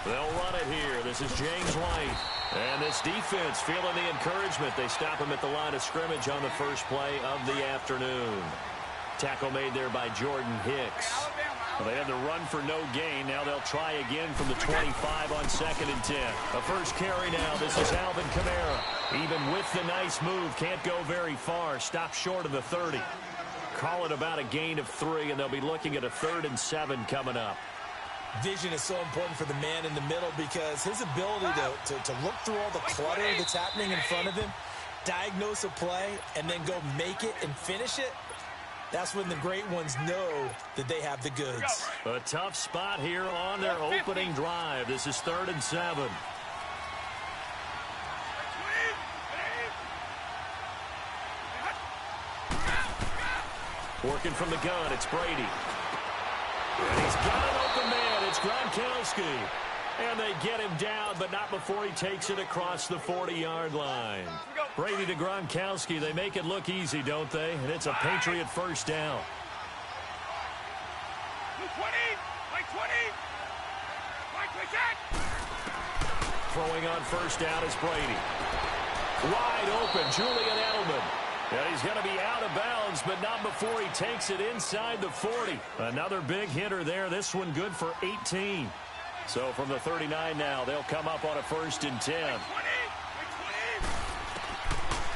They'll run it here. This is James White. And this defense feeling the encouragement. They stop him at the line of scrimmage on the first play of the afternoon. Tackle made there by Jordan Hicks. Well, they had the run for no gain. Now they'll try again from the 25 on 2nd and 10. A first carry now. This is Alvin Kamara. Even with the nice move, can't go very far. Stop short of the 30. Call it about a gain of 3, and they'll be looking at a 3rd and 7 coming up. Vision is so important for the man in the middle because his ability to look through all the clutter that's happening in front of him, diagnose a play, and then go make it and finish it, that's when the great ones know that they have the goods. A tough spot here on their opening drive. This is 3rd and 7. Working from the gun, it's Brady. And he's got an open man. It's Gronkowski. And they get him down, but not before he takes it across the 40-yard line. Brady to Gronkowski. They make it look easy, don't they? And it's a Patriot first down. 20, 20. Throwing on first down is Brady. Wide open, Julian Edelman. And he's going to be out of bounds, but not before he takes it inside the 40. Another big hitter there. This one good for 18. So from the 39 now, they'll come up on a 1st and 10.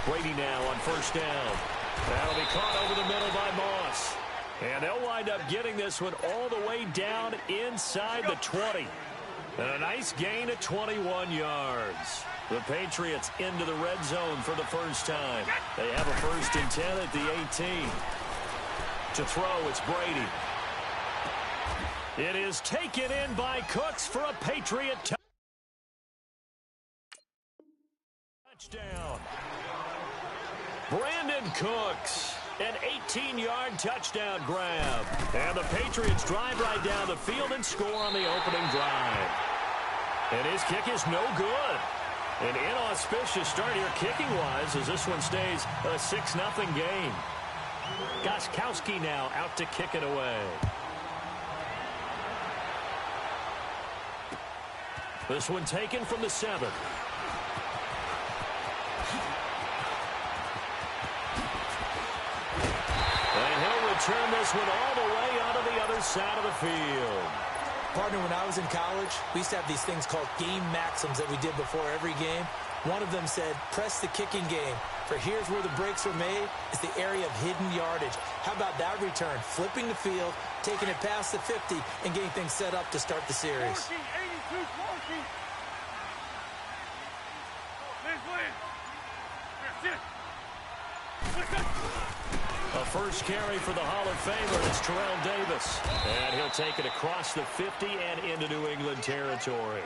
Brady now on first down. That'll be caught over the middle by Moss. And they'll wind up getting this one all the way down inside the 20. And a nice gain of 21 yards. The Patriots into the red zone for the first time. They have a 1st and 10 at the 18. To throw, it's Brady. It is taken in by Cooks for a Patriot touchdown. Brandon Cooks, an 18-yard touchdown grab. And the Patriots drive right down the field and score on the opening drive. And his kick is no good. An inauspicious start here kicking-wise as this one stays a 6-0 game. Gostkowski now out to kick it away. This one taken from the 7. And he'll return this one all the way onto the other side of the field. Partner, when I was in college, we used to have these things called game maxims that we did before every game. One of them said, press the kicking game. For here's where the breaks are made. It's the area of hidden yardage. How about that return? Flipping the field, taking it past the 50, and getting things set up to start the series. 82-14. A first carry for the Hall of Famer. It's Terrell Davis. And he'll take it across the 50 and into New England territory.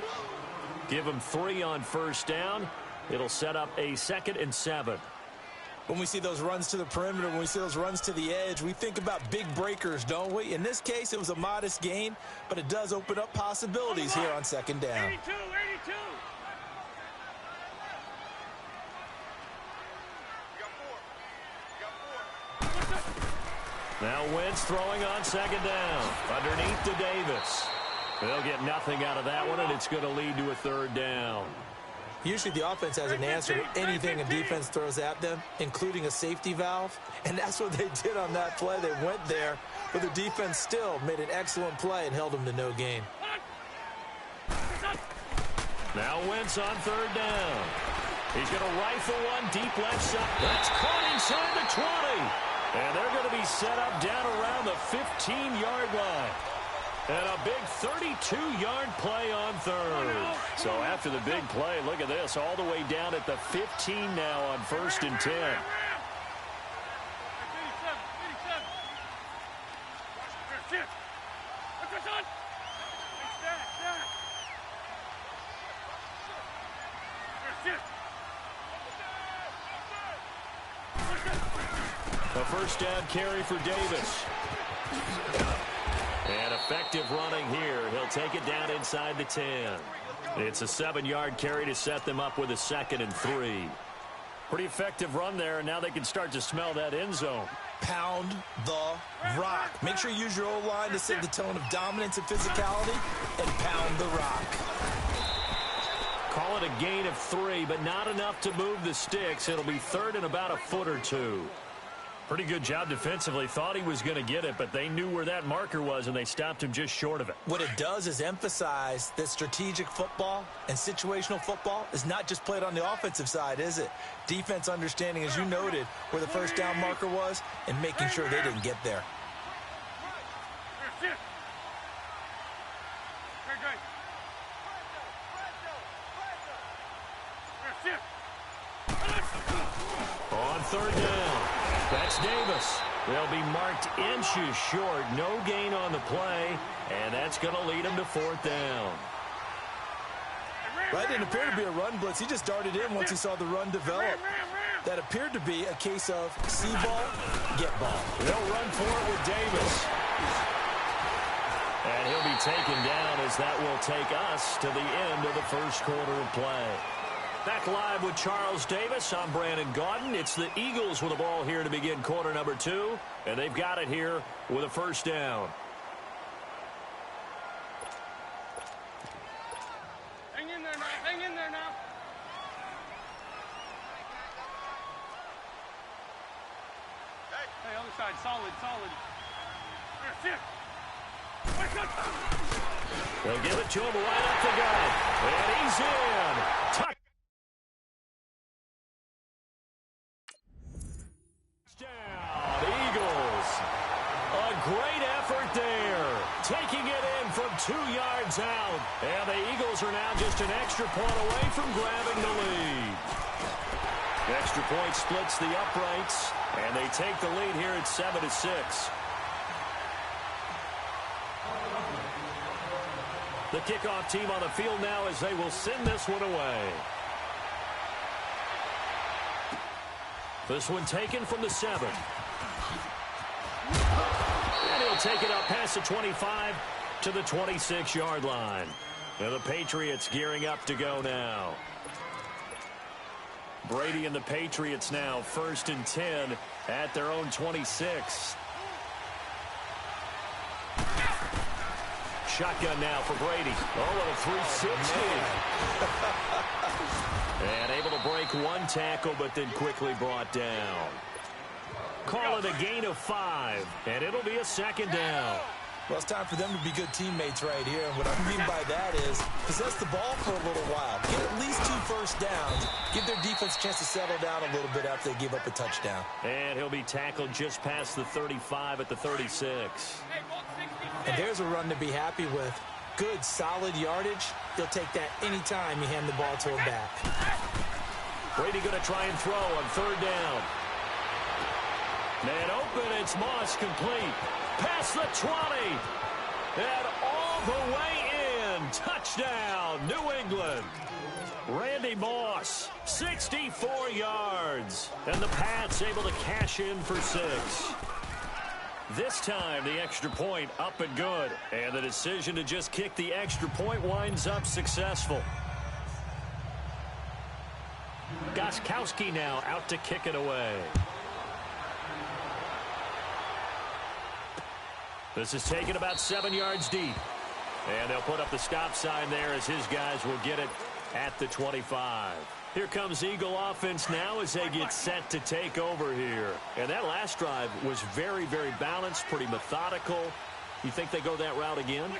Give him 3 on first down. It'll set up a 2nd and 7. When we see those runs to the perimeter, when we see those runs to the edge, we think about big breakers, don't we? In this case, it was a modest gain, but it does open up possibilities here on 2nd down. 82. Now Wentz throwing on 2nd down. Underneath to Davis. They'll get nothing out of that one, and it's going to lead to a 3rd down. Usually the offense has an answer to anything a defense throws at them, including a safety valve. And that's what they did on that play. They went there, but the defense still made an excellent play and held them to no gain. Now Wentz on 3rd down. He's going to rifle one deep left side. That's caught inside the 20. And they're going to be set up down around the 15-yard line. And a big 32-yard play on 3rd. So after the big play, look at this, all the way down at the 15 now on 1st and 10. A first down carry for Davis. And effective running here. He'll take it down inside the 10. It's a 7-yard carry to set them up with a 2nd and 3. Pretty effective run there, and now they can start to smell that end zone. Pound the rock. Make sure you use your O-line to set the tone of dominance and physicality, and pound the rock. Call it a gain of 3, but not enough to move the sticks. It'll be third and about a foot or two. Pretty good job defensively. Thought he was going to get it, but they knew where that marker was, and they stopped him just short of it. What it does is emphasize that strategic football and situational football is not just played on the offensive side, is it? Defense understanding, as you noted, where the first down marker was and making sure they didn't get there. On third down, that's Davis. They'll be marked inches short. No gain on the play, and that's going to lead them to fourth down. Right, didn't appear to be a run blitz. He just darted in once he saw the run develop. That appeared to be a case of see ball, get ball. They'll run for it with Davis. And he'll be taken down as that will take us to the end of the first quarter of play. Back live with Charles Davis. I'm Brandon Gaudin. It's the Eagles with the ball here to begin quarter number 2. And they've got it here with a first down. Hang in there now. Hang in there now. Hey, other side. Solid, solid. There, They'll give it to him right up the gut. And he's in. Touchdown, Eagles. A great effort there. Taking it in from 2 yards out. And the Eagles are now just an extra point away from grabbing the lead. The extra point splits the uprights. And they take the lead here at 7-6. The kickoff team on the field now as they will send this one away. This one taken from the 7. And he'll take it up past the 25 to the 26-yard line. And the Patriots gearing up to go now. Brady and the Patriots now 1st and 10 at their own 26. Shotgun now for Brady. Oh, and a 360. And able to break one tackle, but then quickly brought down. Call it a gain of 5, and it'll be a second down. Well, it's time for them to be good teammates right here. And what I mean by that is possess the ball for a little while. Get at least 2 first downs. Give their defense a chance to settle down a little bit after they give up a touchdown. And he'll be tackled just past the 35 at the 36. And there's a run to be happy with. Good, solid yardage. He'll take that anytime you hand the ball to him back. Brady going to try and throw on third down. Man open, it's Moss complete. Past the 20. And all the way in. Touchdown, New England. Randy Moss, 64 yards. And the Pats able to cash in for 6. This time, the extra point up and good. And the decision to just kick the extra point winds up successful. Gostkowski now out to kick it away. This is taken about 7 yards deep. And they'll put up the stop sign there as his guys will get it at the 25. Here comes Eagle offense now as they get set to take over here. And that last drive was very, very balanced, pretty methodical. You think they go that route again?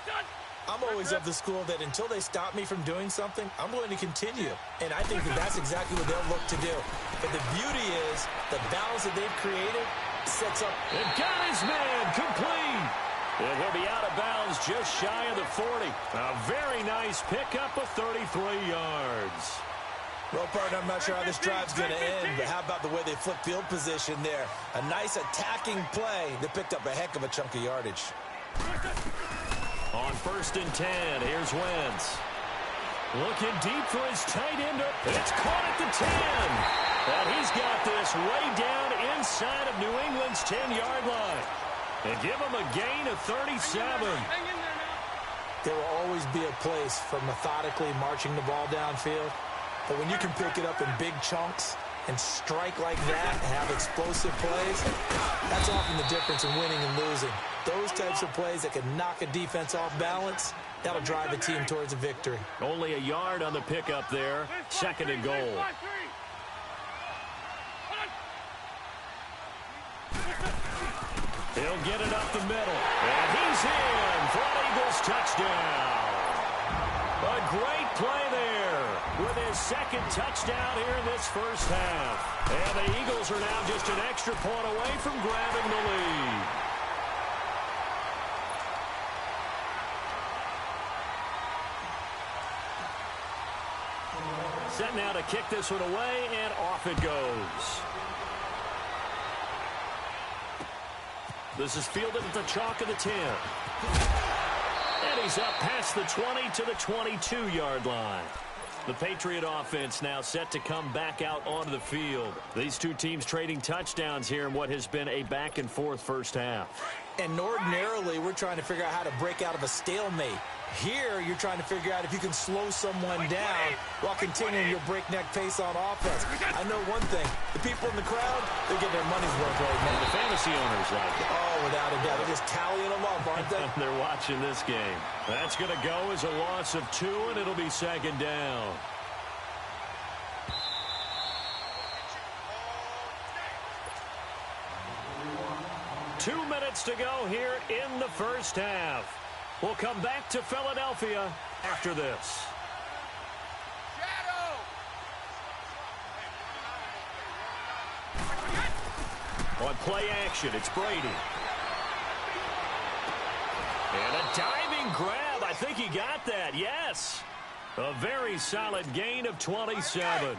I'm always of the school that until they stop me from doing something, I'm going to continue. And I think that that's exactly what they'll look to do. But the beauty is the balance that they've created sets up. And got his man complete. And he'll be out of bounds just shy of the 40. A very nice pickup of 33 yards. Well, partner, I'm not sure how this drive's going to end, but how about the way they flip field position there? A nice attacking play that picked up a heck of a chunk of yardage. On 1st and 10, here's Wentz. Looking deep for his tight end. It's caught at the 10. And he's got this way down inside of New England's 10-yard line. And give him a gain of 37. There will always be a place for methodically marching the ball downfield. But when you can pick it up in big chunks and strike like that, have explosive plays, that's often the difference in winning and losing. Those types of plays that can knock a defense off balance, that'll drive a team towards a victory. Only a yard on the pickup there. 2nd and goal. He'll get it up the middle. And he's in for an Eagles touchdown. A great play there with his 2nd touchdown here in this first half. And the Eagles are now just an extra point away from grabbing the lead. Set now to kick this one away, and off it goes. This is fielded at the chalk of the 10. And he's up past the 20 to the 22-yard line. The Patriot offense now set to come back out onto the field. These two teams trading touchdowns here in what has been a back-and-forth first half. And ordinarily, we're trying to figure out how to break out of a stalemate. Here, you're trying to figure out if you can slow someone down while continuing your breakneck pace on offense. I know one thing. The people in the crowd, they're getting their money's worth right now. The fantasy owners like it. Oh, without a doubt. They're just tallying them up, aren't they? They're watching this game. That's going to go as a loss of 2, and it'll be 2nd down. Two minutes to go here in the first half. We'll come back to Philadelphia after this. On play action, it's Brady. And a diving grab. I think he got that. Yes. A very solid gain of 27.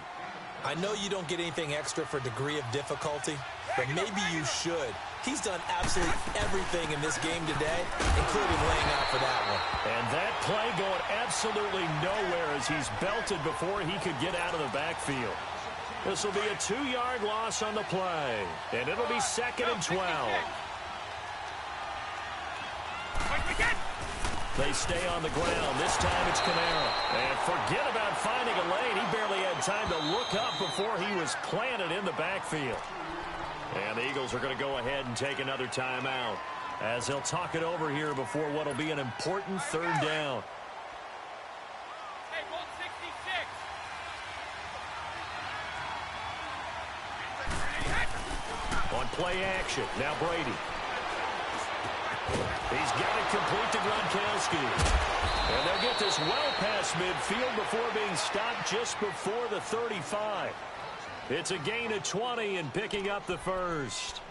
I know you don't get anything extra for degree of difficulty, but maybe you should. He's done absolutely everything in this game today, including laying out for that one. And that play going absolutely nowhere as he's belted before he could get out of the backfield. This will be a 2-yard loss on the play, and it'll be 2nd and 12. They stay on the ground. This time it's Kamara. And forget about finding a lane. He barely had time to look up before he was planted in the backfield. And the Eagles are going to go ahead and take another timeout as they'll talk it over here before what will be an important 3rd down. Hey, hold 66. On play action, now Brady. He's got it complete to Gronkowski. And they'll get this well past midfield before being stopped just before the 35. It's a gain of 20 and picking up the first.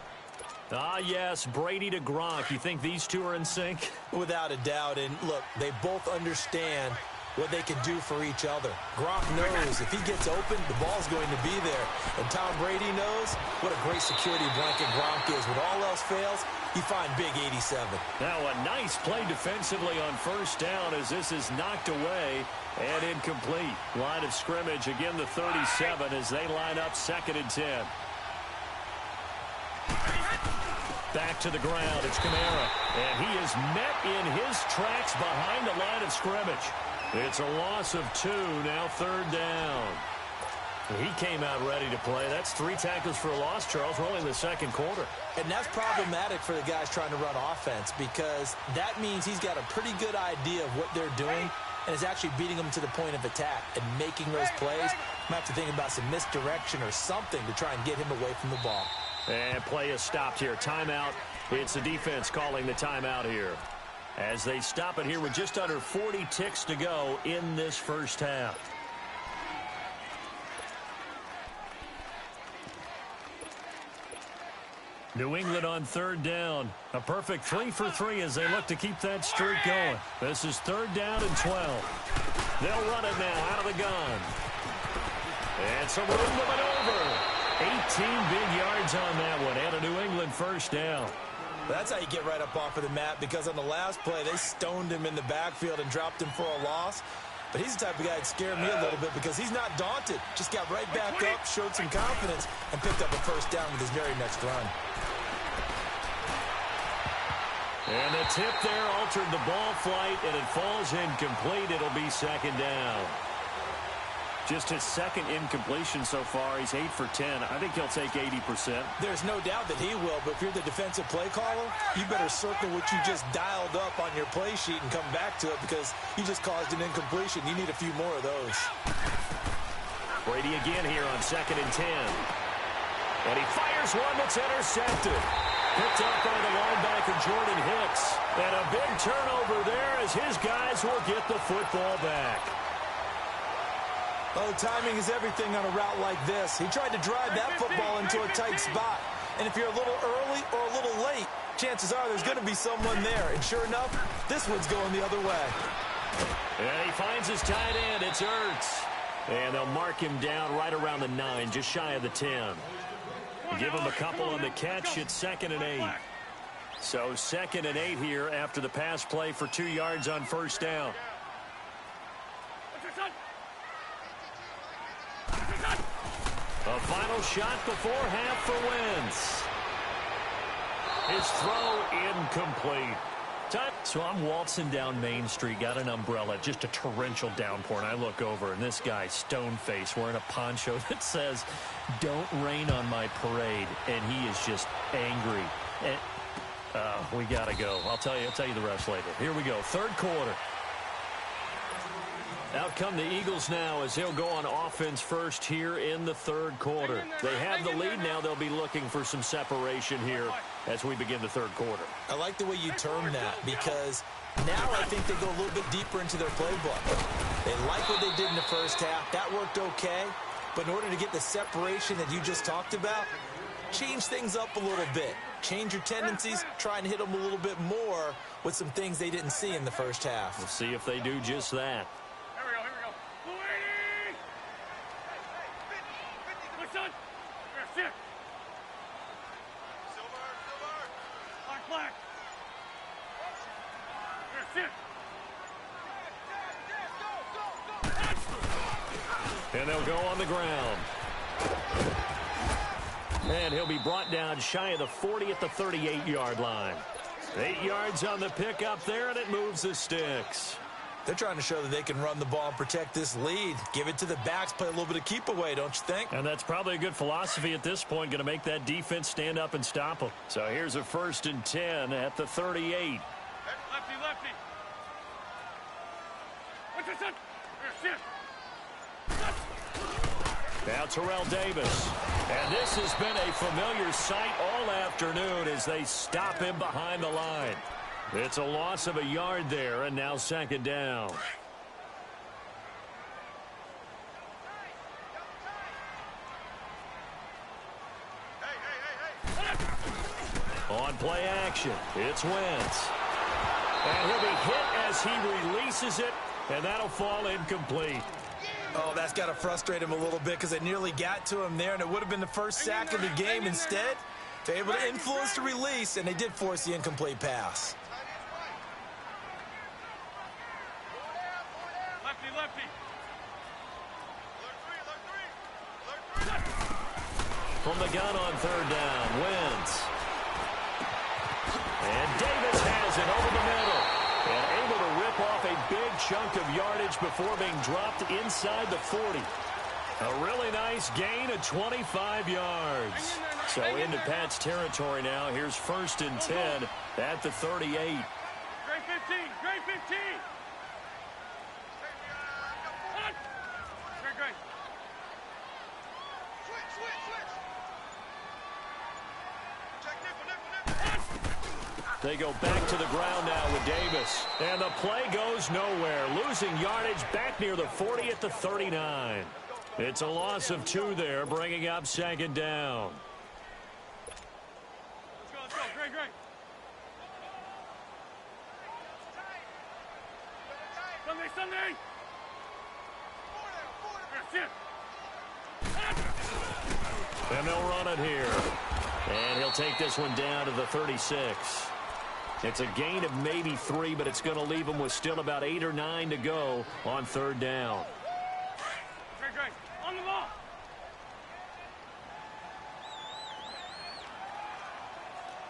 Ah, yes, Brady to Gronk. You think these two are in sync? Without a doubt. And look, they both understand what they can do for each other. Gronk knows if he gets open, the ball's going to be there. And Tom Brady knows what a great security blanket Gronk is. When all else fails, you find big 87. Now a nice play defensively on 1st down as this is knocked away and incomplete. Line of scrimmage, again the 37 as they line up 2nd and 10. Back to the ground, it's Kamara. And he is met in his tracks behind the line of scrimmage. It's a loss of 2, now 3rd down. He came out ready to play. That's 3 tackles for a loss, Charles. We're only in the 2nd quarter. And that's problematic for the guys trying to run offense because that means he's got a pretty good idea of what they're doing and is actually beating them to the point of attack and making those plays. Might have to think about some misdirection or something to try and get him away from the ball. And play is stopped here. Timeout. It's the defense calling the timeout here as they stop it here with just under 40 ticks to go in this first half. New England on 3rd down. A perfect 3 for 3 as they look to keep that streak going. This is 3rd down and 12. They'll run it now out of the gun. And some room to maneuver. 18 big yards on that one and a New England 1st down. That's how you get right up off of the mat because on the last play, they stoned him in the backfield and dropped him for a loss. But he's the type of guy that scared me a little bit because he's not daunted. Just got right back up, showed some confidence, and picked up a 1st down with his very next run. And the tip there altered the ball flight, and it falls incomplete. It'll be 2nd down. Just his second incompletion so far. He's 8 for 10. I think he'll take 80%. There's no doubt that he will, but if you're the defensive play caller, you better circle what you just dialed up on your play sheet and come back to it because you just caused an incompletion. You need a few more of those. Brady again here on 2nd and 10. And he fires one that's intercepted. Picked up by the linebacker, Jordan Hicks. And a big turnover there as his guys will get the football back. Oh, timing is everything on a route like this. He tried to drive that football into a tight spot. And if you're a little early or a little late, chances are there's going to be someone there. And sure enough, this one's going the other way. And he finds his tight end. It's Ertz. And they'll mark him down right around the 9, just shy of the 10. Give him a couple on the catch. It's 2nd and 8. So 2nd and 8 here after the pass play for 2 yards on 1st down. A final shot before half for Wentz. His throw incomplete. So I'm waltzing down Main Street, got an umbrella, just a torrential downpour, and I look over, and this guy, stone-faced, wearing a poncho that says, "Don't rain on my parade," and he is just angry. And, we got to go. I'll tell you the rest later. Here we go, 3rd quarter. Out come the Eagles now as they'll go on offense first here in the 3rd quarter. They have the lead now. They'll be looking for some separation here as we begin the 3rd quarter. I like the way you term that because now I think they go a little bit deeper into their playbook. They like what they did in the first half. That worked okay. But in order to get the separation that you just talked about, change things up a little bit. Change your tendencies, try and hit them a little bit more with some things they didn't see in the first half. We'll see if they do just that. And they'll go on the ground. And he'll be brought down shy of the 40 at the 38-yard line. 8 yards on the pickup there, and it moves the sticks. They're trying to show that they can run the ball and protect this lead. Give it to the backs, play a little bit of keep away, don't you think? And that's probably a good philosophy at this point, going to make that defense stand up and stop them. So here's a 1st and 10 at the 38. Lefty, lefty. What's this one? Now Terrell Davis. And this has been a familiar sight all afternoon as they stop him behind the line. It's a loss of a yard there, and now 2nd down. On play action, it's Wentz. And he'll be hit as he releases it, and that'll fall incomplete. Oh, that's got to frustrate him a little bit because they nearly got to him there, and it would have been the first sack of the game. Instead, they're able to influence the release, and they did force the incomplete pass. Lefty, lefty. From the gun on 3rd down, Wentz. And Davis has it over the middle. And able to rip off a big chunk of yardage before being dropped inside the 40. A really nice gain of 25 yards. So into Pat's territory now. Here's 1st and 10 at the 38. Great 15, great 15. Great. They go back to the ground now with Davis. And the play goes nowhere. Losing yardage back near the 40 at the 39. It's a loss of 2 there, bringing up 2nd down. Let's go. Great. Sunday. And they'll run it here. And he'll take this one down to the 36. It's a gain of maybe 3, but it's going to leave him with still about 8 or 9 to go on 3rd down. Great. On the ball.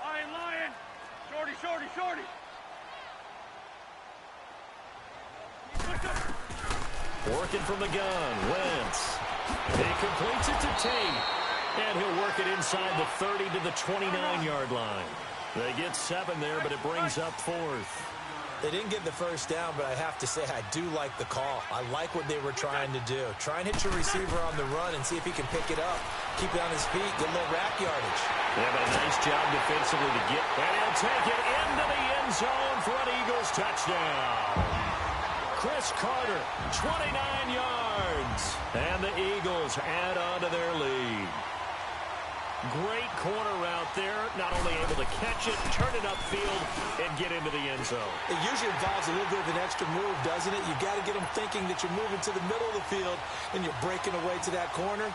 Lion. Shorty. Working from the gun, Wentz. He completes it to Tate. And he'll work it inside the 30 to the 29-yard line. They get 7 there, but it brings up 4th. They didn't get the first down, but I have to say I do like the call. I like what they were trying to do. Try and hit your receiver on the run and see if he can pick it up. Keep it on his feet. Get a little rack yardage. Yeah, but a nice job defensively to get. And he'll take it into the end zone for an Eagles touchdown. Chris Carter, 29 yards. And the Eagles add on to their lead. Great corner route there. Not only able to catch it, turn it upfield, and get into the end zone. It usually involves a little bit of an extra move, doesn't it? You got to get them thinking that you're moving to the middle of the field and you're breaking away to that corner.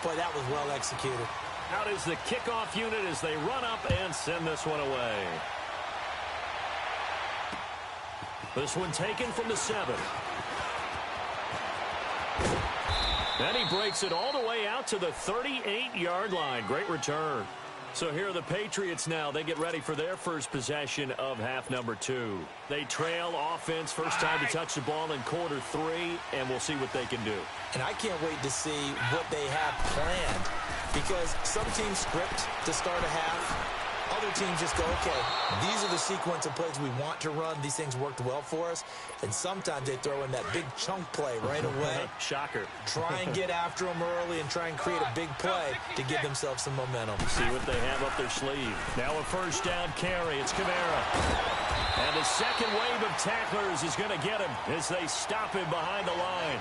Boy, that was well executed. Out is the kickoff unit as they run up and send this one away. This one taken from the 7. And he breaks it all the way out to the 38-yard line. Great return. So here are the Patriots now. They get ready for their first possession of half number 2. They trail offense, first time to touch the ball in quarter 3, and we'll see what they can do. And I can't wait to see what they have planned, because some teams script to start a half. Other teams just go, okay, these are the sequence of plays we want to run. These things worked well for us. And sometimes they throw in that big chunk play right away. Shocker. Try and get after them early and try and create a big play to give themselves some momentum. See what they have up their sleeve. Now a first down carry. It's Kamara. And the second wave of tacklers is going to get him as they stop him behind the line.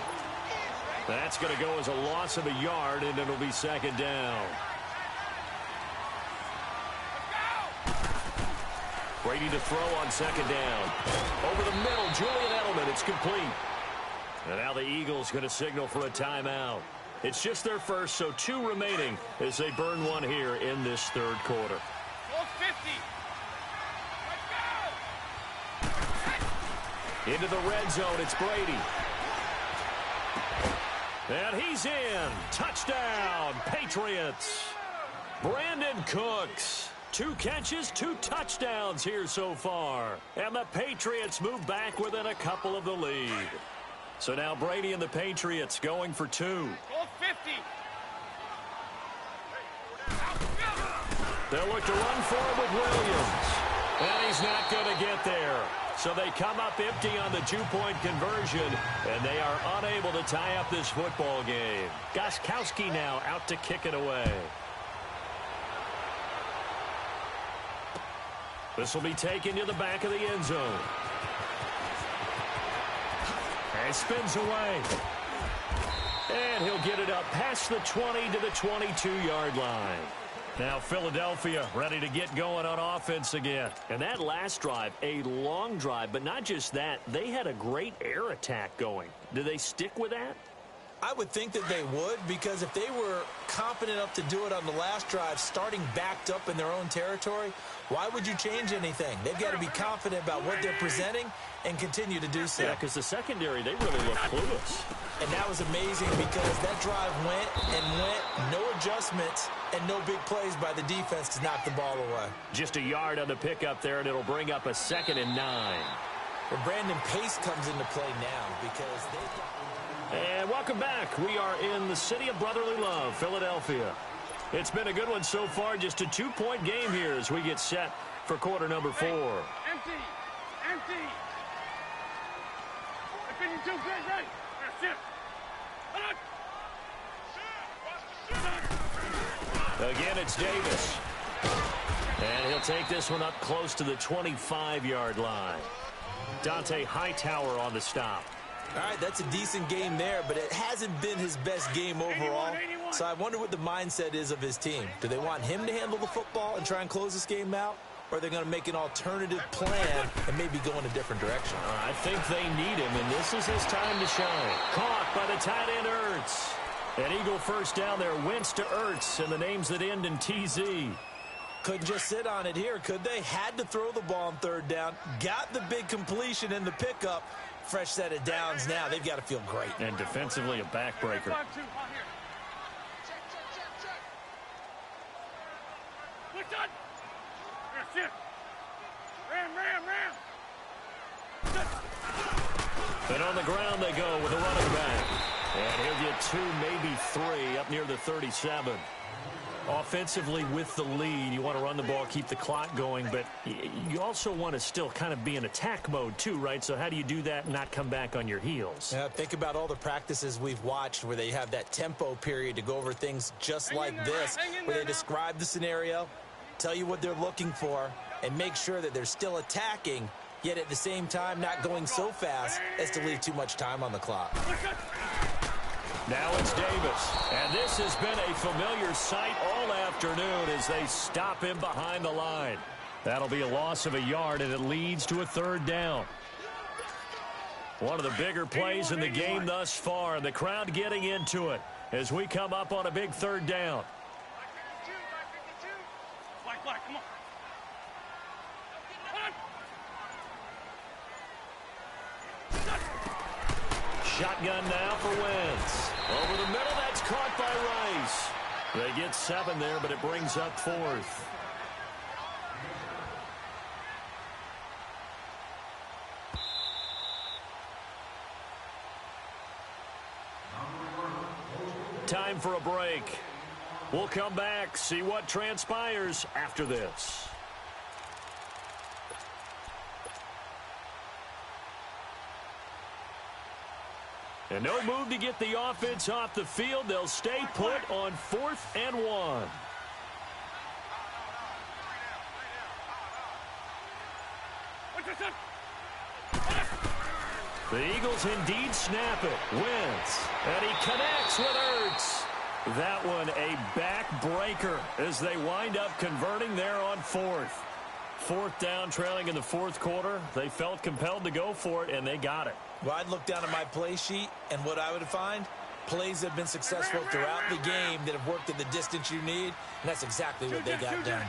That's going to go as a loss of a yard, and it'll be second down. Brady to throw on second down. Over the middle, Julian Edelman. It's complete. And now the Eagles going to signal for a timeout. It's just their first, so 2 remaining as they burn one here in this third quarter. 50. Into the red zone, it's Brady. And he's in. Touchdown, Patriots. Brandon Cooks. 2 catches, 2 touchdowns here so far. And the Patriots move back within a couple of the lead. So now Brady and the Patriots going for 2. 50. They'll look to run for it with Williams. And he's not going to get there. So they come up empty on the 2-point conversion, and they are unable to tie up this football game. Gostkowski now out to kick it away. This will be taken to the back of the end zone. And spins away. And he'll get it up past the 20 to the 22-yard line. Now Philadelphia ready to get going on offense again. And that last drive, a long drive, but not just that. They had a great air attack going. Do they stick with that? I would think that they would, because if they were confident enough to do it on the last drive, starting backed up in their own territory, why would you change anything? They've got to be confident about what they're presenting and continue to do so. Yeah, because the secondary, they really look clueless. And that was amazing because that drive went and went, no adjustments, and no big plays by the defense to knock the ball away. Just a yard on the pickup there, and it'll bring up a 2nd and 9. Well, Brandon Pace comes into play now because they... And welcome back. We are in the city of brotherly love, Philadelphia. It's been a good one so far. Just a 2-point game here as we get set for quarter number 4. Empty. 52, great. Shift. Again, it's Davis. And he'll take this one up close to the 25-yard line. Dante Hightower on the stop. All right, that's a decent game there, but it hasn't been his best game overall. 81. So I wonder what the mindset is of his team. Do they want him to handle the football and try and close this game out? Or are they going to make an alternative plan and maybe go in a different direction? I think they need him, and this is his time to shine. Caught by the tight end, Ertz. An Eagle first down there, Wentz to Ertz, and the names that end in TZ. Couldn't just sit on it here, could they? Had to throw the ball on 3rd down. Got the big completion in the pickup. Fresh set of downs now. They've got to feel great. And defensively, a backbreaker. 5-2, on here. Look done. Shift. Ram. And on the ground they go with a running back. And he'll get 2, maybe 3 up near the 37. Offensively with the lead, you want to run the ball, keep the clock going, but you also want to still kind of be in attack mode too, right? So how do you do that and not come back on your heels? Yeah, think about all the practices we've watched where they have that tempo period to go over things just like this, where they describe the scenario, tell you what they're looking for, and make sure that they're still attacking, yet at the same time not going so fast as to leave too much time on the clock. Now it's Davis, and this has been a familiar sight all afternoon as they stop him behind the line. That'll be a loss of a yard, and it leads to a 3rd down. One of the bigger plays in the game thus far, and the crowd getting into it as we come up on a big 3rd down. Come on. Shotgun now for Wentz. Over the middle, that's caught by Rice. They get 7 there, but it brings up 4th. Time for a break. We'll come back, see what transpires after this. And no move to get the offense off the field. They'll stay put on 4th and 1. The Eagles indeed snap it. Wentz. And he connects with Ertz. That one a backbreaker as they wind up converting there on 4th. 4th down, trailing in the 4th quarter. They felt compelled to go for it, and they got it. Well, I'd look down at my play sheet, and what I would find, plays that have been successful throughout the game that have worked at the distance you need, and that's exactly what they got done.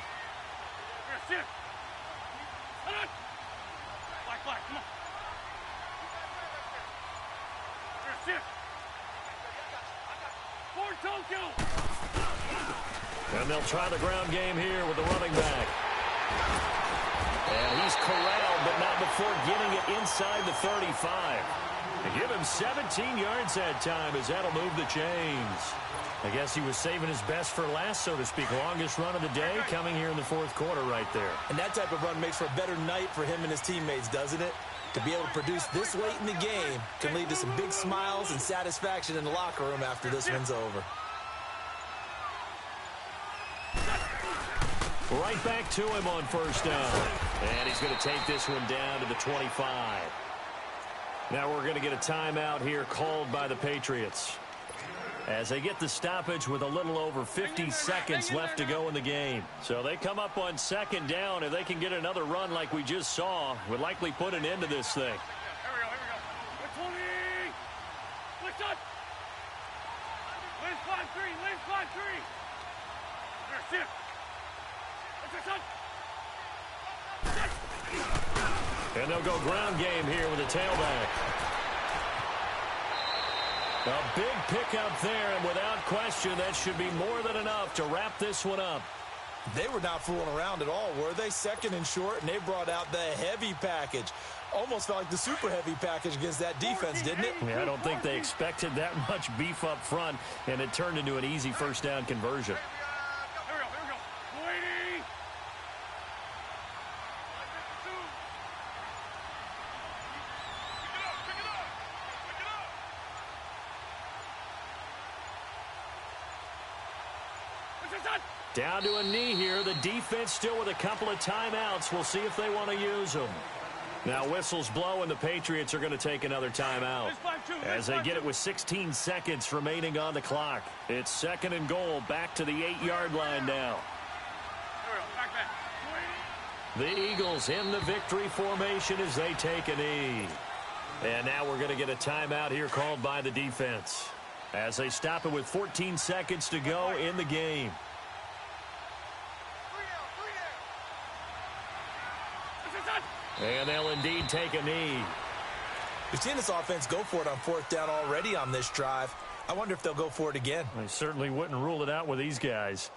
Come on. And they'll try the ground game here with the running back. And he's corralled, but not before getting it inside the 35. They give him 17 yards that time as that'll move the chains. I guess he was saving his best for last, so to speak. Longest run of the day coming here in the 4th quarter right there. And that type of run makes for a better night for him and his teammates, doesn't it? To be able to produce this late in the game can lead to some big smiles and satisfaction in the locker room after this one's over. Right back to him on 1st down. And he's going to take this one down to the 25. Now we're going to get a timeout here called by the Patriots as they get the stoppage with a little over 50 seconds left to go in the game. So they come up on 2nd down, and they can get another run like we just saw. Would likely put an end to this thing. Here we go. 20. Lift up. Lane 5-3. There, shift. And they'll go ground game here with a tailback. A big pickup there, and without question, that should be more than enough to wrap this one up. They were not fooling around at all, were they? 2nd and short, and they brought out the heavy package. Almost felt like the super heavy package against that defense, didn't it? Yeah, I don't think they expected that much beef up front, and it turned into an easy 1st down conversion. Here we go. 280. Down to a knee here. The defense still with a couple of timeouts. We'll see if they want to use them. Now whistles blow, and the Patriots are going to take another timeout as they get it with 16 seconds remaining on the clock. It's 2nd and goal, back to the 8-yard line now. The Eagles in the victory formation as they take a knee. And now we're going to get a timeout here called by the defense as they stop it with 14 seconds to go in the game. And they'll indeed take a knee. We've seen this offense go for it on 4th down already on this drive. I wonder if they'll go for it again. I certainly wouldn't rule it out with these guys.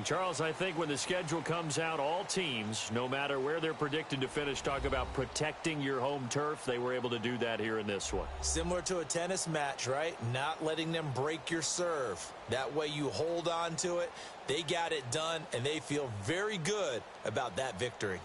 And, Charles, I think when the schedule comes out, all teams, no matter where they're predicted to finish, talk about protecting your home turf. They were able to do that here in this one. Similar to a tennis match, right? Not letting them break your serve. That way you hold on to it. They got it done, and they feel very good about that victory.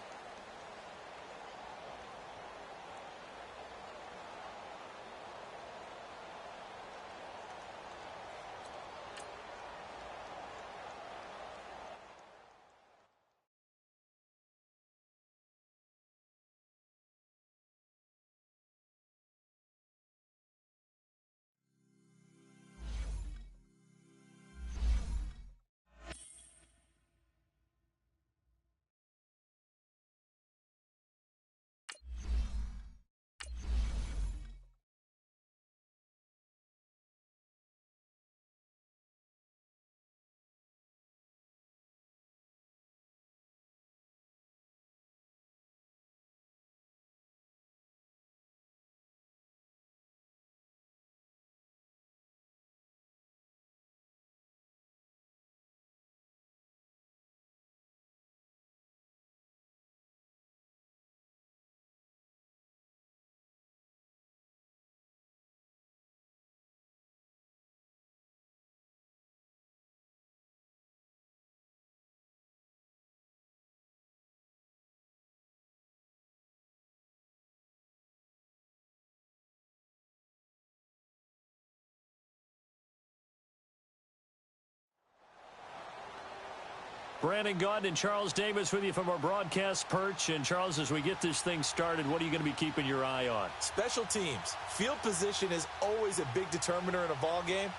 Brandon Gaudin and Charles Davis with you from our broadcast perch. And, Charles, as we get this thing started, what are you going to be keeping your eye on? Special teams. Field position is always a big determiner in a ball game.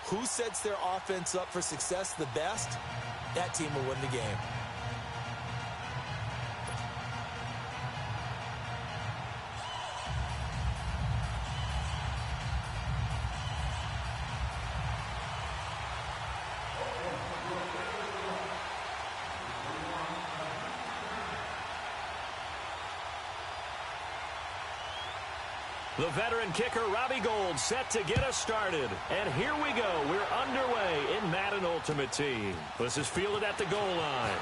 Who sets their offense up for success the best, that team will win the game. The veteran kicker, Robbie Gould, set to get us started. And here we go. We're underway in Madden Ultimate Team. This is fielded at the goal line.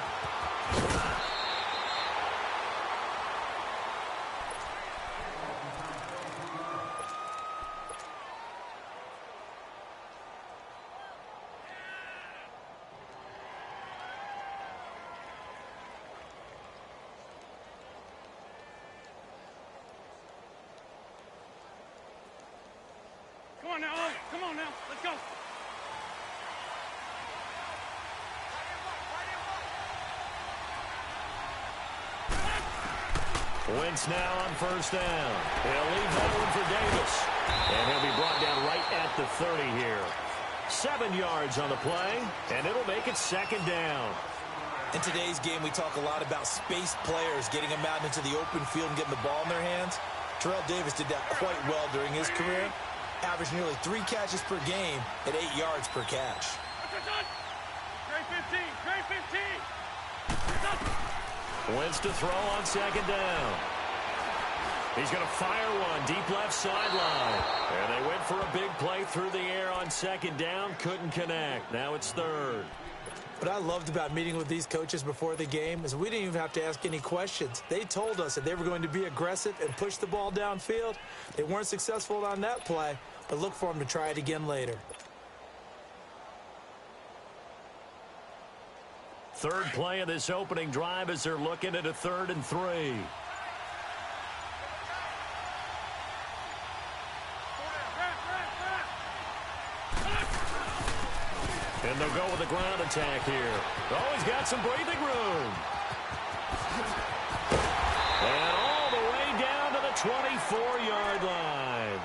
Come on now, let's go. Wentz now on first down. He'll leave that one for Davis. And he'll be brought down right at the 30 here. 7 yards on the play, and it'll make it second down. In today's game, we talk a lot about space players, getting them out into the open field and getting the ball in their hands. Terrell Davis did that quite well during his career. Averaged nearly 3 catches per game at 8 yards per catch. Great 15, great 15. Wentz to throw on second down. He's going to fire one deep left sideline. And they went for a big play through the air on second down. Couldn't connect. Now it's third. What I loved about meeting with these coaches before the game is we didn't even have to ask any questions. They told us that they were going to be aggressive and push the ball downfield. They weren't successful on that play, but look for them to try it again later. Third play of this opening drive as they're looking at a 3rd and 3. And they'll go with a ground attack here. Oh, he's got some breathing room. And all the way down to the 24-yard line.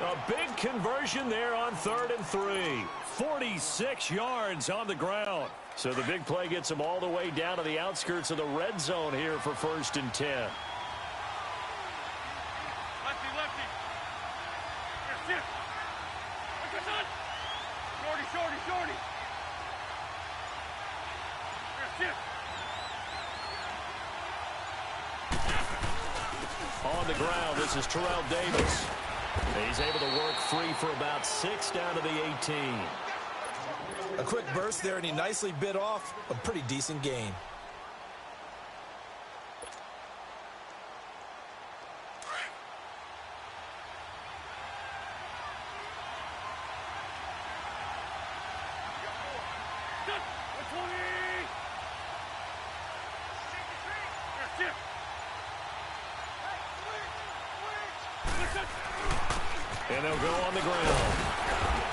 A big conversion there on 3rd and 3. 46 yards on the ground. So the big play gets them all the way down to the outskirts of the red zone here for 1st and 10. Lefty, lefty. Here, sit. Look at that. Shorty, shorty, shorty. Here, sit. On the ground, this is Terrell Davis. He's able to work free for about 6 down to the 18. A quick burst there, and he nicely bit off a pretty decent gain. And they'll go on the ground.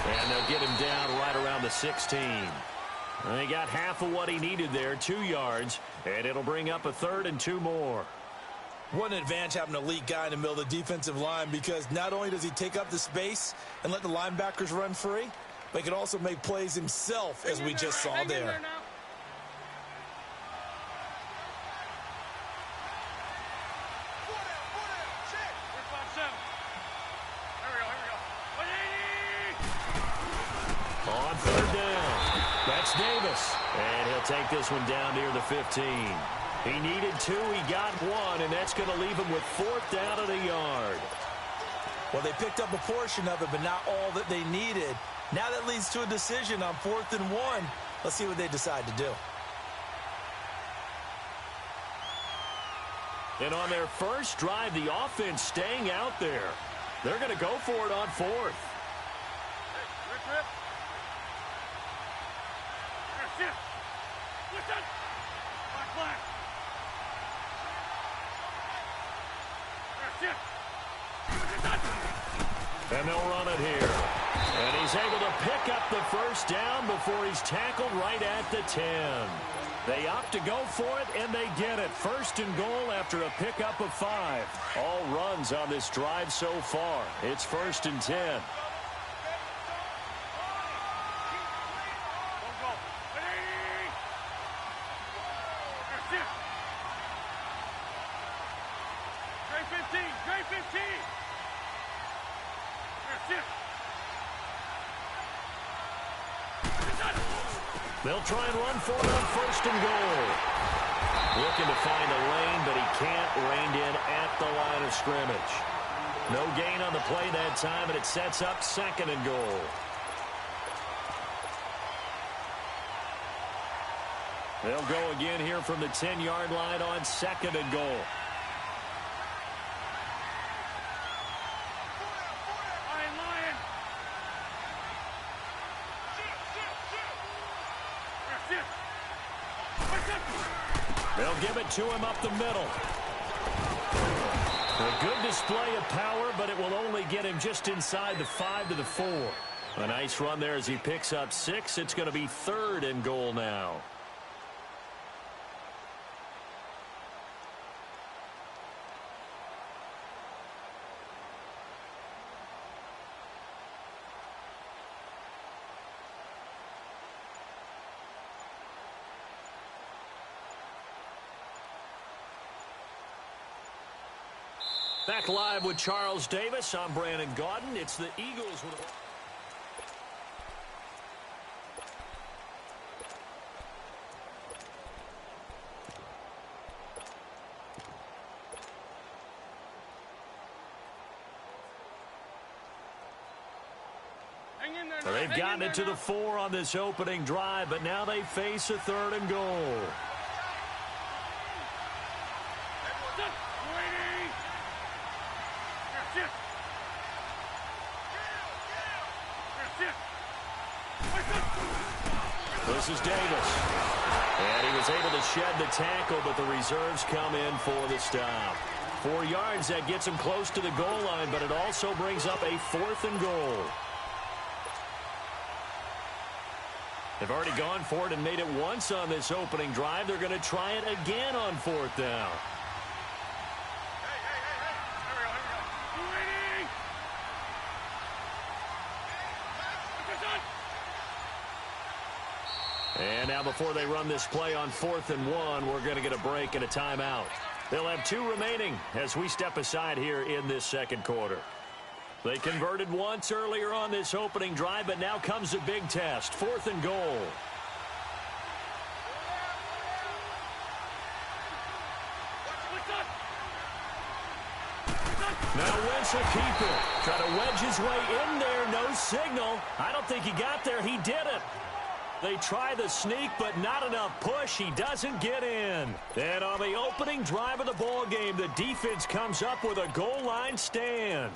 And they'll get him down right around the 16. And he got half of what he needed there, 2 yards. And it'll bring up a 3rd and 2 more. What an advantage having an elite guy in the middle of the defensive line, because not only does he take up the space and let the linebackers run free, but he can also make plays himself, as we just saw there. On 3rd down, that's Davis. And he'll take this one down near the 15. He needed 2, he got 1, and that's going to leave him with 4th down and a yard. Well, they picked up a portion of it, but not all that they needed. Now that leads to a decision on 4th and 1. Let's see what they decide to do. And on their first drive, the offense staying out there. They're going to go for it on 4th. And they'll run it here. And he's able to pick up the 1st down before he's tackled right at the 10. They opt to go for it, and they get it. 1st and goal after a pickup of 5. All runs on this drive so far. It's 1st and 10. They'll try and run for it on 1st and goal. Looking to find a lane, but he can't. Reined in at the line of scrimmage. No gain on the play that time, and it sets up 2nd and goal. They'll go again here from the 10-yard line on 2nd and goal. They'll give it to him up the middle. A good display of power, but it will only get him just inside the 5 to the 4. A nice run there as he picks up 6. It's going to be 3rd and goal now. Back live with Charles Davis. I'm Brandon Gaudin. It's the Eagles with Well, they've gotten it to the 4 on this opening drive, but now they face a 3rd and goal. This is Davis. And he was able to shed the tackle, but the reserves come in for the stop. 4 yards, that gets him close to the goal line, but it also brings up a 4th and goal. They've already gone for it and made it once on this opening drive. They're going to try it again on 4th down. And now before they run this play on 4th and 1, we're going to get a break and a timeout. They'll have 2 remaining as we step aside here in this 2nd quarter. They converted once earlier on this opening drive, but now comes a big test. 4th and goal. Now Wentz will keep it. Try to wedge his way in there. No signal. I don't think he got there. He did it. They try the sneak, but not enough push. He doesn't get in. And on the opening drive of the ball game, the defense comes up with a goal line stand.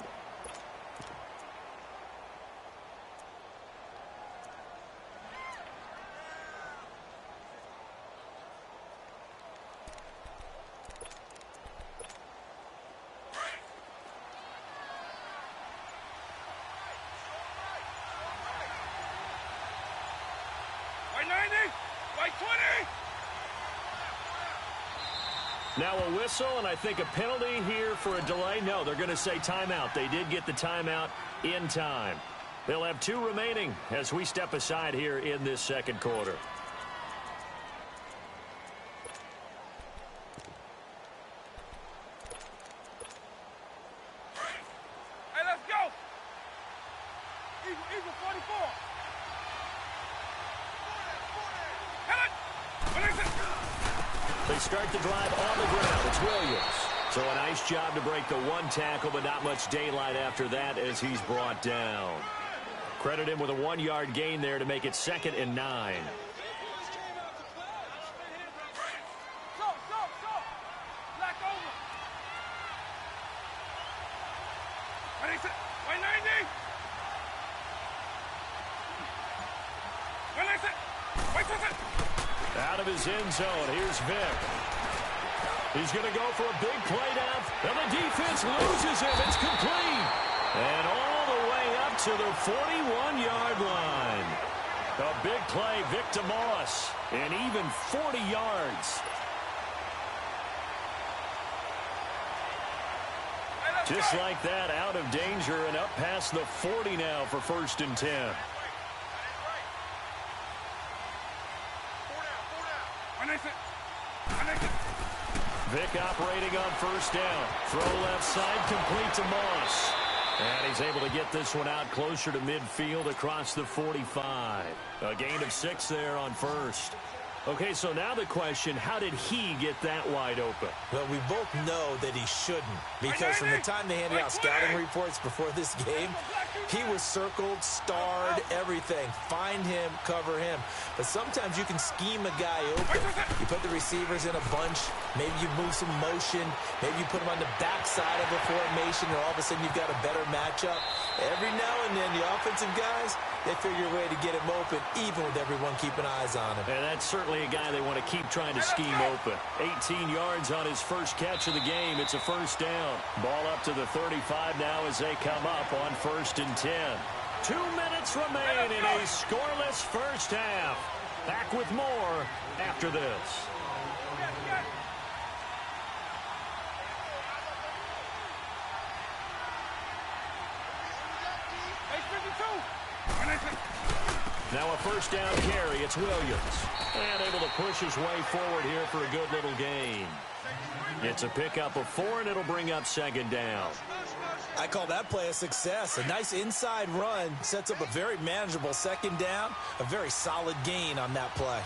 Now a whistle, and I think a penalty here for a delay. No, they're going to say timeout. They did get the timeout in time. They'll have 2 remaining as we step aside here in this second quarter. Hey, let's go! Eagle 44. They start the drive on the ground. It's Williams. So a nice job to break the 1 tackle, but not much daylight after that as he's brought down. Credit him with a 1-yard gain there to make it 2nd and 9. Out of his end zone, here's Vick. He's going to go for a big play down, and the defense loses him. It's complete. And all the way up to the 41-yard line. A big play, Vick to Moss, and even 40 yards. Just like that, out of danger and up past the 40 now for 1st and 10. Vick operating on 1st down. Throw left side, complete to Moss. And he's able to get this one out closer to midfield across the 45. A gain of 6 there on 1st. Okay, so now the question, how did he get that wide open? Well, we both know that he shouldn't, because from the time they handed out scouting reports before this game, he was circled, starred, everything. Find him, cover him. But sometimes you can scheme a guy open. You put the receivers in a bunch. Maybe you move some motion. Maybe you put them on the backside of a formation, and all of a sudden you've got a better matchup. Every now and then, the offensive guys, they figure a way to get him open, even with everyone keeping eyes on him. And that's certainly a guy they want to keep trying to scheme open. 18 yards on his first catch of the game. It's a 1st down. Ball up to the 35 now as they come up on 1st and 10. 2 minutes remain in a scoreless first half. Back with more after this. Now a 1st down carry. It's Williams. And able to push his way forward here for a good little gain. It's a pickup of 4, and it'll bring up 2nd down. I call that play a success. A nice inside run sets up a very manageable 2nd down. A very solid gain on that play.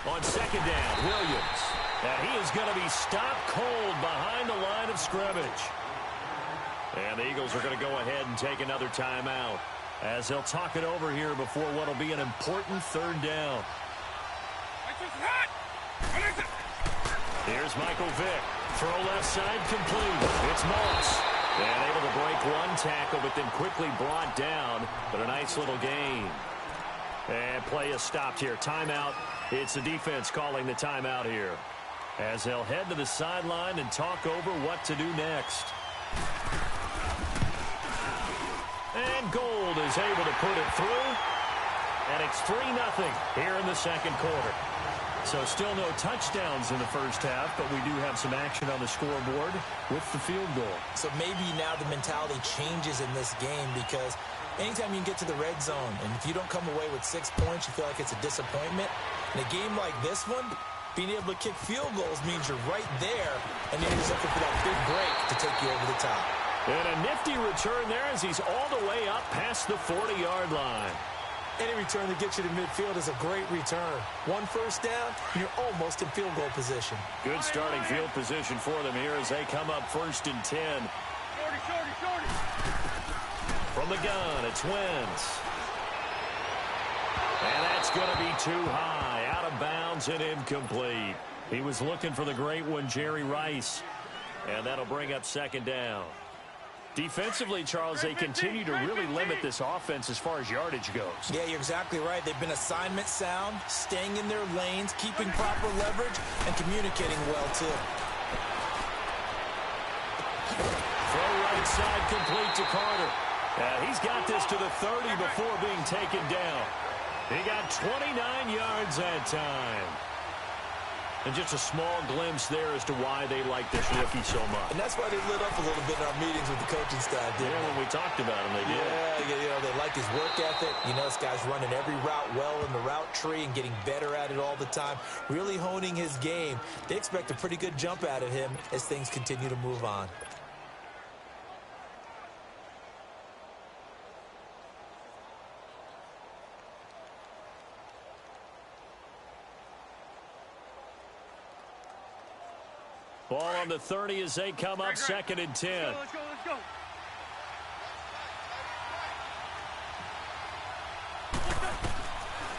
On 2nd down, Williams. And he is going to be stopped cold behind the line of scrimmage. And the Eagles are going to go ahead and take another timeout as they'll talk it over here before what will be an important 3rd down. Here's Michael Vick. Throw left side complete. It's Moss. And able to break 1 tackle, but then quickly brought down. But a nice little gain. And play is stopped here. Timeout. It's the defense calling the timeout here as they'll head to the sideline and talk over what to do next. And Gold is able to put it through. And it's 3-0 here in the second quarter. So still no touchdowns in the first half, but we do have some action on the scoreboard with the field goal. So maybe now the mentality changes in this game, because anytime you can get to the red zone, and if you don't come away with 6 points, you feel like it's a disappointment. In a game like this one, being able to kick field goals means you're right there, and you're just looking for that big break to take you over the top. And a nifty return there as he's all the way up past the 40-yard line. Any return that gets you to midfield is a great return. One first down, and you're almost in field goal position. Good starting field position for them here as they come up 1st and 10. Shorty. From the gun, it's Wentz. And that's going to be too high, out of bounds and incomplete. He was looking for the great one, Jerry Rice. And that'll bring up 2nd down. Defensively, Charles, they continue to really limit this offense as far as yardage goes. Yeah, you're exactly right. They've been assignment sound, staying in their lanes, keeping proper leverage, and communicating well, too. Throw right side complete to Carter. He's got this to the 30 before being taken down. He got 29 yards that time. And just a small glimpse there as to why they like this rookie so much. And that's why they lit up a little bit in our meetings with the coaching staff, didn't when we talked about him, they did. Yeah, they like his work ethic. This guy's running every route well in the route tree and getting better at it all the time, really honing his game. They expect a pretty good jump out of him as things continue to move on. Ball on the 30 as they come up 2nd and 10. Let's go.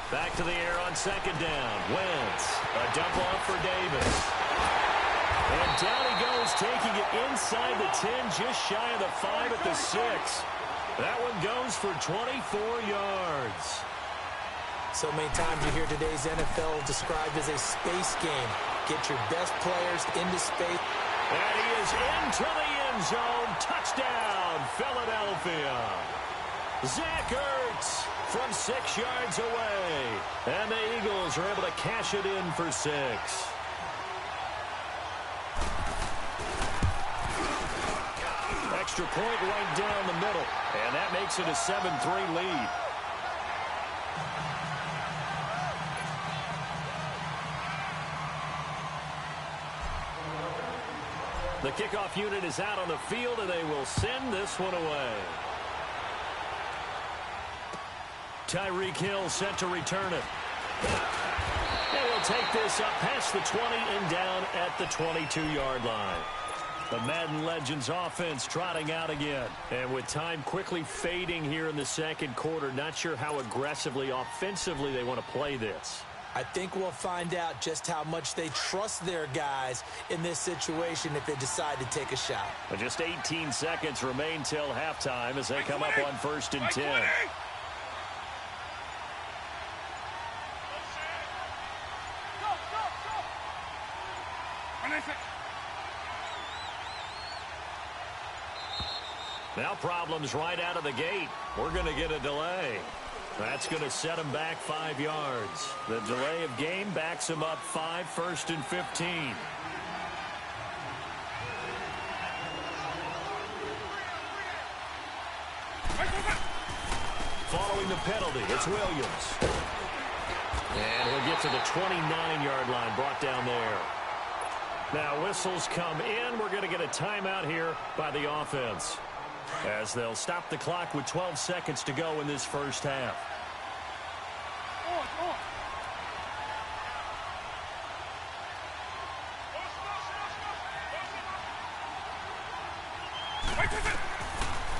Back to the air on 2nd down. Wentz. A dump off for Davis. And down he goes, taking it inside the 10, just shy of the 5 at the 6. That one goes for 24 yards. So many times you hear today's NFL described as a space game. Get your best players into space. And he is into the end zone. Touchdown, Philadelphia. Zach Ertz from 6 yards away. And the Eagles are able to cash it in for 6. Extra point right down the middle. And that makes it a 7-3 lead. The kickoff unit is out on the field, and they will send this one away. Tyreek Hill set to return it. They will take this up past the 20 and down at the 22-yard line. The Madden Legends offense trotting out again. And with time quickly fading here in the 2nd quarter, not sure how aggressively, offensively they want to play this. I think we'll find out just how much they trust their guys in this situation if they decide to take a shot. But just 18 seconds remain till halftime as they come up on 1st and 10. Now problems right out of the gate. We're going to get a delay. That's going to set him back 5 yards. The delay of game backs him up 5, 1st and 15. Following the penalty, it's Williams. And he'll get to the 29-yard line, brought down there. Now whistles come in. We're going to get a timeout here by the offense, as they'll stop the clock with 12 seconds to go in this first half.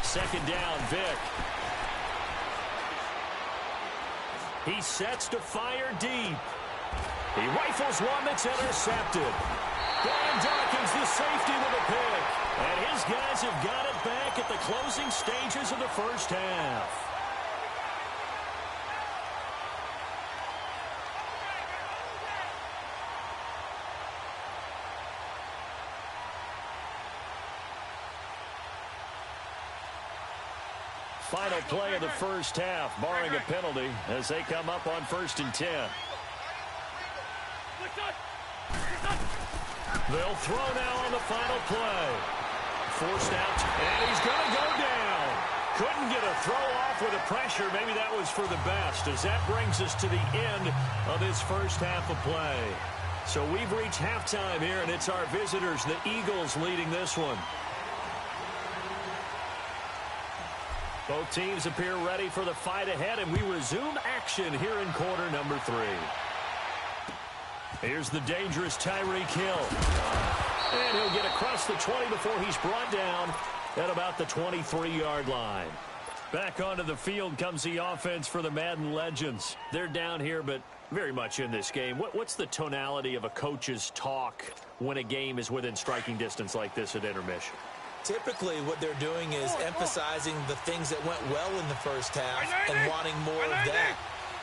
Second down, Vick. He sets to fire deep. He rifles one that's intercepted. Brian Dawkins, the safety with a pick. And his guys have got it back at the closing stages of the first half. Final play of the first half, barring a penalty, as they come up on 1st and 10. They'll throw now on the final play. Forced out, and he's going to go down. Couldn't get a throw off with the pressure. Maybe that was for the best, as that brings us to the end of this first half of play. So we've reached halftime here, and it's our visitors, the Eagles, leading this one. Both teams appear ready for the fight ahead, and we resume action here in quarter number 3. Here's the dangerous Tyreek Hill. And he'll get across the 20 before he's brought down at about the 23-yard line. Back onto the field comes the offense for the Madden Legends. They're down here, but very much in this game. What's the tonality of a coach's talk when a game is within striking distance like this at intermission? Typically, what they're doing is emphasizing the things that went well in the first half and wanting more of that.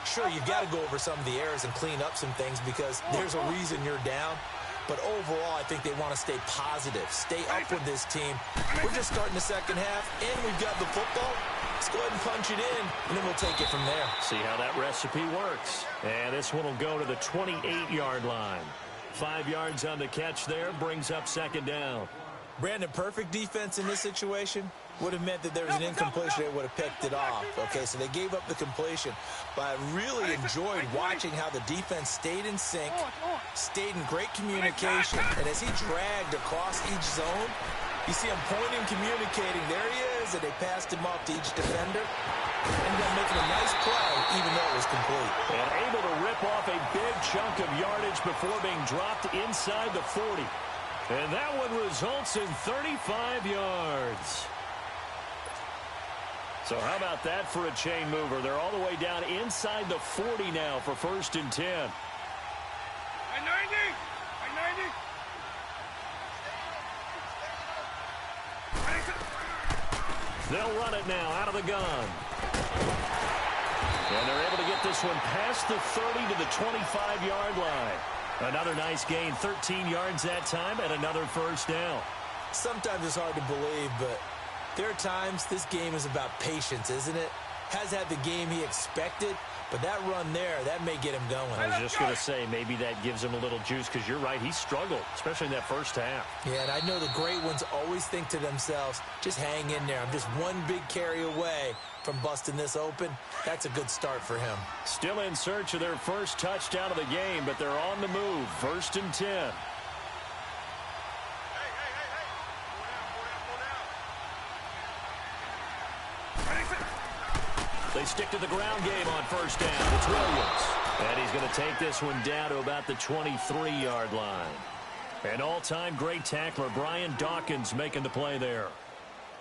Sure, you've got to go over some of the errors and clean up some things because there's a reason you're down. But overall, I think they want to stay positive, stay up with this team. We're just starting the second half, and we've got the football. Let's go ahead and punch it in, and then we'll take it from there. See how that recipe works. And this one will go to the 28-yard line. 5 yards on the catch there, brings up second down. Brandon, perfect defense in this situation would have meant that there was an incompletion. They would have picked it off. Okay, so they gave up the completion. But I really enjoyed watching how the defense stayed in sync, stayed in great communication. And as he dragged across each zone, you see him pointing, communicating. There he is, and they passed him off to each defender. Ended up making a nice play, even though it was complete. And able to rip off a big chunk of yardage before being dropped inside the 40. And that one results in 35 yards. So how about that for a chain mover? They're all the way down inside the 40 now for 1st and 10. I 90. They'll run it now out of the gun. And they're able to get this one past the 30 to the 25-yard line. Another nice gain, 13 yards that time, and another first down. Sometimes it's hard to believe, but there are times this game is about patience, isn't it? Has had the game he expected, but that run there, that may get him going. I was just going to say, maybe that gives him a little juice, because you're right, he struggled, especially in that first half. Yeah, and I know the great ones always think to themselves, just hang in there. I'm just one big carry away from busting this open. That's a good start for him. Still in search of their first touchdown of the game, but they're on the move. 1st and 10. They stick to the ground game on first down. It's Williams. And he's going to take this one down to about the 23-yard line. An all-time great tackler, Brian Dawkins, making the play there.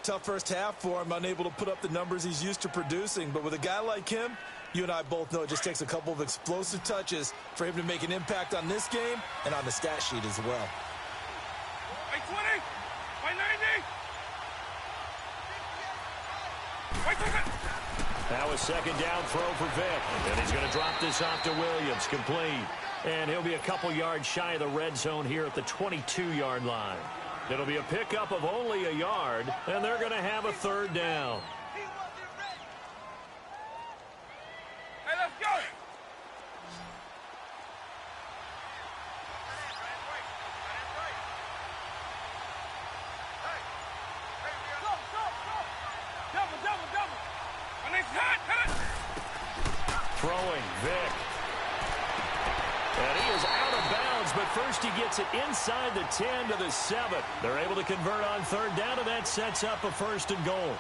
Tough first half for him, unable to put up the numbers he's used to producing. But with a guy like him, you and I both know it just takes a couple of explosive touches for him to make an impact on this game and on the stat sheet as well. I 20. I 90. Now a second down throw for Vick. And he's going to drop this off to Williams. Complete. And he'll be a couple yards shy of the red zone here at the 22-yard line. It'll be a pickup of only a yard, and they're going to have a third down. Hey, let's go. Double. And it's hot. Throwing, Vick. And he is out of bounds, but first he gets it inside the 10 to the 7. They're able to convert on third down, and that sets up a 1st and goal.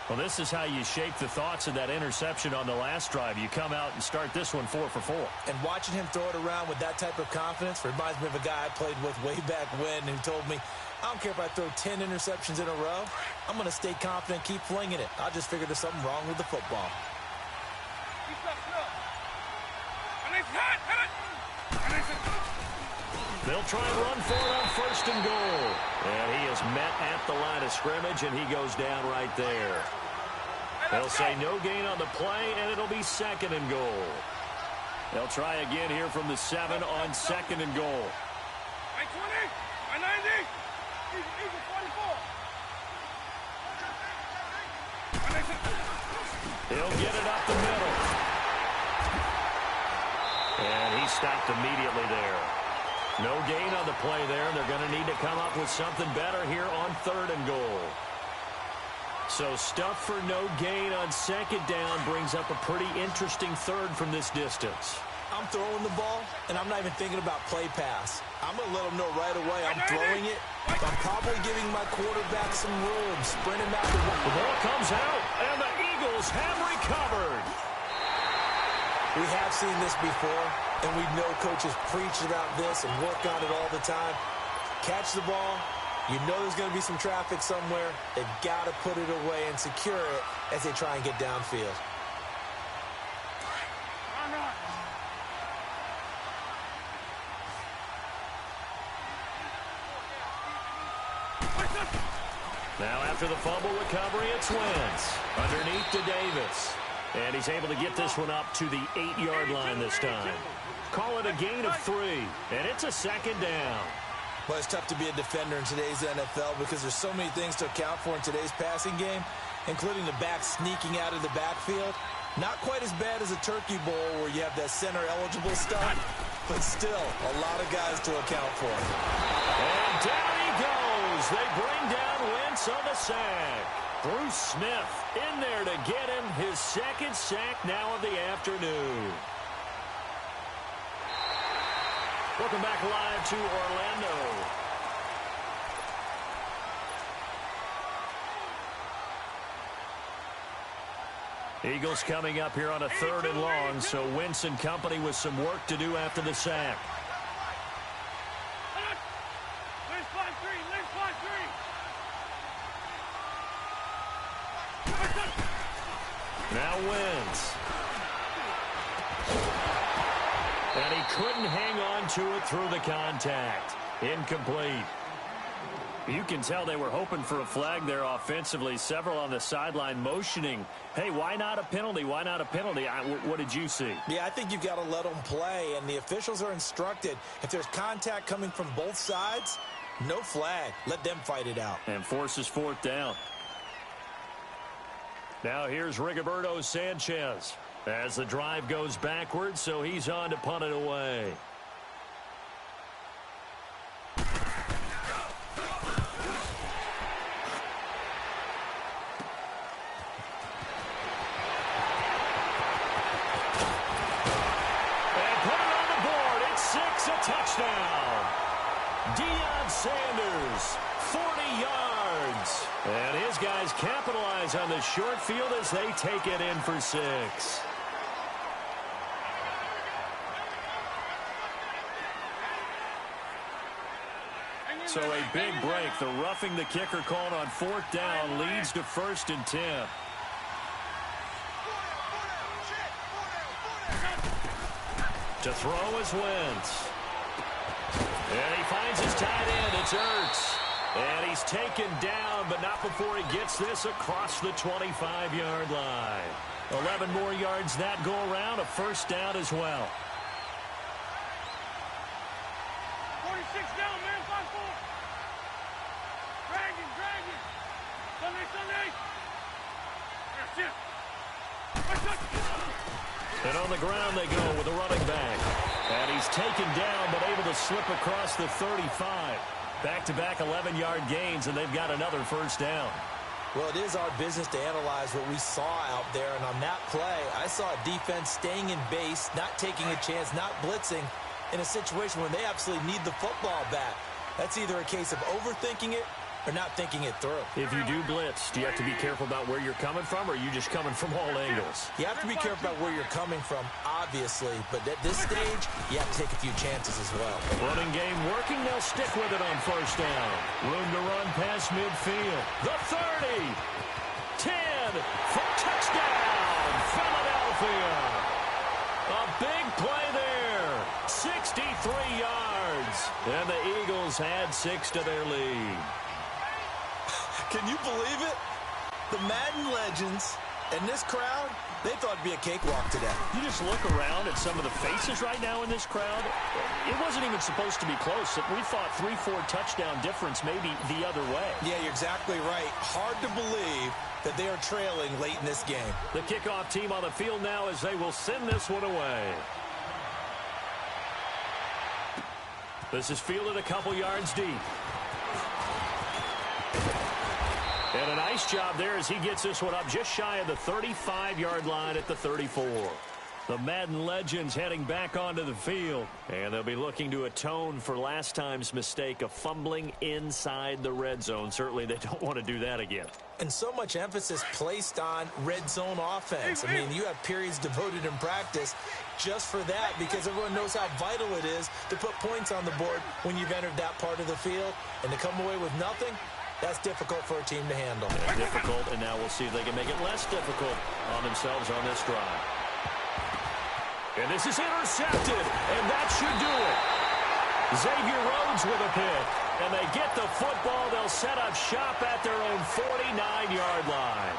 Well, this is how you shape the thoughts of that interception on the last drive. You come out and start this one 4 for 4. And watching him throw it around with that type of confidence reminds me of a guy I played with way back when who told me, I don't care if I throw 10 interceptions in a row. I'm going to stay confident, keep flinging it. I just figured there's something wrong with the football. They'll try and run for it on 1st and goal. And he is met at the line of scrimmage, and he goes down right there. They'll say no gain on the play, and it'll be 2nd and goal. They'll try again here from the 7 on 2nd and goal. I 20. I 90. Easy 44. He'll get it up the middle. And he stopped immediately there. No gain on the play there. They're going to need to come up with something better here on 3rd and goal. So stuff for no gain on 2nd down brings up a pretty interesting 3rd from this distance. I'm throwing the ball, and I'm not even thinking about play pass. I'm going to let them know right away I'm throwing it. I'm probably giving my quarterback some room, sprinting back the ball comes out, and the Eagles have recovered. We have seen this before, and we know coaches preach about this and work on it all the time. Catch the ball. You know there's going to be some traffic somewhere. They've got to put it away and secure it as they try and get downfield. Now after the fumble recovery, it's Wentz. Underneath to Davis. And he's able to get this one up to the 8-yard line this time. Call it a gain of 3, and it's a second down. Well, it's tough to be a defender in today's NFL because there's so many things to account for in today's passing game, including the back sneaking out of the backfield. Not quite as bad as a turkey bowl where you have that center-eligible stuff, but still a lot of guys to account for. And down he goes. They bring down Wentz on the sack. Bruce Smith in there to get him his second sack now of the afternoon. Welcome back live to Orlando. Eagles coming up here on a 3rd and long, so Wentz and company with some work to do after the sack. Now Wentz. And he couldn't hang on to it through the contact. Incomplete. You can tell they were hoping for a flag there offensively. Several on the sideline motioning, hey, why not a penalty? Why not a penalty? What did you see? Yeah, I think you've got to let them play, and the officials are instructed. If there's contact coming from both sides, no flag. Let them fight it out. And forces 4th down. Now here's Rigoberto Sanchez as the drive goes backwards, so he's on to punt it away. And put it on the board. It's 6, a touchdown. Deion Sanders, 40 yards. And his guys capitalize on the short field as they take it in for 6. So a big break. The roughing the kicker called on 4th down leads to 1st and 10. To throw is Wentz. And he finds his tight end. It's Ertz. And he's taken down, but not before he gets this across the 25-yard line. 11 more yards that go around, a 1st down as well. 46 down, man, 5-4. Drag it. Sunday. That's it. And on the ground they go with a running back. And he's taken down, but able to slip across the 35. Back-to-back 11-yard gains, and they've got another 1st down. Well, it is our business to analyze what we saw out there, and on that play, I saw a defense staying in base, not taking a chance, not blitzing, in a situation where they absolutely need the football back. That's either a case of overthinking it or not thinking it through. If you do blitz, do you have to be careful about where you're coming from, or are you just coming from all angles? You have to be careful about where you're coming from, obviously, but at this stage, you have to take a few chances as well. Running game working, they'll stick with it on 1st down. Room to run past midfield. The 30, 10, for touchdown, Philadelphia. A big play there, 63 yards, and the Eagles add 6 to their lead. Can you believe it? The Madden legends and this crowd, they thought it'd be a cakewalk today. You just look around at some of the faces right now in this crowd. It wasn't even supposed to be close. We thought 3-4 touchdown difference maybe the other way. Yeah, you're exactly right. Hard to believe that they are trailing late in this game. The kickoff team on the field now as they will send this one away. This is fielded a couple yards deep. And a nice job there as he gets this one up just shy of the 35-yard line at the 34. The Madden legends heading back onto the field. And they'll be looking to atone for last time's mistake of fumbling inside the red zone. Certainly they don't want to do that again. And so much emphasis placed on red zone offense. I mean, you have periods devoted in practice just for that because everyone knows how vital it is to put points on the board when you've entered that part of the field. And to come away with nothing, that's difficult for a team to handle. Difficult, and now we'll see if they can make it less difficult on themselves on this drive. And this is intercepted, and that should do it. Xavier Rhodes with a pick, and they get the football. They'll set up shop at their own 49-yard line.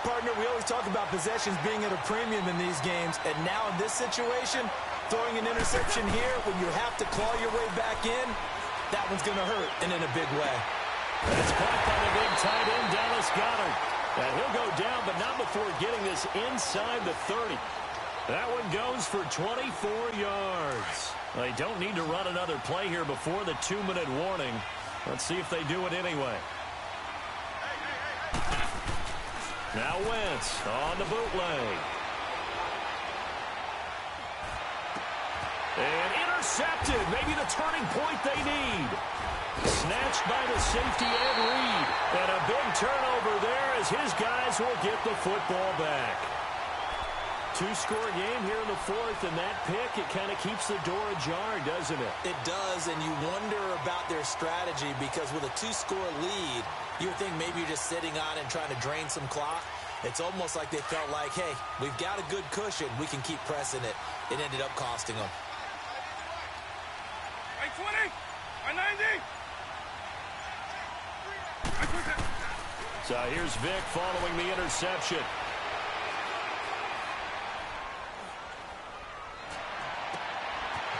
Partner, we always talk about possessions being at a premium in these games, and now in this situation, throwing an interception here when you have to claw your way back in, that one's going to hurt, and in a big way. It's caught by the big tight end, Dallas Goedert. And he'll go down, but not before getting this inside the 30. That one goes for 24 yards. They don't need to run another play here before the 2-minute warning. Let's see if they do it anyway. Now Wentz on the bootleg. And intercepted. Maybe the turning point they need. Snatched by the safety Ed Reed. And a big turnover there as his guys will get the football back. Two-score game here in the fourth, and that pick, it kind of keeps the door ajar, doesn't it? It does, and you wonder about their strategy because with a two-score lead, you would think maybe you're just sitting on it and trying to drain some clock. It's almost like they felt like, hey, we've got a good cushion. We can keep pressing it. It ended up costing them. Right 20, right 90. So here's Vic following the interception.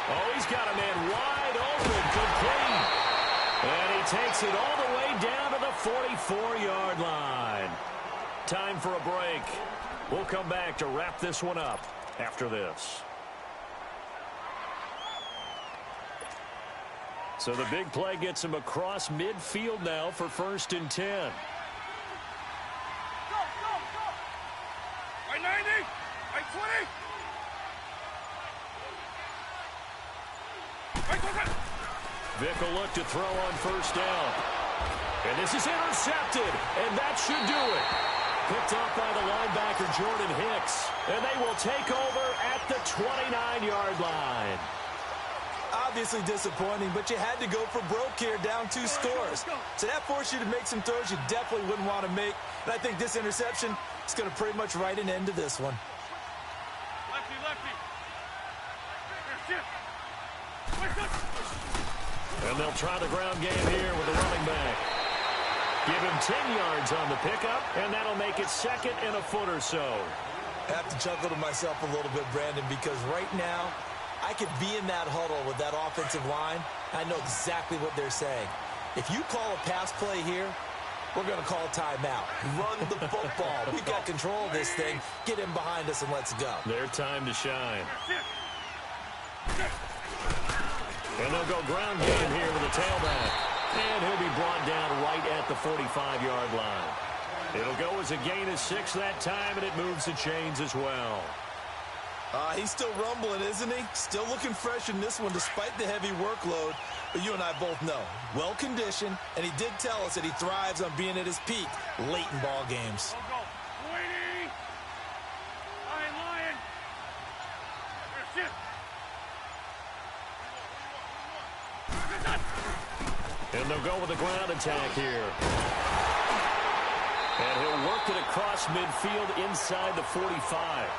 Oh, he's got a man wide open, complete. And he takes it all the way down to the 44-yard line. Time for a break. We'll come back to wrap this one up after this. So the big play gets him across midfield now for 1st and 10. Go, go, go. Right 90, right 20. Vic will look to throw on 1st down. And this is intercepted, and that should do it. Picked up by the linebacker, Jordan Hicks. And they will take over at the 29-yard line. Obviously disappointing, but you had to go for broke here, down 2 scores. So that forced you to make some throws you definitely wouldn't want to make. And I think this interception is going to pretty much write an end to this one. Lefty, lefty. And they'll try the ground game here with the running back. Give him 10 yards on the pickup, and that'll make it 2nd and a foot or so. I have to chuckle to myself a little bit, Brandon, because right now I could be in that huddle with that offensive line. I know exactly what they're saying. If you call a pass play here, we're going to call a timeout. Run the football. We've got control of this thing. Get him behind us and let's go. Their time to shine. And they'll go ground game here with a tailback. And he'll be brought down right at the 45-yard line. It'll go as a gain of 6 that time, and it moves the chains as well. He's still rumbling, isn't he? Still looking fresh in this one despite the heavy workload. But you and I both know, well-conditioned, and he did tell us that he thrives on being at his peak late in ball games. Go, go. 20. Lion. Here, And they'll go with a ground attack here. And he'll work it across midfield inside the 45.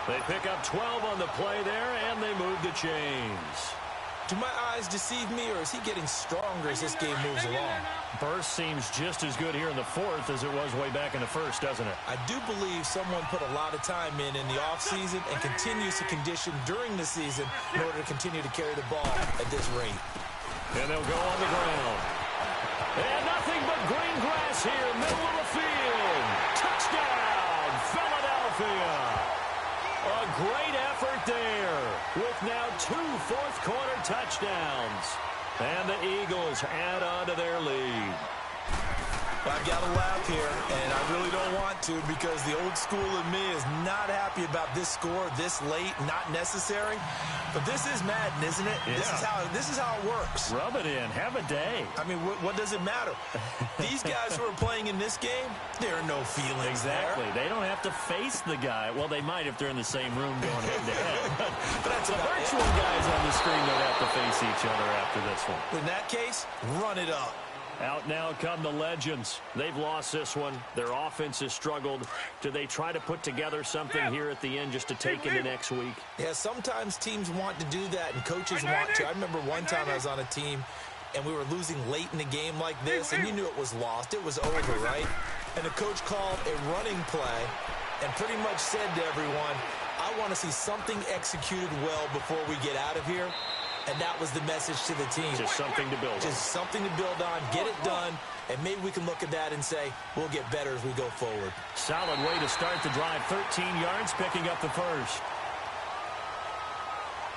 They pick up 12 on the play there, and they move the chains. Do my eyes deceive me, or is he getting stronger as this game moves along? Burst seems just as good here in the fourth as it was way back in the first, doesn't it? I do believe someone put a lot of time in the offseason and continues to condition during the season in order to continue to carry the ball at this rate. And they'll go on the ground. And nothing but green grass here, middle of the field. Touchdown, Philadelphia. A great effort there with now 2 fourth-quarter touchdowns. And the Eagles add on to their lead. I've got to laugh here, and I really don't want to because the old school in me is not happy about this score this late, not necessary. But this is Madden, isn't it? Yeah. This is how it works. Rub it in. Have a day. I mean, what does it matter? These guys who are playing in this game, there are no feelings Exactly. there. They don't have to face the guy. Well, they might if they're in the same room going head-to-head. But that's the virtual guys on the screen don't have to face each other after this one. In that case, run it up. Out now come the legends. They've lost this one. Their offense has struggled. Do they try to put together something here at the end just to take into next week? Yeah, sometimes teams want to do that, and coaches want to. I remember one time I was on a team, and we were losing late in a game like this, and you knew it was lost. It was over, right? And the coach called a running play and pretty much said to everyone, I want to see something executed well before we get out of here. And that was the message to the team. Just something to build on. Just something to build on, get it done, and maybe we can look at that and say, we'll get better as we go forward. Solid way to start the drive. 13 yards, picking up the first.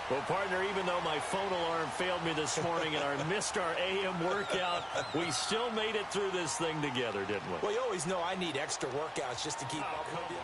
Well, partner, even though my phone alarm failed me this morning and I missed our AM workout, we still made it through this thing together, didn't we? Well, you always know I need extra workouts just to keep up with you.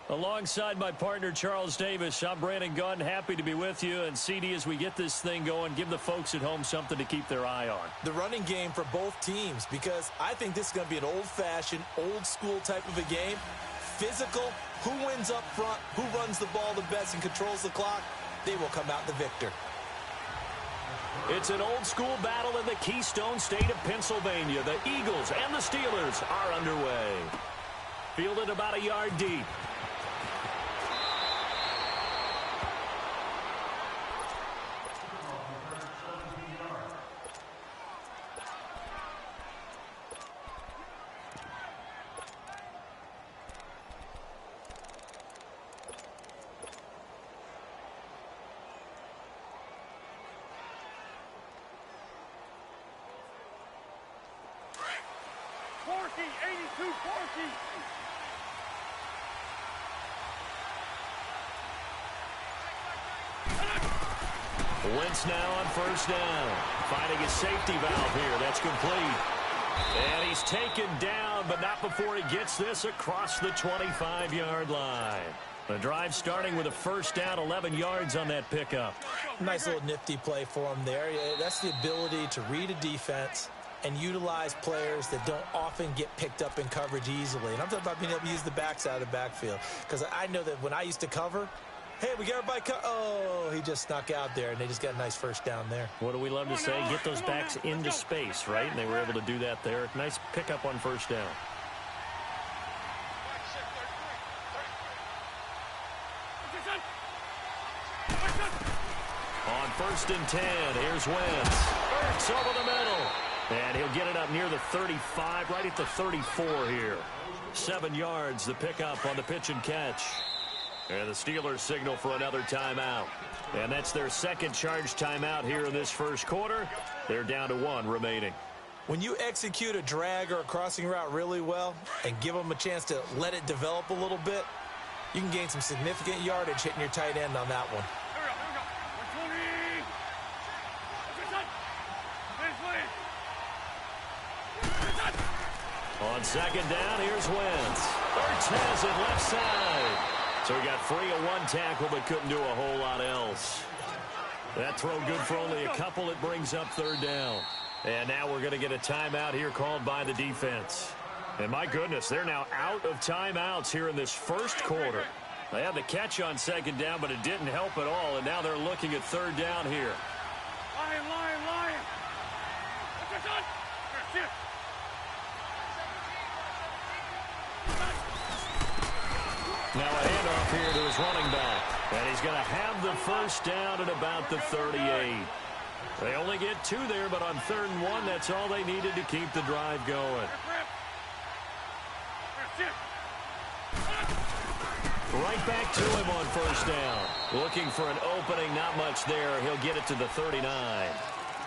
Alongside my partner, Charles Davis, I'm Brandon Gunn. Happy to be with you. And, CD, as we get this thing going, give the folks at home something to keep their eye on. The running game for both teams, because I think this is going to be an old-fashioned, old-school type of a game. Physical, who wins up front, who runs the ball the best and controls the clock, they will come out the victor. It's an old-school battle in the Keystone State of Pennsylvania. The Eagles and the Steelers are underway. Fielded about a yard deep. Wentz now on first down. Finding a safety valve here. That's complete. And he's taken down, but not before he gets this across the 25-yard line. The drive starting with a first down, 11 yards on that pickup. Nice little nifty play for him there. That's the ability to read a defense and utilize players that don't often get picked up in coverage easily. And I'm talking about being able to use the backside of the backfield. Because I know that when I used to cover, Hey, we got everybody cut. Oh, he just snuck out there, and they just got a nice first down there. What do we love to say? Get those backs into space, right? And they were able to do that there. Nice pickup on first down. On 1st and 10, here's Wentz. Burks over the middle. And he'll get it up near the 35, right at the 34 here. 7 yards, the pickup on the pitch and catch. And the Steelers signal for another timeout. And that's their second charge timeout here in this first quarter. They're down to 1 remaining. When you execute a drag or a crossing route really well and give them a chance to let it develop a little bit, you can gain some significant yardage hitting your tight end on that one. On second down, here's Wentz. Burks has it left side. So he got free of 1 tackle but couldn't do a whole lot else. That throw good for only a couple. It brings up 3rd down. And now we're going to get a timeout here called by the defense. And my goodness, they're now out of timeouts here in this first quarter. They had the catch on second down, but it didn't help at all. And now they're looking at 3rd down here. Lion. Now a handoff here to his running back. And he's going to have the first down at about the 38. They only get 2 there, but on 3rd and 1, that's all they needed to keep the drive going. Right back to him on first down. Looking for an opening, not much there. He'll get it to the 39.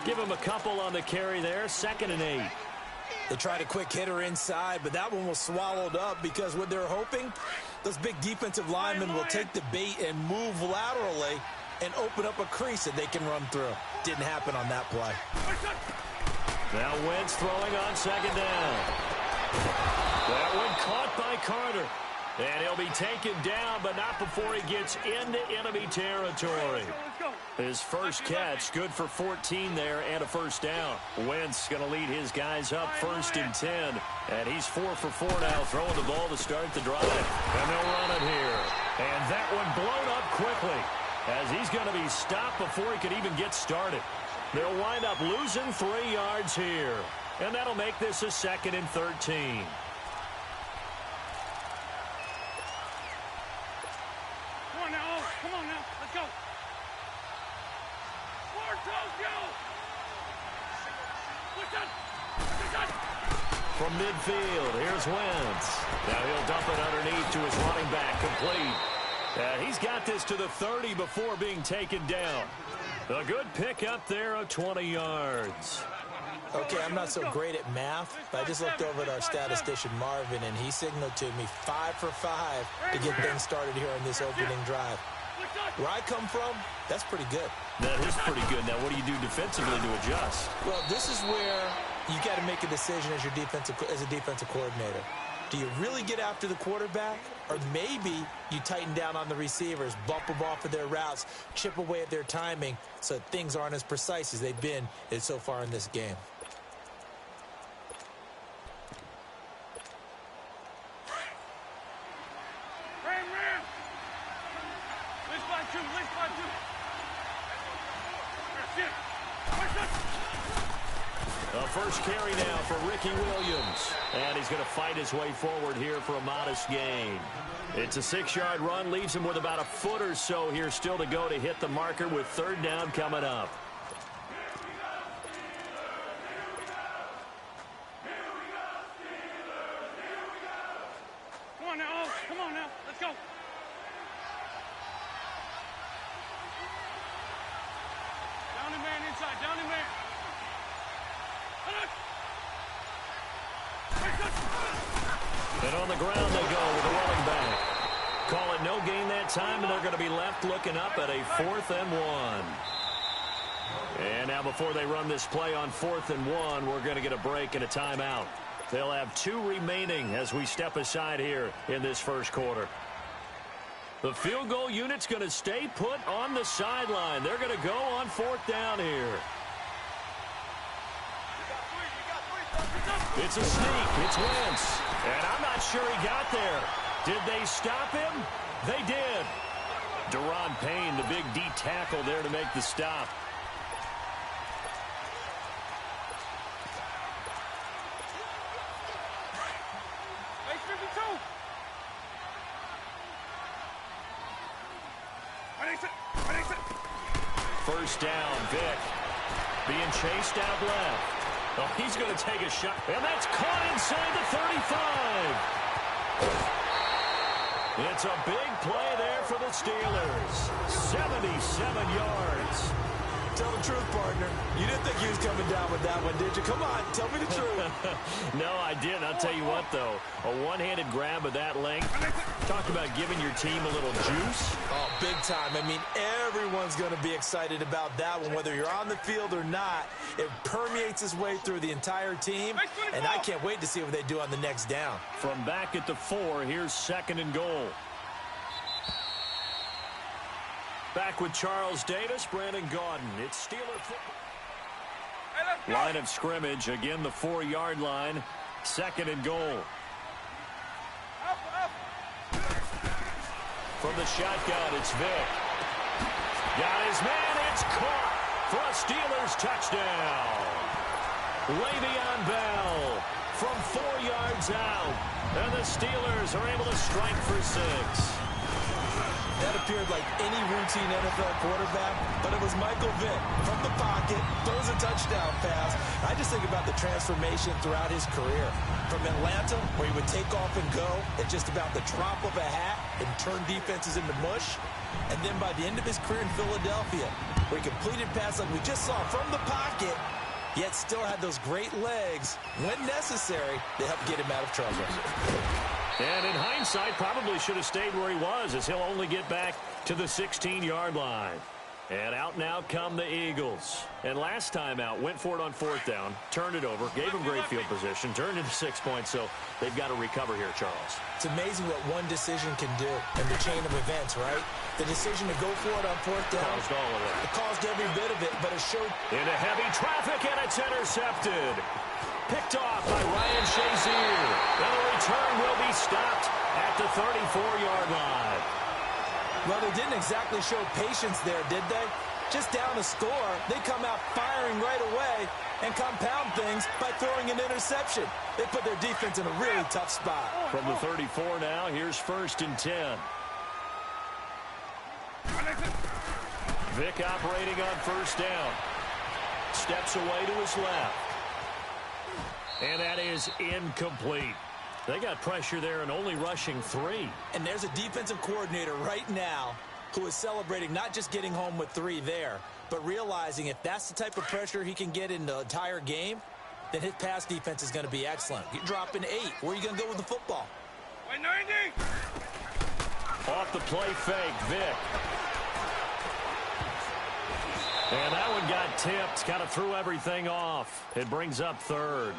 Give him a couple on the carry there, 2nd and 8. They tried a quick hitter inside, but that one was swallowed up because what they're hoping, those big defensive linemen will take the bait and move laterally and open up a crease that they can run through. Didn't happen on that play. Now Wentz throwing on second down. That one caught by Carter. And he'll be taken down, but not before he gets into enemy territory. His first catch, good for 14 there and a first down. Wentz going to lead his guys up 1st and 10. And he's 4 for 4 now, throwing the ball to start the drive. And they'll run it here. And that one blown up quickly as he's going to be stopped before he could even get started. They'll wind up losing 3 yards here. And that'll make this a 2nd and 13. Come on now, let's go. From midfield, here's Wentz. Now he'll dump it underneath to his running back, complete. He's got this to the 30 before being taken down. A good pickup there of 20 yards. Okay, I'm not so great at math, but I just looked over at our statistician, Marvin, and he signaled to me 5 for 5 to get things started here on this opening drive. Where I come from, that's pretty good. That is pretty good. Now, what do you do defensively to adjust? Well, this is where you got to make a decision as a defensive coordinator. Do you really get after the quarterback? Or maybe you tighten down on the receivers, bump them off of their routes, chip away at their timing so that things aren't as precise as they've been so far in this game. The first carry now for Ricky Williams. And he's going to fight his way forward here for a modest gain. It's a 6-yard run, leaves him with about a foot or so here still to go to hit the marker with 3rd down coming up. Come on now, let's go. Down the man inside, down the man. And on the ground they go with the running back. Call it no gain that time, and they're going to be left looking up at a 4th and 1. And now before they run this play on 4th and 1, we're going to get a break and a timeout. They'll have 2 remaining as we step aside here in this first quarter. The field goal unit's going to stay put on the sideline. They're going to go on 4th down here. It's a sneak. It's Wentz. And I'm not sure he got there. Did they stop him? They did. Deron Payne, the big D tackle there to make the stop. First down, Vick. Being chased out left. Oh, he's going to take a shot. And that's caught inside the 35. It's a big play there for the Steelers. 77 yards. Tell the truth, partner. You didn't think he was coming down with that one, did you? Come on, tell me the truth. No, I didn't. I'll tell you what, though. A one-handed grab of that length. Talk about giving your team a little juice. Oh, big time. I mean, everyone's going to be excited about that one, whether you're on the field or not. It permeates its way through the entire team, and I can't wait to see what they do on the next down. From back at the 4, here's 2nd and goal. Back with Charles Davis, Brandon Gaudin. It's Steeler football. Line of scrimmage, again the 4-yard line. 2nd and goal. From the shotgun, it's Vick. Got his man, it's caught for a Steelers touchdown. Le'Veon Bell from 4 yards out. And the Steelers are able to strike for 6. That appeared like any routine NFL quarterback, but it was Michael Vick from the pocket, throws a touchdown pass. I just think about the transformation throughout his career. From Atlanta, where he would take off and go at just about the drop of a hat and turn defenses into mush. And then by the end of his career in Philadelphia, where he completed passes like we just saw from the pocket, yet still had those great legs, when necessary, to help get him out of trouble. And in hindsight, probably should have stayed where he was, as he'll only get back to the 16-yard line. And out now come the Eagles. And last time out, went for it on 4th down, turned it over, gave him great field position, turned into 6 points, so they've got to recover here, Charles. It's amazing what one decision can do in the chain of events, right? The decision to go for it on 4th down. Caused all of it. It caused every bit of it, but it showed. Into heavy traffic, and it's intercepted. Picked off by Ryan Shazier. And the return will be stopped at the 34-yard line. Well, they didn't exactly show patience there, did they? Just down a score, they come out firing right away and compound things by throwing an interception. They put their defense in a really tough spot. From the 34 now, here's 1st and 10. Vick operating on 1st down. Steps away to his left. And that is incomplete. They got pressure there and only rushing 3. And there's a defensive coordinator right now who is celebrating not just getting home with 3 there, but realizing if that's the type of pressure he can get in the entire game, then his pass defense is going to be excellent. You're dropping 8. Where are you going to go with the football? 90. Off the play fake, Vick. And that one got tipped. Kind of threw everything off. It brings up 3rd.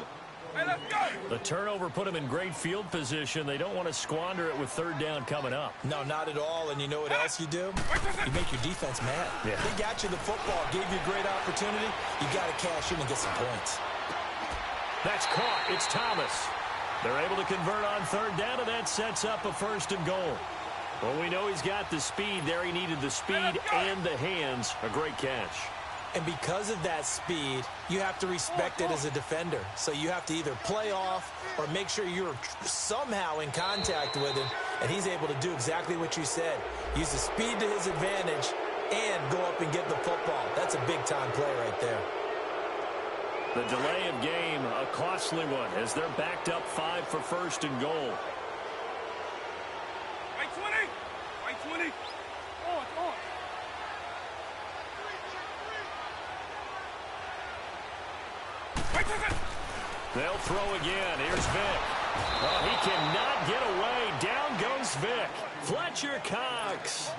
The turnover put them in great field position. They don't want to squander it with 3rd down coming up. No, not at all. And you know what else you do? You make your defense mad. Yeah. They got you the football, gave you a great opportunity. You got to cash in and get some points. That's caught. It's Thomas. They're able to convert on 3rd down, and that sets up a 1st and goal. Well, we know he's got the speed there. He needed the speed and the hands. A great catch. And because of that speed, you have to respect it as a defender. So you have to either play off or make sure you're somehow in contact with him. And he's able to do exactly what you said. Use the speed to his advantage and go up and get the football. That's a big-time play right there. The delay of game, a costly one, as they're backed up 5 for 1st and goal. Right 20. Right 20. On. They'll throw again. Here's Vick. Oh, he cannot get away. Down goes Vick. Fletcher Cox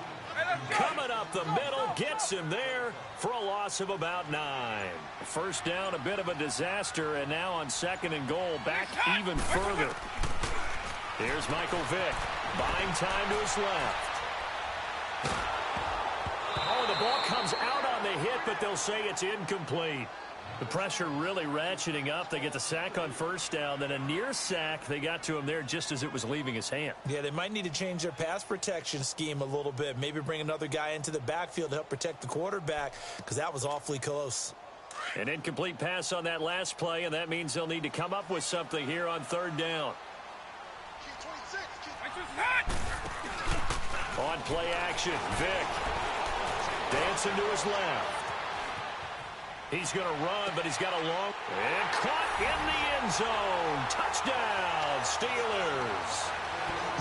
coming up the middle, gets him there for a loss of about 9. 1st down, a bit of a disaster, and now on 2nd and goal, back even further. Here's Michael Vick, buying time to his left. Oh, the ball comes out on the hit, but they'll say it's incomplete. The pressure really ratcheting up. They get the sack on first down, then a near sack. They got to him there just as it was leaving his hand. Yeah, they might need to change their pass protection scheme a little bit. Maybe bring another guy into the backfield to help protect the quarterback, because that was awfully close. An incomplete pass on that last play, and that means they'll need to come up with something here on third down. On play action, Vick dancing to his left. He's going to run, but he's got a long... And caught in the end zone. Touchdown, Steelers.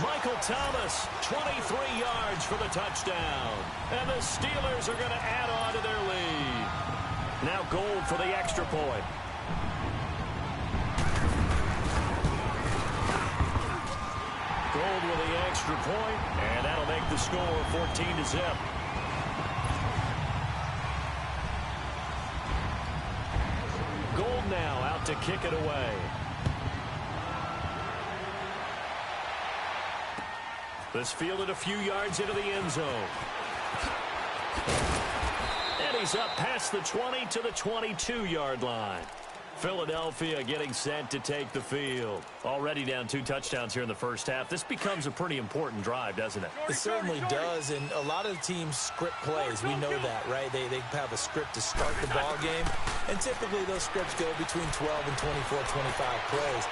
Michael Thomas, 23 yards for the touchdown. And the Steelers are going to add on to their lead. Now Gold for the extra point. Gold with the extra point, and that'll make the score 14-0. Gold now out to kick it away. This fielded a few yards into the end zone. And he's up past the 20 to the 22-yard line. Philadelphia getting set to take the field. Already down 2 touchdowns here in the first half. This becomes a pretty important drive, doesn't it? It certainly does, and a lot of teams script plays. We know that, right? They have a script to start the ball game, and typically those scripts go between 12 and 24, 25 plays.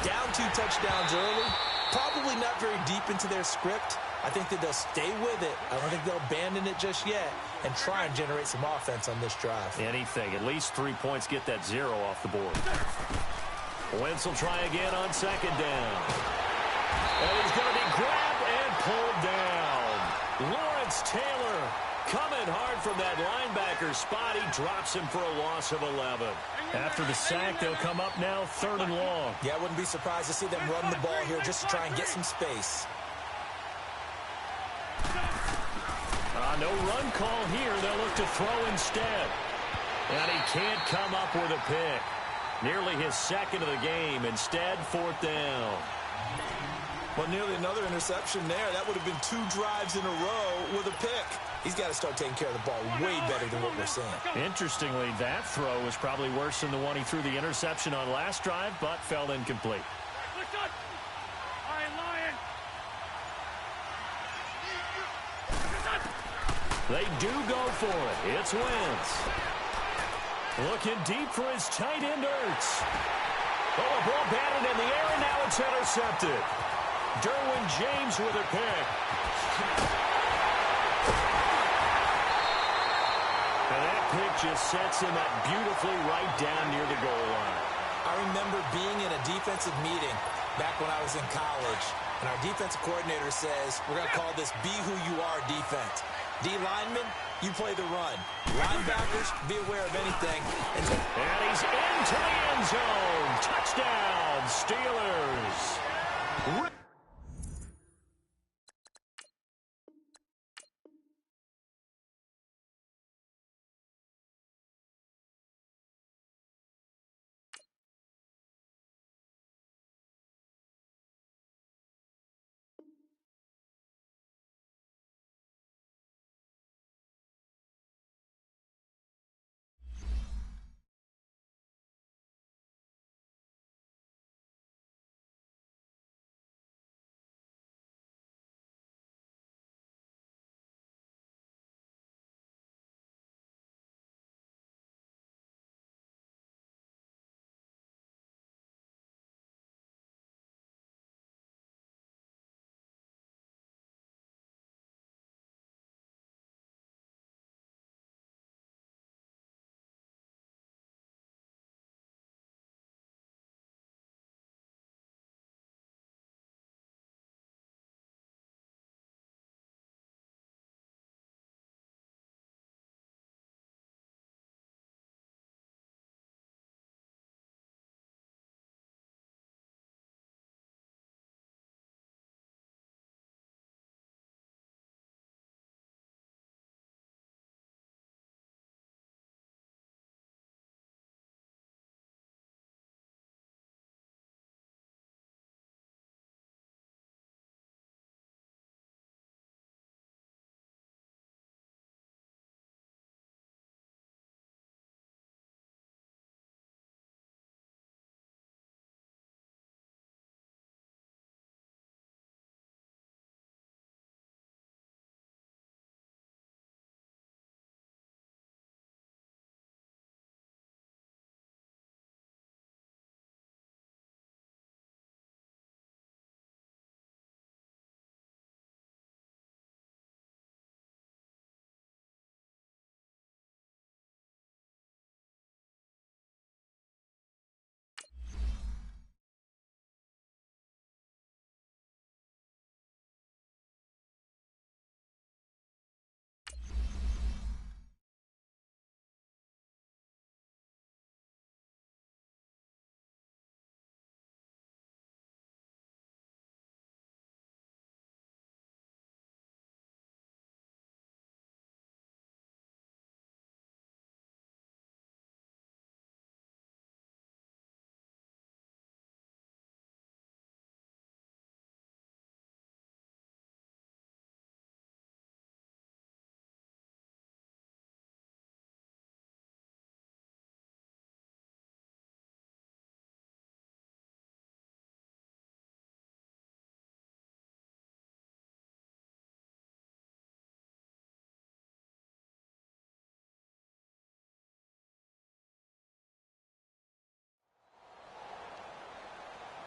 Down 2 touchdowns early, probably not very deep into their script. I think that they'll stay with it. I don't think they'll abandon it just yet and try and generate some offense on this drive. Anything. At least 3 points, get that 0 off the board. Wentz will try again on second down. And he's going to be grabbed and pulled down. Lawrence Taylor coming hard from that linebacker spot. He drops him for a loss of 11. After the sack, they'll come up now 3rd and long. Yeah, I wouldn't be surprised to see them run the ball here just to try and get some space. No run call here. They'll look to throw instead. And he can't come up with a pick. Nearly his second of the game. Instead, 4th down. Well, nearly another interception there. That would have been 2 drives in a row with a pick. He's got to start taking care of the ball way better than what we're seeing. Interestingly, that throw was probably worse than the one he threw the interception on last drive, but fell incomplete. They do go for it. It's Wentz. Looking deep for his tight end, Ertz. Oh, a ball batted in the air, and now it's intercepted. Derwin James with a pick. And that pick just sets him up beautifully right down near the goal line. I remember being in a defensive meeting back when I was in college, and our defensive coordinator says, we're going to call this Be Who You Are defense. D linemen, you play the run. Linebackers, be aware of anything. And he's into the end zone. Touchdown, Steelers.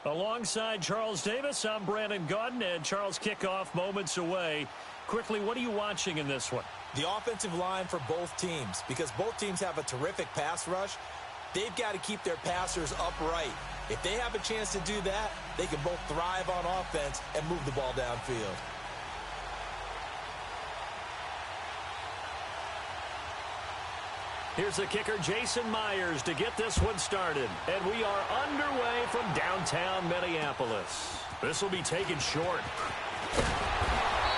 Alongside Charles Davis, I'm Brandon Gaudin, and Charles, kickoff moments away. Quickly, what are you watching in this one? The offensive line for both teams, because both teams have a terrific pass rush. They've got to keep their passers upright. If they have a chance to do that, they can both thrive on offense and move the ball downfield. Here's the kicker, Jason Myers, to get this one started. And we are underway from downtown Minneapolis. This will be taken short.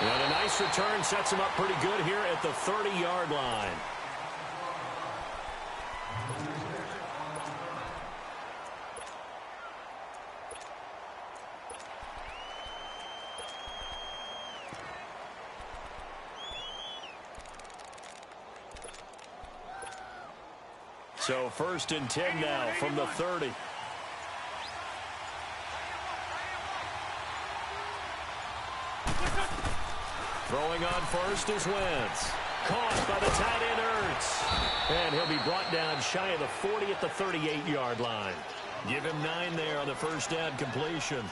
And a nice return sets him up pretty good here at the 30-yard line. So 1st and 10 now from the 30. Throwing on first is Wentz. Caught by the tight end Ertz. And he'll be brought down shy of the 40 at the 38-yard line. Give him 9 there on the first down completion.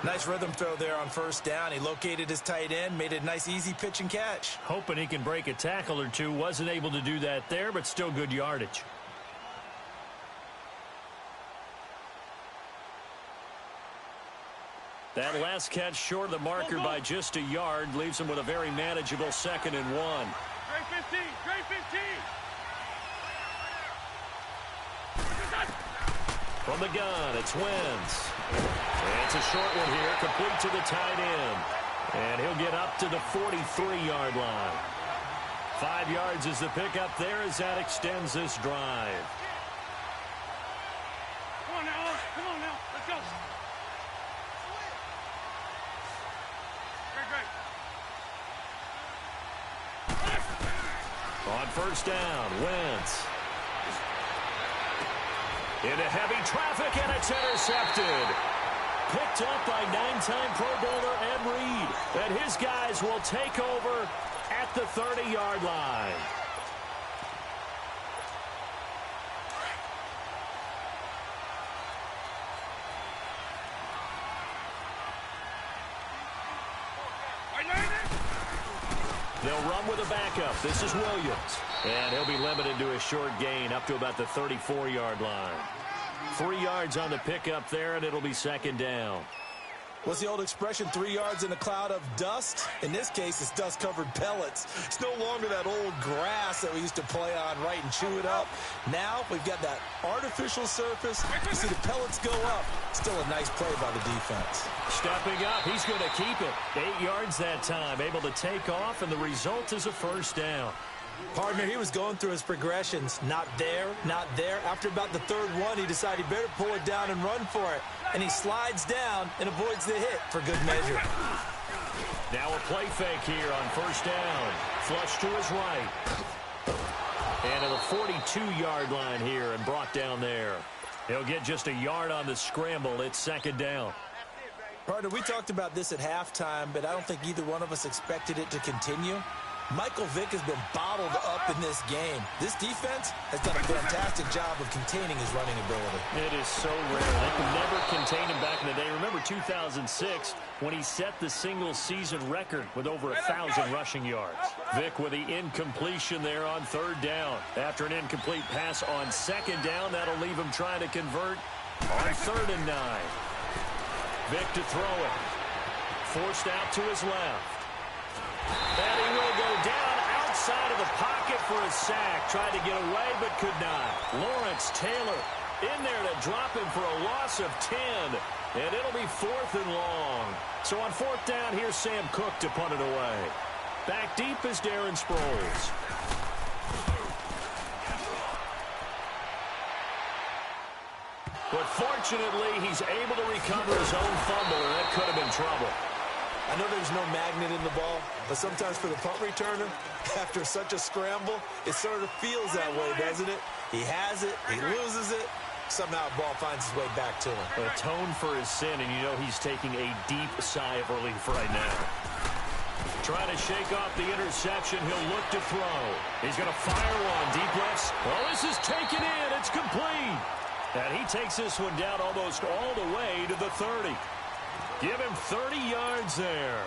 Nice rhythm throw there on first down. He located his tight end, made a nice easy pitch and catch. Hoping he can break a tackle or two. Wasn't able to do that there, but still good yardage. That last catch short of the marker by just a yard leaves him with a very manageable 2nd and 1. Trey 15, Trey 15. From the gun, it's Wentz. And it's a short one here, complete to the tight end. And he'll get up to the 43-yard line. 5 yards is the pickup there as that extends this drive. Come on now, come on now, let's go. On first down, Wentz. Into heavy traffic, and it's intercepted. Picked up by 9-time Pro Bowler Ed Reed. And his guys will take over at the 30-yard line. They'll run with a backup. This is Williams. And he'll be limited to a short gain up to about the 34-yard line. 3 yards on the pickup there, and it'll be 2nd down. What's the old expression, 3 yards in a cloud of dust? In this case, it's dust-covered pellets. It's no longer that old grass that we used to play on, right, and chew it up. Now we've got that artificial surface. You see the pellets go up. Still a nice play by the defense. Stepping up, he's going to keep it. 8 yards that time, able to take off, and the result is a first down. Partner, he was going through his progressions. Not there, not there. After about the 3rd one, he decided he better pull it down and run for it. And he slides down and avoids the hit for good measure. Now a play fake here on first down. Flush to his right. And to the 42-yard line here and brought down there. He'll get just a yard on the scramble. It's 2nd down. Partner, we talked about this at halftime, but I don't think either one of us expected it to continue. Michael Vick has been bottled up in this game. This defense has done a fantastic job of containing his running ability. It is so rare. They could never contain him back in the day. Remember 2006 when he set the single-season record with over 1,000 rushing yards. Vick with the incompletion there on 3rd down. After an incomplete pass on 2nd down, that'll leave him trying to convert on 3rd and 9. Vick to throw it. Forced out to his left. And he will go down outside of the pocket for a sack. Tried to get away, but could not. Lawrence Taylor in there to drop him for a loss of 10. And it'll be 4th and long. So on 4th down, here's Sam Cook to punt it away. Back deep is Darren Sproles. But fortunately, he's able to recover his own fumble, and that could have been trouble. I know there's no magnet in the ball, but sometimes for the punt returner, after such a scramble, it sort of feels that way, doesn't it? He has it, he loses it, somehow the ball finds its way back to him. Atone for his sin, and you know he's taking a deep sigh of relief right now. Trying to shake off the interception, he'll look to throw. He's going to fire one, deep left. Oh, this is taken in, it's complete. And he takes this one down almost all the way to the 30. Give him 30 yards there.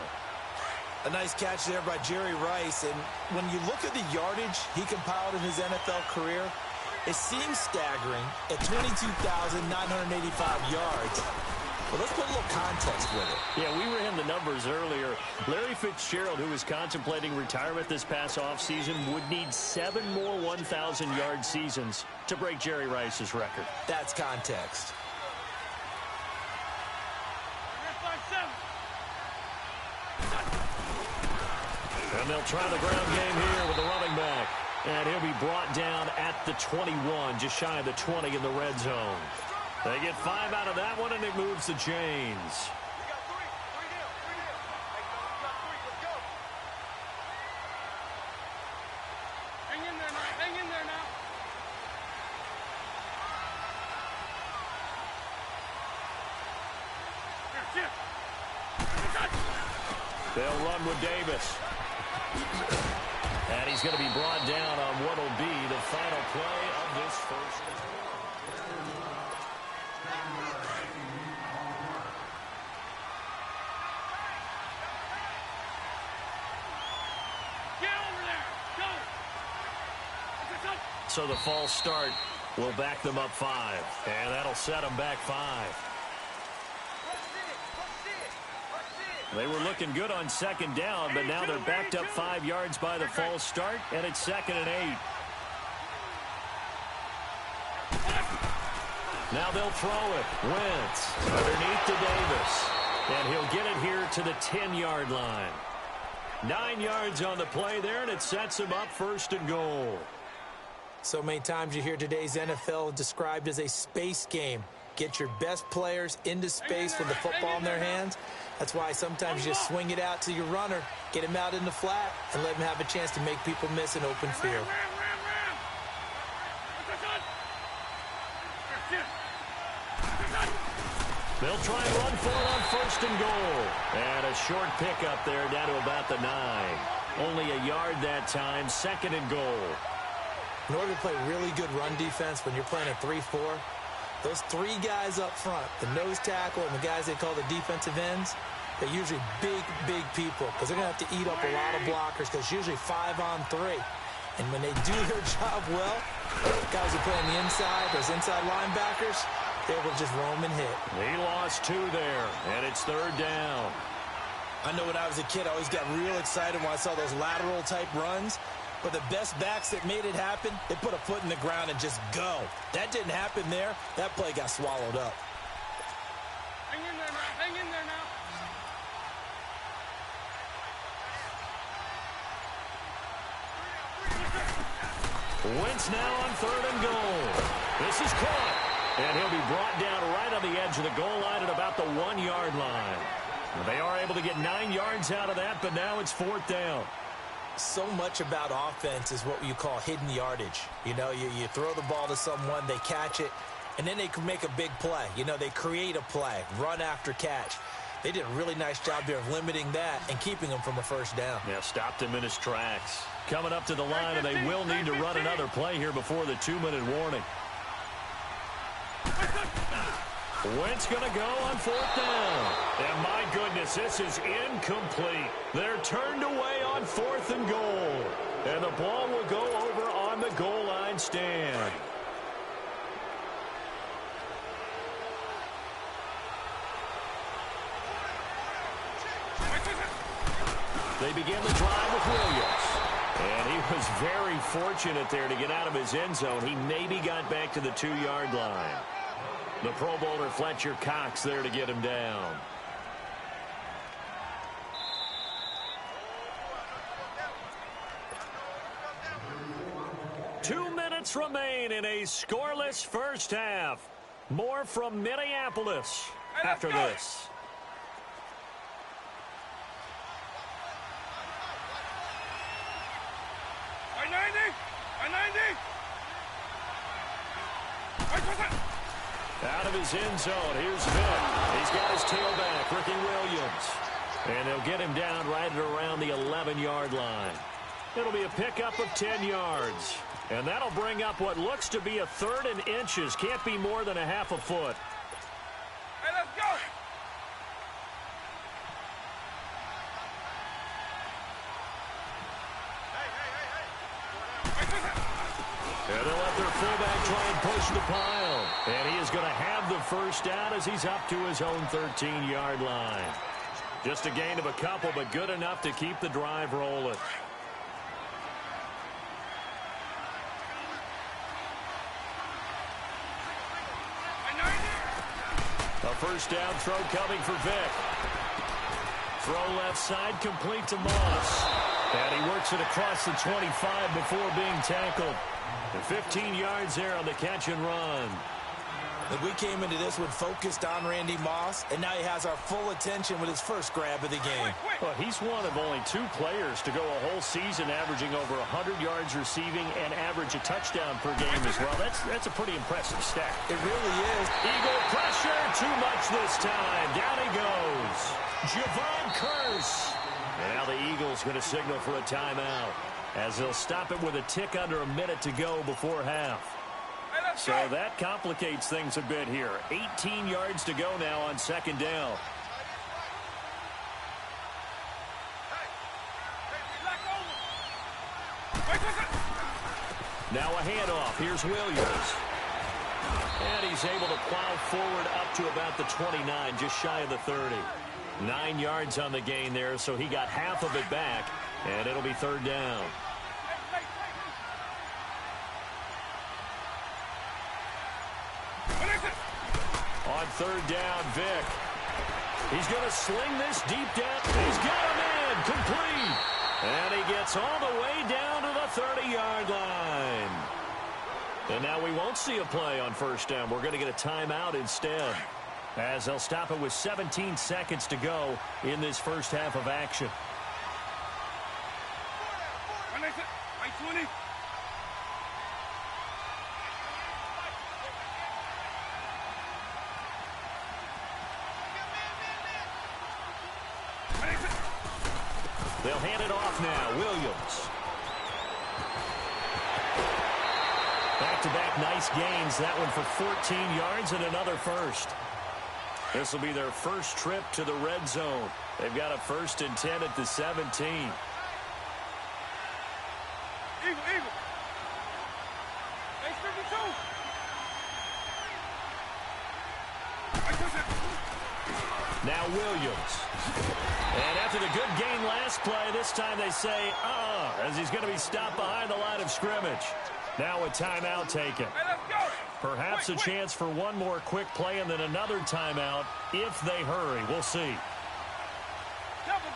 A nice catch there by Jerry Rice. And when you look at the yardage he compiled in his NFL career, it seems staggering at 22,985 yards. But let's put a little context with it. Yeah, we were in the numbers earlier. Larry Fitzgerald, who was contemplating retirement this past offseason, would need 7 more 1,000-yard seasons to break Jerry Rice's record. That's context. And they'll try the ground game here with the running back. And he'll be brought down at the 21, just shy of the 20 in the red zone. They get 5 out of that one, and it moves the chains. Hang in there now. Hang in there now. They'll run with Davis. And he's going to be brought down on what will be the final play of this first. Get over there. Go. So the false start will back them up 5. And that'll set them back 5. They were looking good on second down, but now they're backed up 5 yards by the false start, and it's 2nd and 8. Now they'll throw it. Wentz underneath to Davis, and he'll get it here to the 10-yard line. 9 yards on the play there, and it sets him up 1st and goal. So many times you hear today's NFL described as a space game. Get your best players into space with the football in their hands. That's why sometimes you just swing it out to your runner, get him out in the flat, and let him have a chance to make people miss an open field. They'll try and run for it on 1st and goal. And a short pickup there down to about the 9. Only a yard that time, 2nd and goal. In order to play really good run defense when you're playing a 3-4, those 3 guys up front, the nose tackle and the guys they call the defensive ends, they're usually big people because they're going to have to eat up a lot of blockers because it's usually 5 on 3. And when they do their job well, guys who play on the inside, those inside linebackers, they will just roam and hit. He lost 2 there, and it's 3rd down. I know when I was a kid, I always got real excited when I saw those lateral-type runs. But the best backs that made it happen, they put a foot in the ground and just go. That didn't happen there. That play got swallowed up. Hang in there now. Hang in there now. Wentz now on 3rd and goal. This is caught. And he'll be brought down right on the edge of the goal line at about the 1-yard line. They are able to get 9 yards out of that, but now it's 4th down. So much about offense is what you call hidden yardage. You know, you throw the ball to someone, they catch it, and then they can make a big play. You know, they create a play, run after catch. They did a really nice job here of limiting that and keeping him from a 1st down. Yeah, stopped him in his tracks. Coming up to the line, and they will need to run another play here before the 2-minute warning. Wentz going to go on 4th down. And my goodness, this is incomplete. They're turned away on 4th and goal. And the ball will go over on the goal line stand. They begin the drive with Williams. And he was very fortunate there to get out of his end zone. He maybe got back to the 2-yard line. The Pro Bowler Fletcher Cox there to get him down. Two minutes remain in a scoreless first half. More from Minneapolis after this. Out of his end zone, here's Vick. He's got his tailback, Ricky Williams. And they'll get him down right at around the 11-yard line. It'll be a pickup of 10 yards. And that'll bring up what looks to be a 3rd and inches. Can't be more than a half a foot. Hey, let's go. And they'll let their fullback try and push the pile. And he is going to have the first down as he's up to his own 13-yard line. Just a gain of a couple, but good enough to keep the drive rolling. A first down throw coming for Vick. Throw left side, complete to Moss. And he works it across the 25 before being tackled. And 15 yards there on the catch and run. Look, we came into this one focused on Randy Moss, and now he has our full attention with his first grab of the game. Well, he's one of only 2 players to go a whole season averaging over 100 yards receiving and average a touchdown per game as well. That's a pretty impressive stat. It really is. Eagle pressure, too much this time. Down he goes. Javon Curse. And now the Eagles going to signal for a timeout as they'll stop it with a tick under a minute to go before half. So that complicates things a bit here. 18 yards to go now on 2nd down. Now a handoff. Here's Williams. And he's able to plow forward up to about the 29, just shy of the 30. 9 yards on the gain there, so he got half of it back, and it'll be 3rd down. On 3rd down, Vick. He's going to sling this deep down. He's got him in. Complete. And he gets all the way down to the 30-yard line. And now we won't see a play on 1st down. We're going to get a timeout instead, as they'll stop it with 17 seconds to go in this first half of action. They'll hand it off now. Williams. Back-to-back nice gains. That one for 14 yards and another first. This will be their first trip to the red zone. They've got a 1st and 10 at the 17. Eagle. Hey, 52. Now Williams. And after the good gain last play, this time they say, as he's going to be stopped behind the line of scrimmage. Now a timeout taken. Hey, let's go. Perhaps a chance for one more quick play and then another timeout if they hurry. We'll see. Double.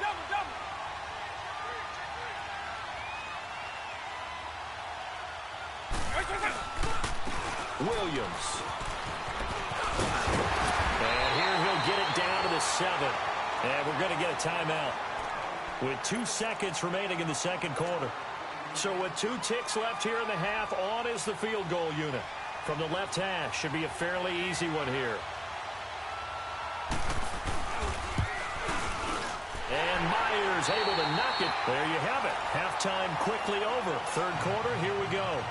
Williams. And here he'll get it down to the 7. And we're going to get a timeout with 2 seconds remaining in the 2nd quarter. So with 2 ticks left here in the half, on is the field goal unit. From the left hash, should be a fairly easy one here. And Myers able to knock it. There you have it. Halftime quickly over. 3rd quarter, here we go.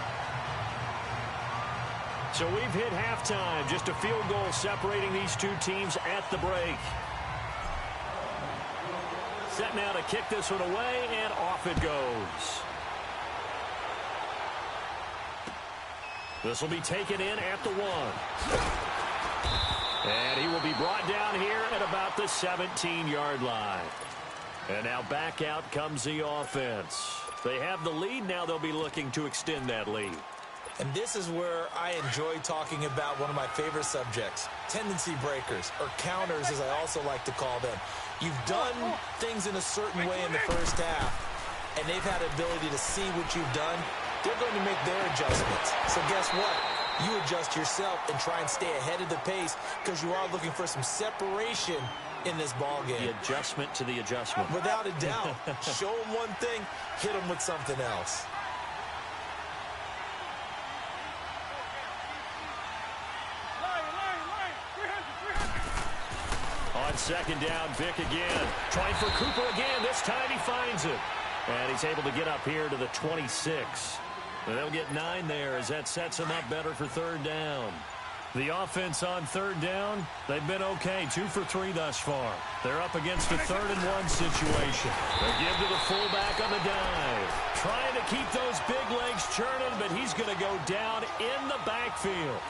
So we've hit halftime. Just a field goal separating these 2 teams at the break. Set now to kick this one away, and off it goes. This will be taken in at the 1. And he will be brought down here at about the 17-yard line. And now back out comes the offense. They have the lead. Now they'll be looking to extend that lead. And this is where I enjoy talking about one of my favorite subjects, tendency breakers, or counters as I also like to call them. You've done things in a certain way in the first half, and they've had the ability to see what you've done. They're going to make their adjustments. So guess what? You adjust yourself and try and stay ahead of the pace because you are looking for some separation in this ball game. The adjustment to the adjustment. Without a doubt. Show them one thing, hit them with something else. On 2nd down, Vick again. Trying for Cooper again. This time he finds it. And he's able to get up here to the 26. They'll get 9 there as that sets them up better for third down. The offense on third down, they've been okay, 2 for 3 thus far. They're up against a 3rd and 1 situation. They give to the fullback on the dive. Trying to keep those big legs churning, but he's going to go down in the backfield.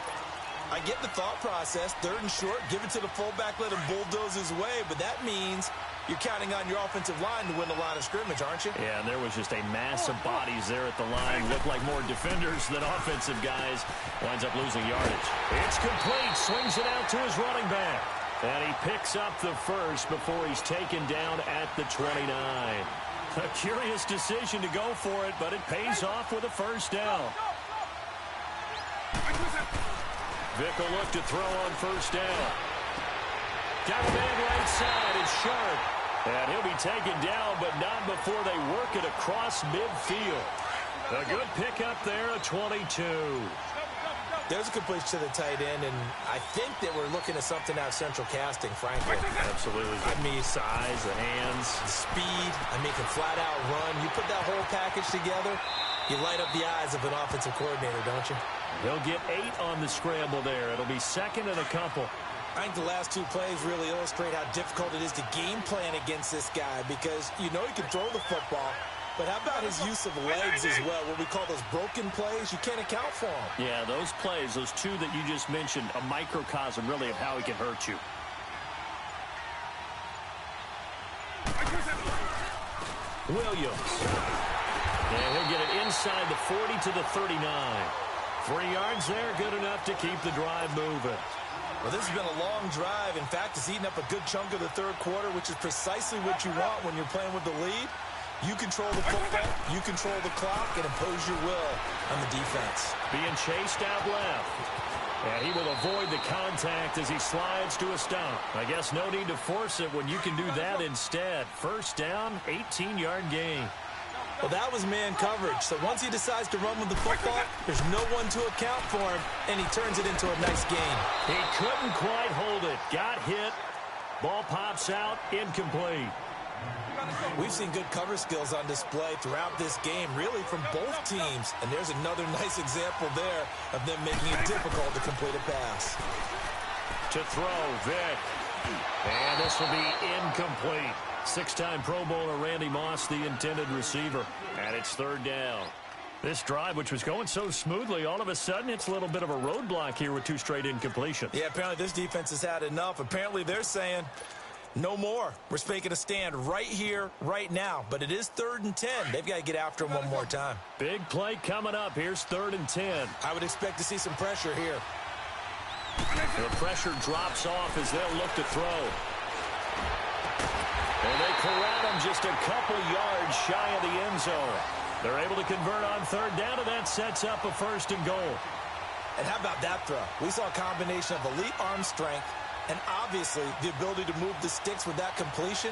I get the thought process, 3rd and short, give it to the fullback, let him bulldoze his way, but that means you're counting on your offensive line to win the line of scrimmage, aren't you? Yeah, and there was just a mass of bodies there at the line. Looked like more defenders than offensive guys. Winds up losing yardage. It's complete. Swings it out to his running back. And he picks up the first before he's taken down at the 29. A curious decision to go for it, but it pays off with a first down. Vick will look to throw on first down. Got a man right side. It's Sharp. And he'll be taken down, but not before they work it across midfield. A good pickup there, a 22. There's a completion to the tight end, and I think that we're looking at something out of central casting, frankly. Absolutely. I mean, size, the hands, the speed. I mean, can flat out run. You put that whole package together, you light up the eyes of an offensive coordinator, don't you? He'll get 8 on the scramble there. It'll be 2nd and a couple. I think the last 2 plays really illustrate how difficult it is to game plan against this guy because you know he can throw the football, but how about his use of legs as well, what we call those broken plays? You can't account for them. Yeah, those plays, those 2 that you just mentioned, a microcosm really of how he can hurt you. Williams. And he'll get it inside the 40 to the 39. 3 yards there, good enough to keep the drive moving. Well, this has been a long drive. In fact, it's eaten up a good chunk of the 3rd quarter, which is precisely what you want when you're playing with the lead. You control the football, you control the clock, and impose your will on the defense. Being chased out left. And he will avoid the contact as he slides to a stop. I guess no need to force it when you can do that instead. First down, 18-yard gain. Well, that was man coverage. So once he decides to run with the football, there's no one to account for him, and he turns it into a nice gain. He couldn't quite hold it. Got hit. Ball pops out, incomplete. We've seen good cover skills on display throughout this game, really from both teams. And there's another nice example there of them making it difficult to complete a pass. To throw, Vick. And this will be incomplete. 6-time Pro Bowler Randy Moss, the intended receiver. And it's 3rd down. This drive, which was going so smoothly, all of a sudden it's a little bit of a roadblock here with 2 straight incompletions. Yeah, apparently this defense has had enough. Apparently they're saying, no more. We're making a stand right here, right now. But it is 3rd and 10. They've got to get after him one more time. Big play coming up. Here's 3rd and 10. I would expect to see some pressure here. The pressure drops off as they'll look to throw. And they corral him just a couple yards shy of the end zone. They're able to convert on 3rd down, and that sets up a 1st and goal. And how about that throw? We saw a combination of elite arm strength and obviously the ability to move the sticks with that completion.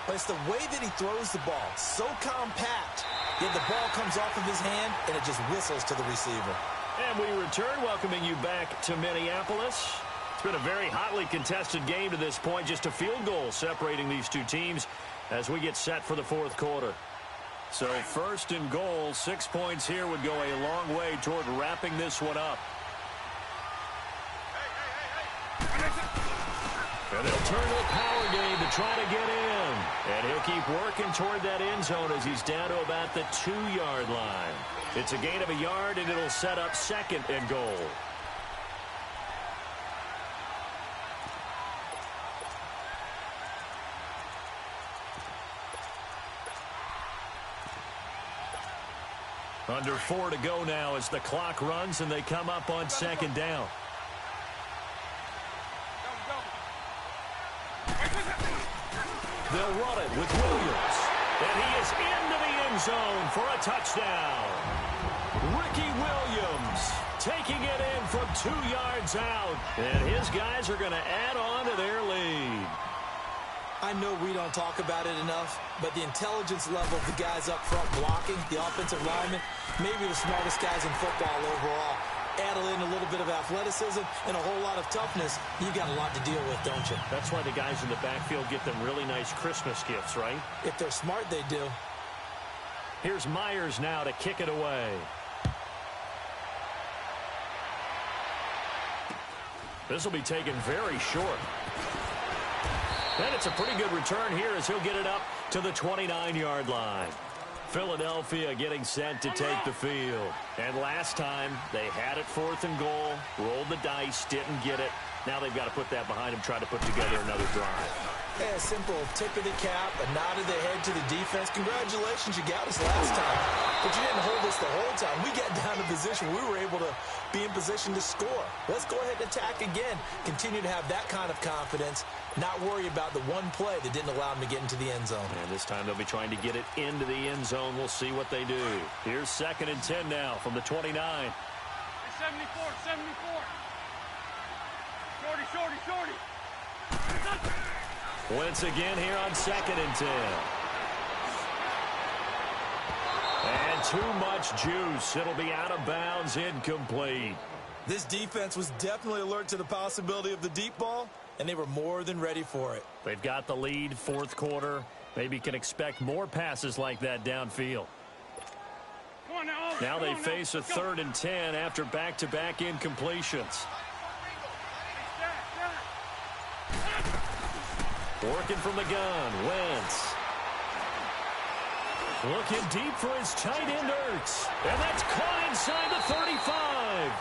But it's the way that he throws the ball. So compact. Yet the ball comes off of his hand, and it just whistles to the receiver. And we return, welcoming you back to Minneapolis. It's been a very hotly contested game to this point. Just a field goal separating these 2 teams as we get set for the 4th quarter. So 1st and goal, 6 points here would go a long way toward wrapping this one up. And they'll turn to the power game to try to get in. And he'll keep working toward that end zone as he's down to about the 2-yard line. It's a gain of a yard, and it'll set up 2nd and goal. Under 4 to go now as the clock runs and they come up on 2nd down. They'll run it with Williams. And he is into the end zone for a touchdown. Ricky Williams taking it in from 2 yards out. And his guys are going to add on to their lead. I know we don't talk about it enough, but the intelligence level of the guys up front blocking, the offensive linemen, maybe the smartest guys in football overall. Add in a little bit of athleticism and a whole lot of toughness, you got a lot to deal with, don't you? That's why the guys in the backfield get them really nice Christmas gifts, right? If they're smart, they do. Here's Myers now to kick it away. This will be taken very short. And it's a pretty good return here as he'll get it up to the 29-yard line. Philadelphia getting set to take the field. And last time, they had it 4th and goal, rolled the dice, didn't get it. Now they've got to put that behind them, try to put together another drive. Hey, a simple tip of the cap, a nod of the head to the defense. Congratulations, you got us last time. But you didn't hold us the whole time. We got down to position. We were able to be in position to score. Let's go ahead and attack again. Continue to have that kind of confidence. Not worry about the one play that didn't allow them to get into the end zone. And this time they'll be trying to get it into the end zone. We'll see what they do. Here's 2nd and 10 now from the 29. 74, 74. Shorty. Once again here on 2nd and 10. And too much juice. It'll be out of bounds, incomplete. This defense was definitely alert to the possibility of the deep ball, and they were more than ready for it. They've got the lead, 4th quarter. Maybe can expect more passes like that downfield. Come on now. Now they face a 3rd and 10 after back-to-back incompletions. Working from the gun, Wentz. Looking deep for his tight end, Ertz. And that's caught inside the 35.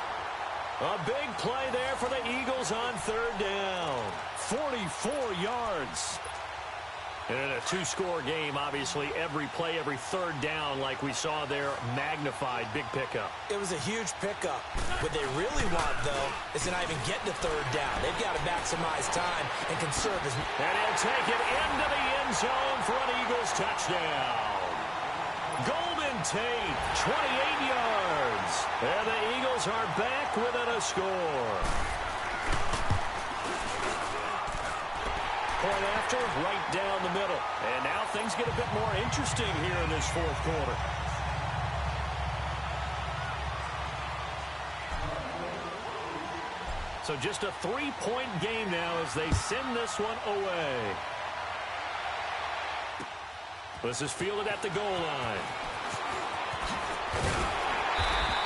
A big play there for the Eagles on 3rd down. 44 yards. And in a 2-score game, obviously, every play, every 3rd down, like we saw there, magnified, big pickup. It was a huge pickup. What they really want, though, is to not even get to 3rd down. They've got to maximize time and conserve his... And he'll take it into the end zone for an Eagles touchdown. Golden Tate, 28 yards. And the Eagles are back within a score. Point after, right down the middle. And now things get a bit more interesting here in this 4th quarter. So just a 3-point game now as they send this one away. This is fielded at the goal line.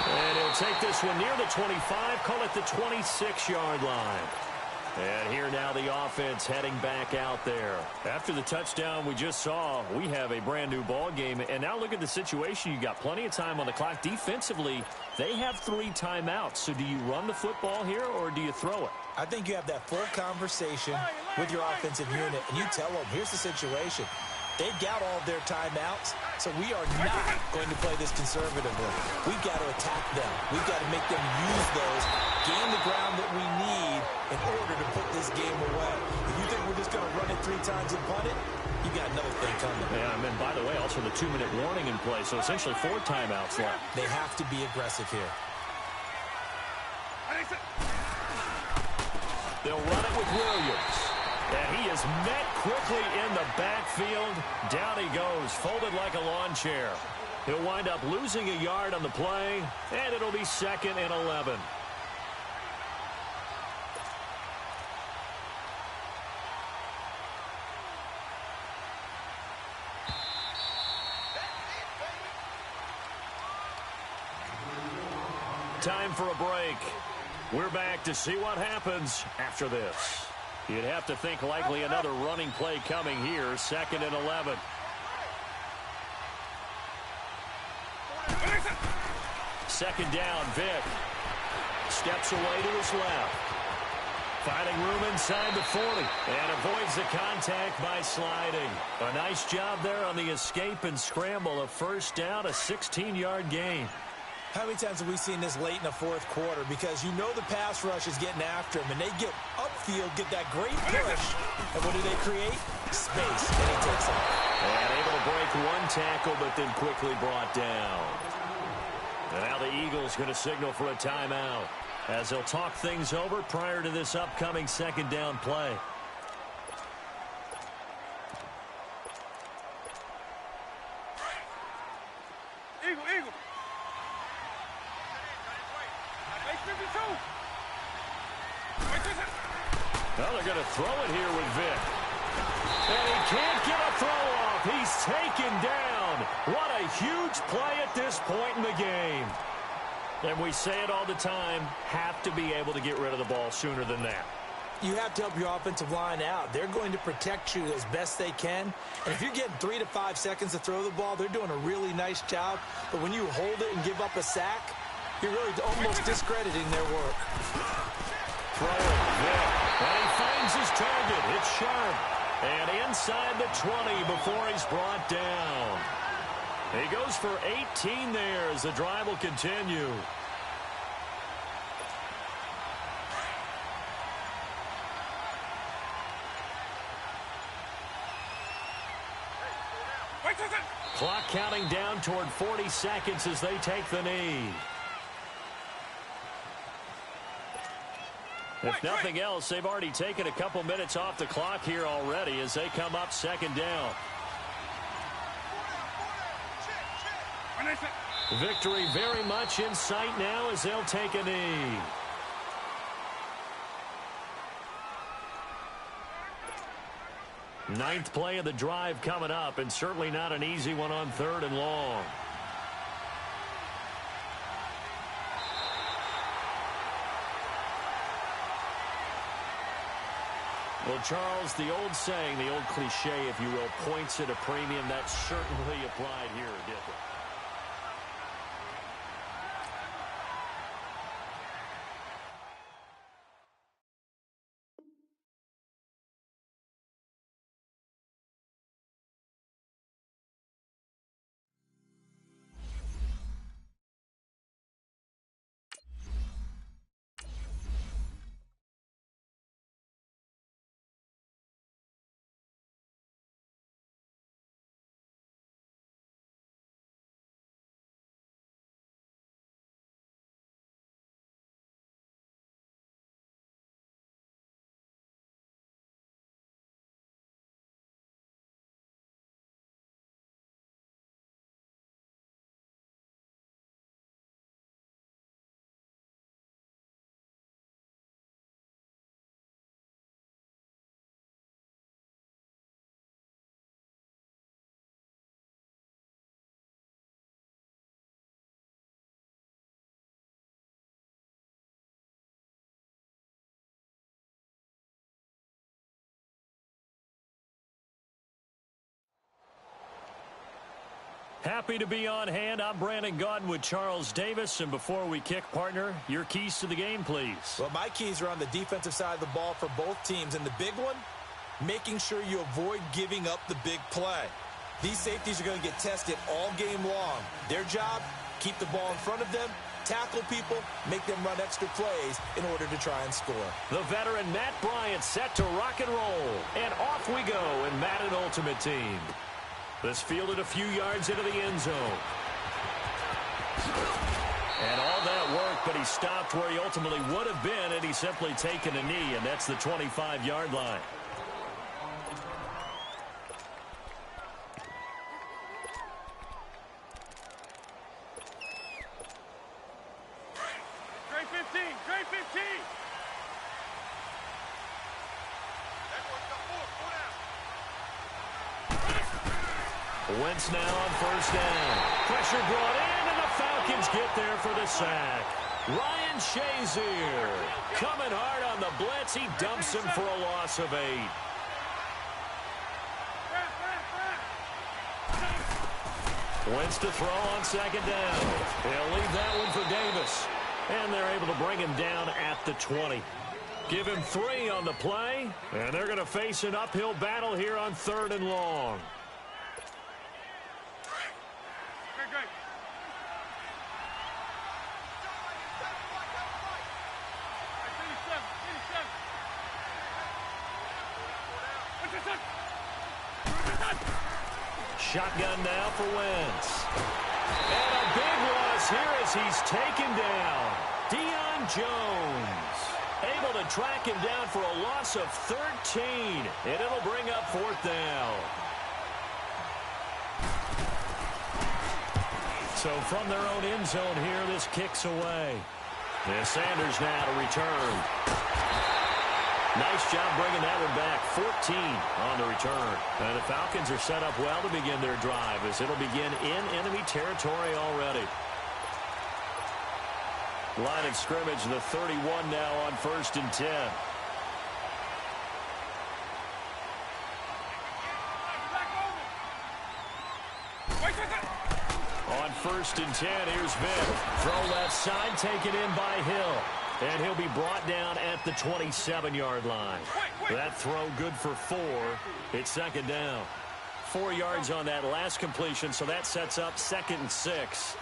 And he'll take this one near the 25, call it the 26-yard line. And here now the offense heading back out there. After the touchdown we just saw, we have a brand new ball game. And now look at the situation. You got plenty of time on the clock. Defensively, they have 3 timeouts. So do you run the football here or do you throw it? I think you have that full conversation with your offensive unit, and you tell them, here's the situation. They've got all of their timeouts, so we are not going to play this conservatively. We've got to attack them. We've got to make them use those, gain the ground that we need in order to put this game away. If you think we're just going to run it 3 times and punt it, you got another thing coming. Yeah, and then, by the way, also the 2-minute warning in play, so essentially 4 timeouts left. They have to be aggressive here. They'll run it with Williams. And he is met quickly in the backfield. Down he goes, folded like a lawn chair. He'll wind up losing a yard on the play, and it'll be 2nd and 11. Time for a break. We're back to see what happens after this. You'd have to think likely another running play coming here. 2nd and 11. Second down, Vick. Steps away to his left. Finding room inside the 40. And avoids the contact by sliding. A nice job there on the escape and scramble. A 1st down, a 16-yard gain. How many times have we seen this late in the 4th quarter? Because you know the pass rush is getting after him, and they get upfield, get that great push. And what do they create? Space, and he takes off. And able to break 1 tackle, but then quickly brought down. And now the Eagles going to signal for a timeout as they'll talk things over prior to this upcoming 2nd down play. Eagle. Well, they're going to throw it here with Vick. And he can't get a throw off. He's taken down. What a huge play at this point in the game. And we say it all the time, have to be able to get rid of the ball sooner than that. You have to help your offensive line out. They're going to protect you as best they can. And if you're getting 3 to 5 seconds to throw the ball, they're doing a really nice job. But when you hold it and give up a sack, you're really almost discrediting their work. Throw it, Vic. And he finds his target. It's sharp. And inside the 20 before he's brought down. He goes for 18 there as the drive will continue. Clock counting down toward 40 seconds as they take the knee. If nothing else, they've already taken a couple minutes off the clock here already as they come up second down. Victory very much in sight now as they'll take a knee. Ninth play of the drive coming up, and certainly not an easy one on 3rd and long. Well, Charles, the old saying, the old cliche, if you will, points at a premium, that certainly applied here, didn't it? Happy to be on hand. I'm Brandon Gaudin with Charles Davis. And before we kick, partner, your keys to the game, please. Well, my keys are on the defensive side of the ball for both teams. And the big one, making sure you avoid giving up the big play. These safeties are going to get tested all game long. Their job, keep the ball in front of them, tackle people, make them run extra plays in order to try and score. The veteran Matt Bryant set to rock and roll. And off we go in Madden Ultimate Team. This fielded a few yards into the end zone. And all that work, but he stopped where he ultimately would have been had he simply taken a knee, and that's the 25-yard line. Trey 15, Trey 15. Wentz now on first down. Pressure brought in, and the Falcons get there for the sack. Ryan Shazier coming hard on the blitz. He dumps him for a loss of 8. Wentz to throw on second down. They'll leave that one for Davis. And they're able to bring him down at the 20. Give him 3 on the play, and they're going to face an uphill battle here on 3rd and long. Shotgun now for Wentz. And a big loss here as he's taken down. Deion Jones able to track him down for a loss of 13. And it'll bring up 4th down. So from their own end zone here, this kicks away. And Sanders now to return. Nice job bringing that one back. 14 on the return. And the Falcons are set up well to begin their drive as it'll begin in enemy territory already. Line of scrimmage, the 31 now on 1st and 10. On 1st and 10, here's Vick. Throw left side, taken in by Hill. And he'll be brought down at the 27-yard line. That throw good for 4. It's 2nd down. 4 yards on that last completion, so that sets up 2nd and 6.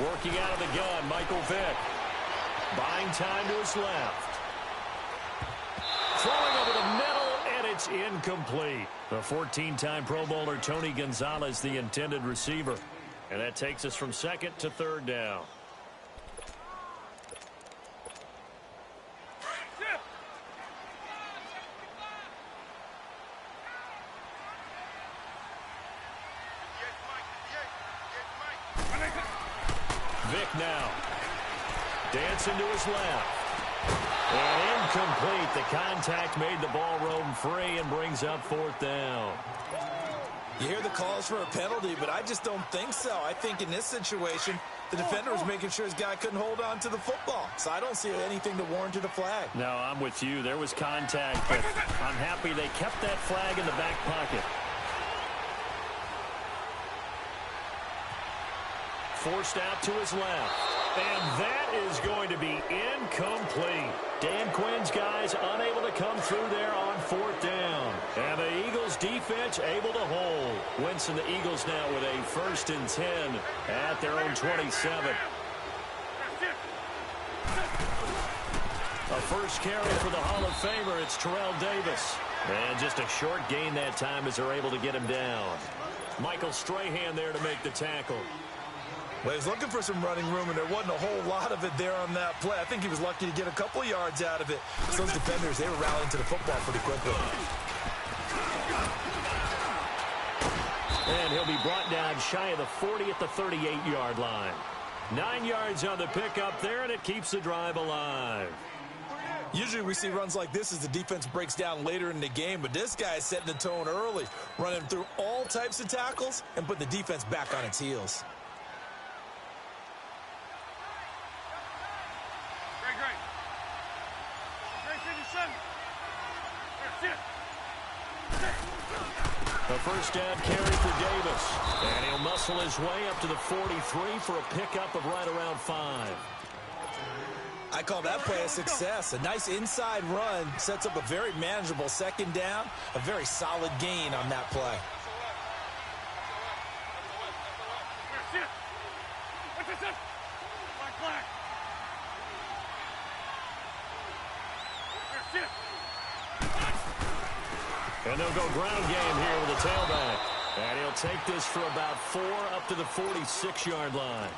Working out of the gun, Michael Vick. Buying time to his left. Throwing over the middle, and it's incomplete. The 14-time Pro Bowler Tony Gonzalez, the intended receiver. And that takes us from 2nd to 3rd down. Vick now. Dancing to his left. And incomplete. The contact made the ball roam free and brings up 4th down. You hear the calls for a penalty, but I just don't think so. I think in this situation, the defender was making sure his guy couldn't hold on to the football. So I don't see anything to warrant a flag. No, I'm with you. There was contact, but I'm happy they kept that flag in the back pocket. Forced out to his left. And that is going to be incomplete. Dan Quinn's guys unable to come through there on 4th down. And the Eagles defense able to hold. Winston, the Eagles now with a 1st and 10 at their own 27. A first carry for the Hall of Famer. It's Terrell Davis. And just a short gain that time as they're able to get him down. Michael Strahan there to make the tackle. Well, he was looking for some running room, and there wasn't a whole lot of it there on that play. I think he was lucky to get a couple of yards out of it. So those defenders, they were rallying to the football pretty quickly. And he'll be brought down shy of the 40 at the 38-yard line. 9 yards on the pickup there, and it keeps the drive alive. Usually we see runs like this as the defense breaks down later in the game, but this guy is setting the tone early, running through all types of tackles and putting the defense back on its heels. A first down carry for Davis. And he'll muscle his way up to the 43 for a pickup of right around 5. I call that play a success. A nice inside run sets up a very manageable 2nd down. A very solid gain on that play. And they'll go ground game here with a tailback. And he'll take this for about 4 up to the 46-yard line.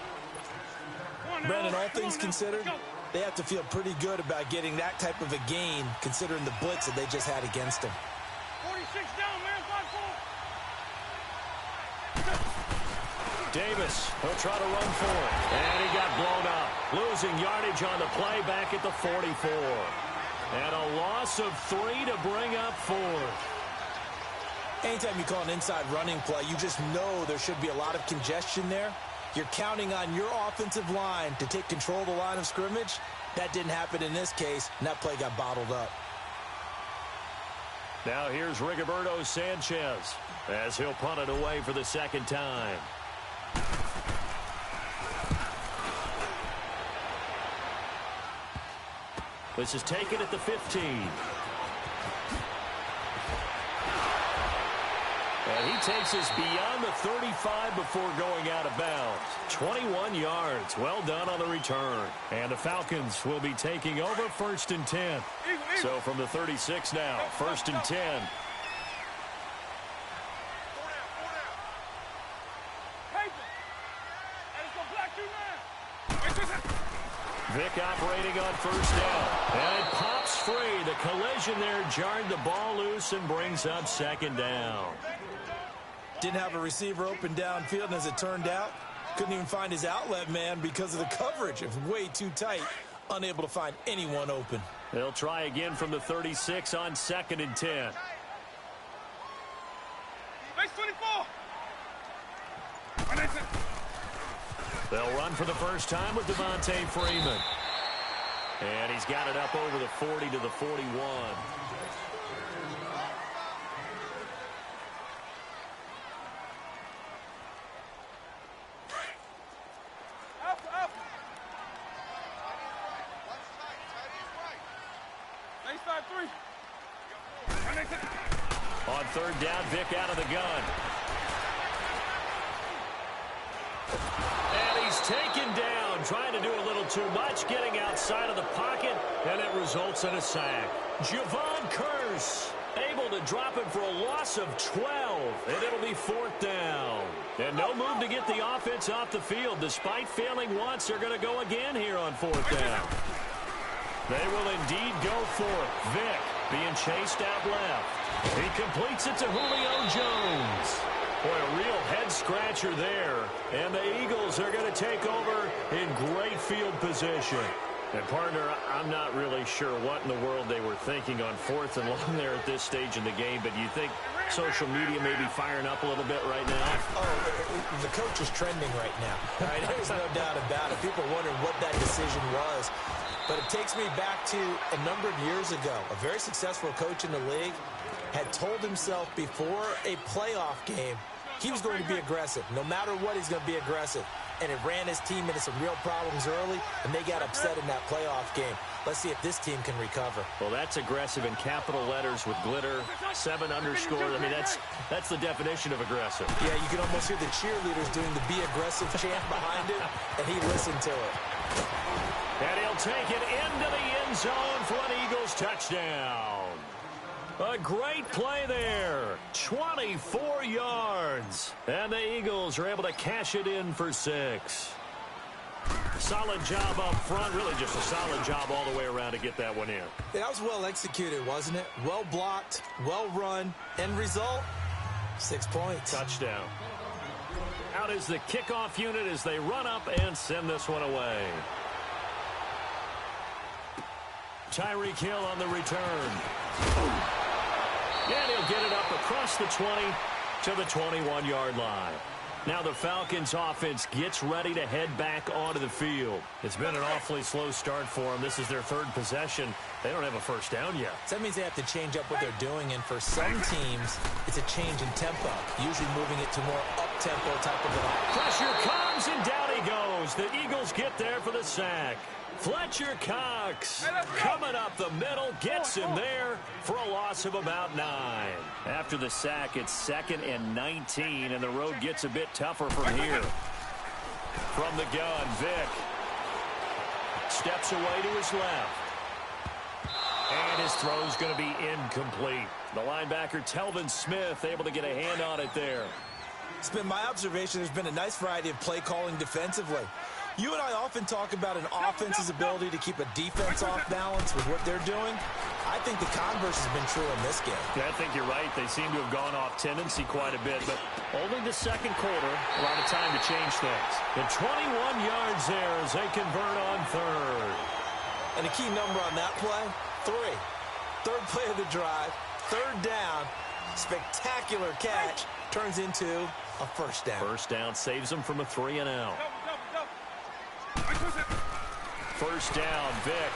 Brandon, all things considered, they have to feel pretty good about getting that type of a gain considering the blitz that they just had against them. 46 down, man. 5-4. Davis, he'll try to run for it. And he got blown up. Losing yardage on the play back at the 44. And a loss of 3 to bring up 4th. Anytime you call an inside running play, you just know there should be a lot of congestion there. You're counting on your offensive line to take control of the line of scrimmage. That didn't happen in this case, and that play got bottled up. Now here's Rigoberto Sanchez as he'll punt it away for the 2nd time. This is taken at the 15. And he takes us beyond the 35 before going out of bounds. 21 yards. Well done on the return. And the Falcons will be taking over 1st and 10. So from the 36 now, 1st and 10. Vick operating on 1st down. And it pops free. The collision there jarred the ball loose and brings up 2nd down. Didn't have a receiver open downfield, and as it turned out, couldn't even find his outlet man because of the coverage. It was way too tight, unable to find anyone open. They'll try again from the 36 on 2nd and 10. Base 24. They'll run for the first time with Devontae Freeman. And he's got it up over the 40 to the 41. On third down, Vic out of the gun. And he's taken down, trying to do a little too much, getting outside of the pocket, and it results in a sack. Javon Curse able to drop him for a loss of 12, and it'll be fourth down. And no move to get the offense off the field. Despite failing once, they're going to go again here on fourth down. They will indeed go for it. Vic being chased out left. He completes it to Julio Jones. Boy, a real head-scratcher there. And the Eagles are going to take over in great field position. And, partner, I'm not really sure what in the world they were thinking on fourth and long there at this stage in the game, but you think social media may be firing up a little bit right now? Oh, the coach is trending right now. Right? There's no doubt about it. People are wondering what that decision was. But it takes me back to a number of years ago. A very successful coach in the league had told himself before a playoff game he was going to be aggressive. No matter what, he's going to be aggressive. And it ran his team into some real problems early, and they got upset in that playoff game. Let's see if this team can recover. Well, that's aggressive in capital letters with glitter, 7 underscores. I mean, that's the definition of aggressive. Yeah, you can almost hear the cheerleaders doing the be aggressive chant behind it, and he listened to it. And he'll take it into the end zone for an Eagles touchdown. A great play there. 24 yards. And the Eagles are able to cash it in for 6. Solid job up front. Really just a solid job all the way around to get that one in. That was well executed, wasn't it? Well blocked, well run. End result, 6 points. Touchdown. Out is the kickoff unit as they run up and send this one away. Tyreek Hill on the return. And he'll get it up across the 20 to the 21-yard line. Now the Falcons offense gets ready to head back onto the field. It's been an awfully slow start for them. This is their third possession. They don't have a first down yet. So that means they have to change up what they're doing, and for some teams, it's a change in tempo, usually moving it to more up-tempo type of an offense. Pressure comes, and down he goes. The Eagles get there for the sack. Fletcher Cox coming up the middle, gets him there for a loss of about 9. After the sack, it's 2nd and 19, and the road gets a bit tougher from here. From the gun, Vic steps away to his left. And his throw's going to be incomplete. The linebacker, Telvin Smith, able to get a hand on it there. It's been my observation there's been a nice variety of play calling defensively. You and I often talk about an offense's ability to keep a defense off balance with what they're doing. I think the converse has been true in this game. Yeah, I think you're right. They seem to have gone off tendency quite a bit, but only the second quarter, a lot of time to change things. The 21 yards there as they convert on third. And a key number on that play, 3. Third play of the drive, third down, spectacular catch, turns into a first down. First down saves them from a 3-and-out. First down, Vic.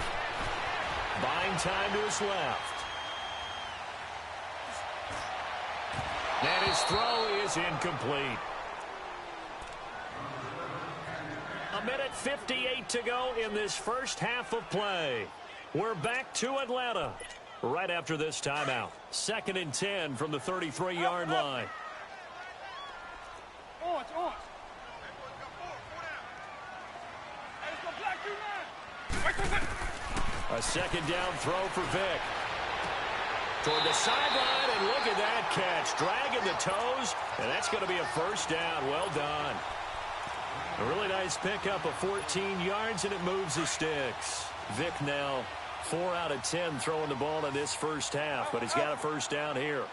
Buying time to his left. And his throw is incomplete. 1:58 to go in this first half of play. We're back to Atlanta right after this timeout. 2nd and 10 from the 33-yard line. A second down throw for Vic. Toward the sideline, and look at that catch. Dragging the toes, and that's going to be a first down. Well done. A really nice pickup of 14 yards, and it moves the sticks. Vic now 4 out of 10 throwing the ball in this first half, but he's got a first down here.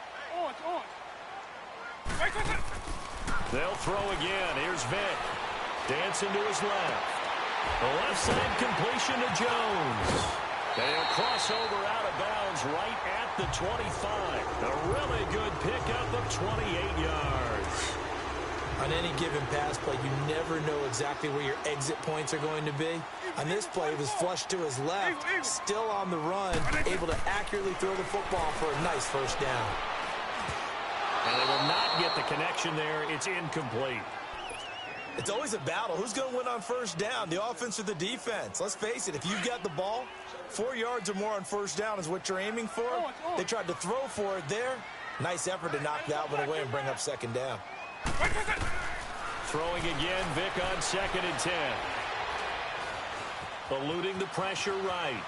They'll throw again. Here's Vic. Dancing to his left. The left side completion to Jones. They'll cross over out of bounds right at the 25. A really good pickup of 28 yards. On any given pass play, you never know exactly where your exit points are going to be. On this play, he was flushed to his left, still on the run, able to accurately throw the football for a nice first down. And they will not get the connection there. It's incomplete. It's always a battle. Who's going to win on first down, the offense or the defense? Let's face it, if you've got the ball, 4 yards or more on first down is what you're aiming for. They tried to throw for it there. Nice effort to knock that one away and bring up second down. Throwing again, Vic on 2nd and 10. Eluding the pressure right.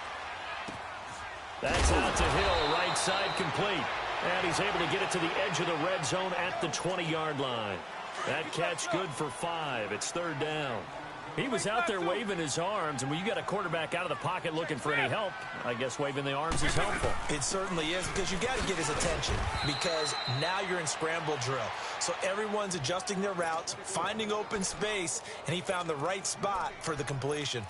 That's out to Hill, right side complete. And he's able to get it to the edge of the red zone at the 20-yard line. That catch good for 5. It's 3rd down. He was out there waving his arms, and when you got a quarterback out of the pocket looking for any help, I guess waving the arms is helpful. It certainly is, because you got to get his attention, because now you're in scramble drill. So everyone's adjusting their routes, finding open space, and he found the right spot for the completion.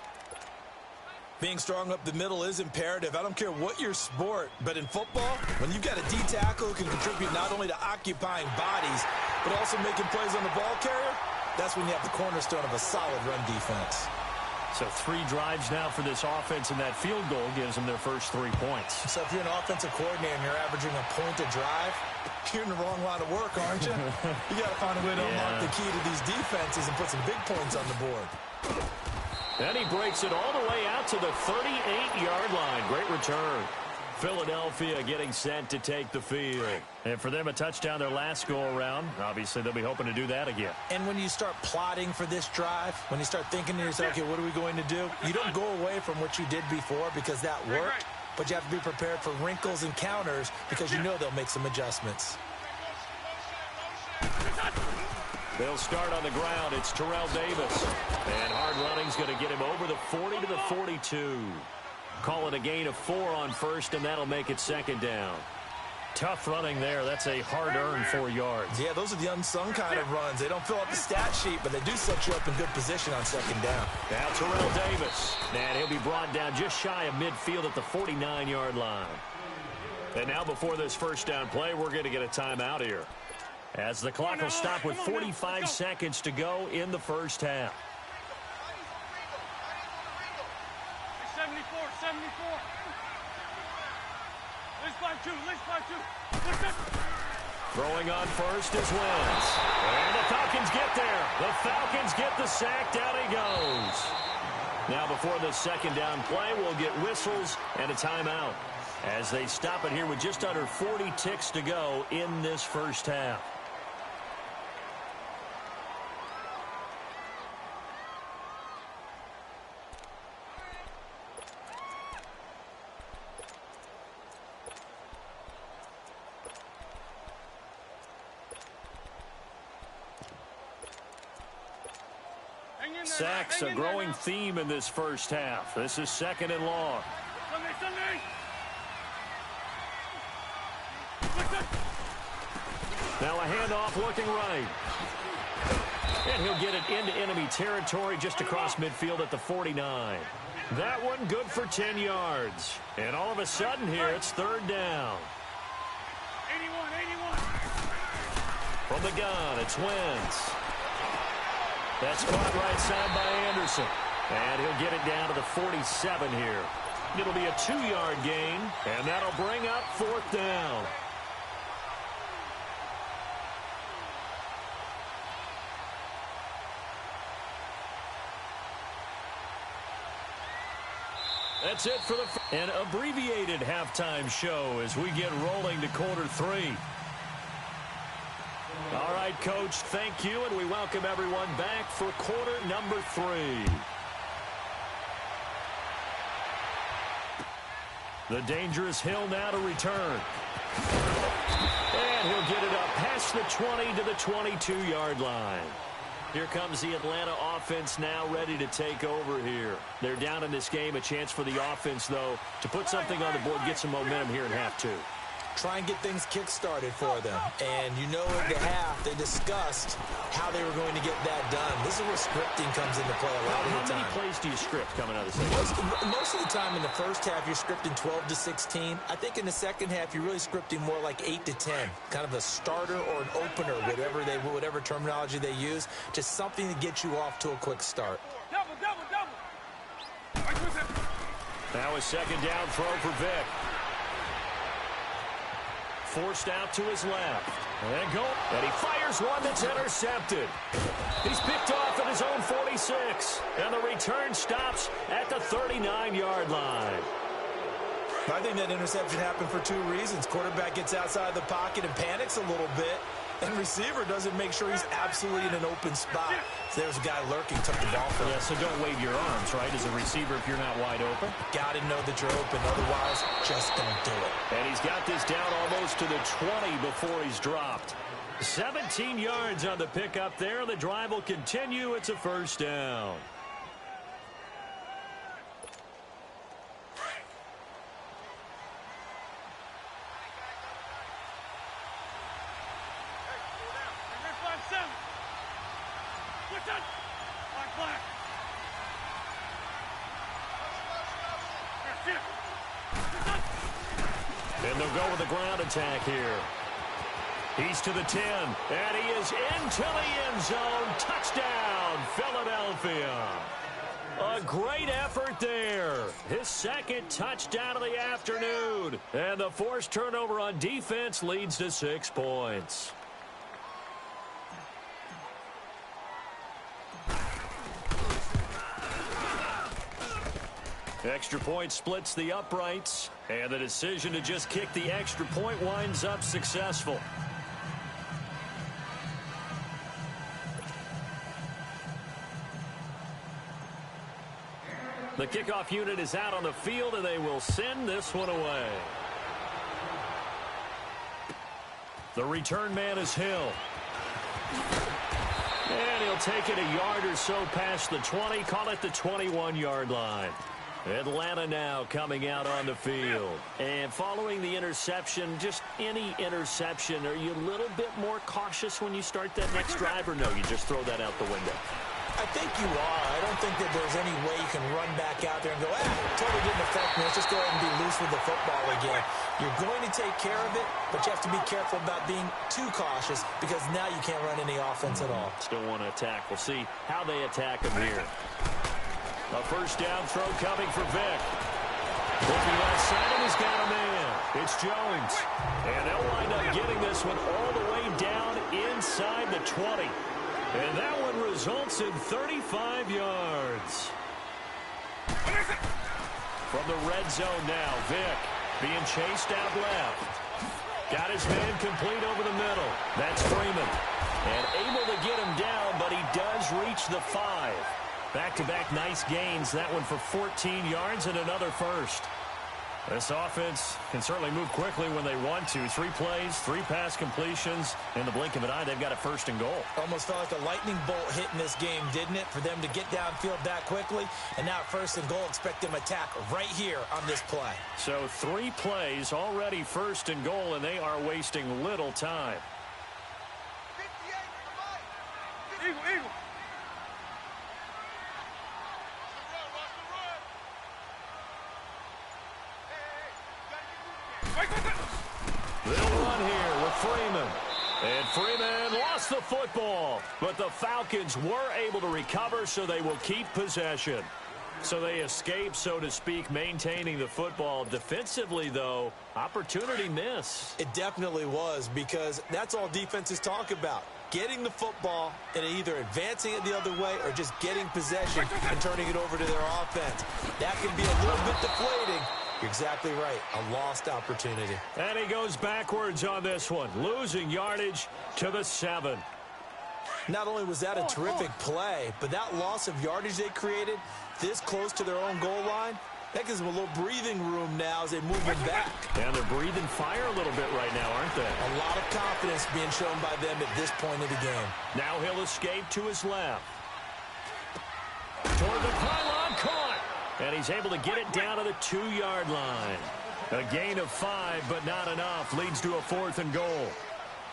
Being strong up the middle is imperative. I don't care what your sport, but in football, when you've got a D tackle who can contribute not only to occupying bodies, but also making plays on the ball carrier, that's when you have the cornerstone of a solid run defense. So 3 drives now for this offense, and that field goal gives them their first 3 points. So if you're an offensive coordinator and you're averaging a point a drive, you're in the wrong line of work, aren't you? You got to find a way to unlock the key to these defenses and put some big points on the board. And he breaks it all the way out to the 38-yard line. Great return. Philadelphia getting set to take the field. And for them, a touchdown their last go-around. Obviously, they'll be hoping to do that again. And when you start plotting for this drive, when you start thinking to yourself, okay, what are we going to do? You don't go away from what you did before because that worked, but you have to be prepared for wrinkles and counters because you know they'll make some adjustments. They'll start on the ground. It's Terrell Davis. And hard running's going to get him over the 40 to the 42. Call it a gain of 4 on first, and that'll make it 2nd down. Tough running there. That's a hard-earned 4 yards. Yeah, those are the unsung kind of runs. They don't fill out the stat sheet, but they do set you up in good position on 2nd down. Now Terrell Davis. And he'll be brought down just shy of midfield at the 49-yard line. And now before this first down play, we're going to get a timeout here, as the clock will stop with 45 seconds to go in the first half. 74. Let's by two. Throwing on first is Wentz. And the Falcons get there. The Falcons get the sack. Down he goes. Now before the 2nd down play, we'll get whistles and a timeout, as they stop it here with just under 40 ticks to go in this first half. Sacks, a growing theme in this first half. This is 2nd and long. Now a handoff looking right. And he'll get it into enemy territory just across midfield at the 49. That one good for 10 yards. And all of a sudden here, it's 3rd down. 81. From the gun, it's Wentz. That's caught right side by Anderson. And he'll get it down to the 47 here. It'll be a 2-yard gain, and that'll bring up 4th down. That's it for an abbreviated halftime show as we get rolling to quarter 3. All right, Coach, thank you, and we welcome everyone back for quarter number 3. The dangerous Hill now to return. And he'll get it up past the 20 to the 22-yard line. Here comes the Atlanta offense now ready to take over here. They're down in this game. A chance for the offense, though, to put something on the board, get some momentum here in half 2. try and get things kick-started for them. And you know at the half, they discussed how they were going to get that done. This is where scripting comes into play a lot of the time. How many plays do you script coming out of the second? Most of the time in the first half, you're scripting 12 to 16. I think in the second half, you're really scripting more like 8 to 10. Kind of a starter or an opener, whatever terminology they use, just something to get you off to a quick start. Double. Now a second down throw for Vic. Forced out to his left. And he fires one that's intercepted. He's picked off at his own 46. And the return stops at the 39-yard line. I think that interception happened for two reasons. Quarterback gets outside the pocket and panics a little bit. And receiver doesn't make sure he's absolutely in an open spot. So there's a guy lurking, took the ball from him. Yeah, so don't wave your arms, right, as a receiver if you're not wide open. Got to know that you're open. Otherwise, just don't do it. And he's got this down almost to the 20 before he's dropped. 17 yards on the pickup there. The drive will continue. It's a first down. And they'll go with the ground attack here. He's to the 10, and he is into the end zone. Touchdown, Philadelphia. A great effort there. His second touchdown of the afternoon. And the forced turnover on defense leads to 6 points. Extra point splits the uprights, and the decision to just kick the extra point winds up successful. The kickoff unit is out on the field, and they will send this one away. The return man is Hill. And he'll take it a yard or so past the 20, call it the 21-yard line. Atlanta now coming out on the field. And following the interception, just any interception, are you a little bit more cautious when you start that next drive, or no, you just throw that out the window? I think you are. I don't think that there's any way you can run back out there and go, totally didn't affect me. Let's just go ahead and be loose with the football again. You're going to take care of it, but you have to be careful about being too cautious because now you can't run any offense at all. Still want to attack. We'll see how they attack him here. A first down throw coming for Vic. Looking left side, and he's got a man. It's Jones. And they'll wind up getting this one all the way down inside the 20. And that one results in 35 yards. From the red zone now, Vic being chased out left. Got his man complete over the middle. That's Freeman. And able to get him down, but he does reach the 5. Back-to-back nice gains. That one for 14 yards and another first. This offense can certainly move quickly when they want to. 3 plays, 3 pass completions. In the blink of an eye, they've got a first and goal. Almost felt like a lightning bolt hit in this game, didn't it? For them to get downfield that quickly. And now first and goal, expect them to attack right here on this play. So 3 plays, already first and goal, and they are wasting little time. Eagle. They'll run here with Freeman. And Freeman lost the football. But the Falcons were able to recover, so they will keep possession. So they escape, so to speak, maintaining the football. Defensively, though, opportunity miss. It definitely was, because that's all defenses talk about. Getting the football and either advancing it the other way or just getting possession and turning it over to their offense. That can be a little bit deflating. You're exactly right. A lost opportunity. And he goes backwards on this one, losing yardage to the 7. Not only was that a terrific play, but that loss of yardage they created this close to their own goal line, that gives them a little breathing room now as they move them back. And they're breathing fire a little bit right now, aren't they? A lot of confidence being shown by them at this point of the game. Now he'll escape to his left. Toward the pylon, caught. And he's able to get it down to the 2-yard line. A gain of 5, but not enough. Leads to a 4th and goal.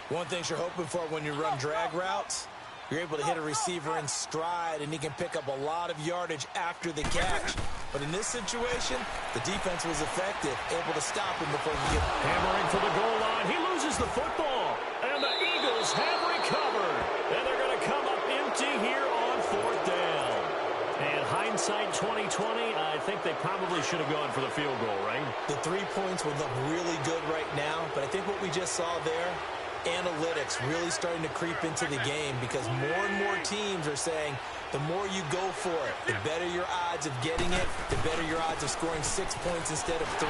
One thing you're hoping for when you run drag routes, you're able to hit a receiver in stride, and he can pick up a lot of yardage after the catch. But in this situation, the defense was effective, able to stop him before he get hammering for the goal line. He loses the football, and the Eagles have recovered. And they're going to come up empty here on 4th down. And hindsight 2020, I think they probably should have gone for the field goal, right? The 3 points would look really good right now, but I think what we just saw there, analytics really starting to creep into the game, because more and more teams are saying the more you go for it, the better your odds of getting it, the better your odds of scoring 6 points instead of 3.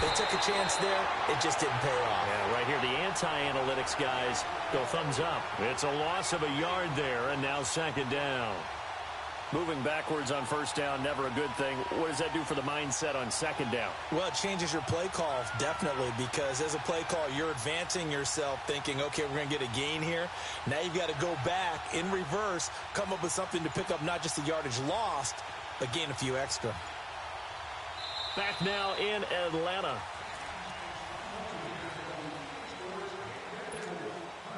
They took a chance there. It just didn't pay off. Yeah, right here, the anti-analytics guys go thumbs up. It's a loss of a yard there, and now 2nd down. Moving backwards on 1st down, never a good thing. What does that do for the mindset on 2nd down? Well, it changes your play call, definitely, because as a play call, you're advancing yourself thinking, okay, we're going to get a gain here. Now you've got to go back in reverse, come up with something to pick up not just the yardage lost, but gain a few extra. Back now in Atlanta.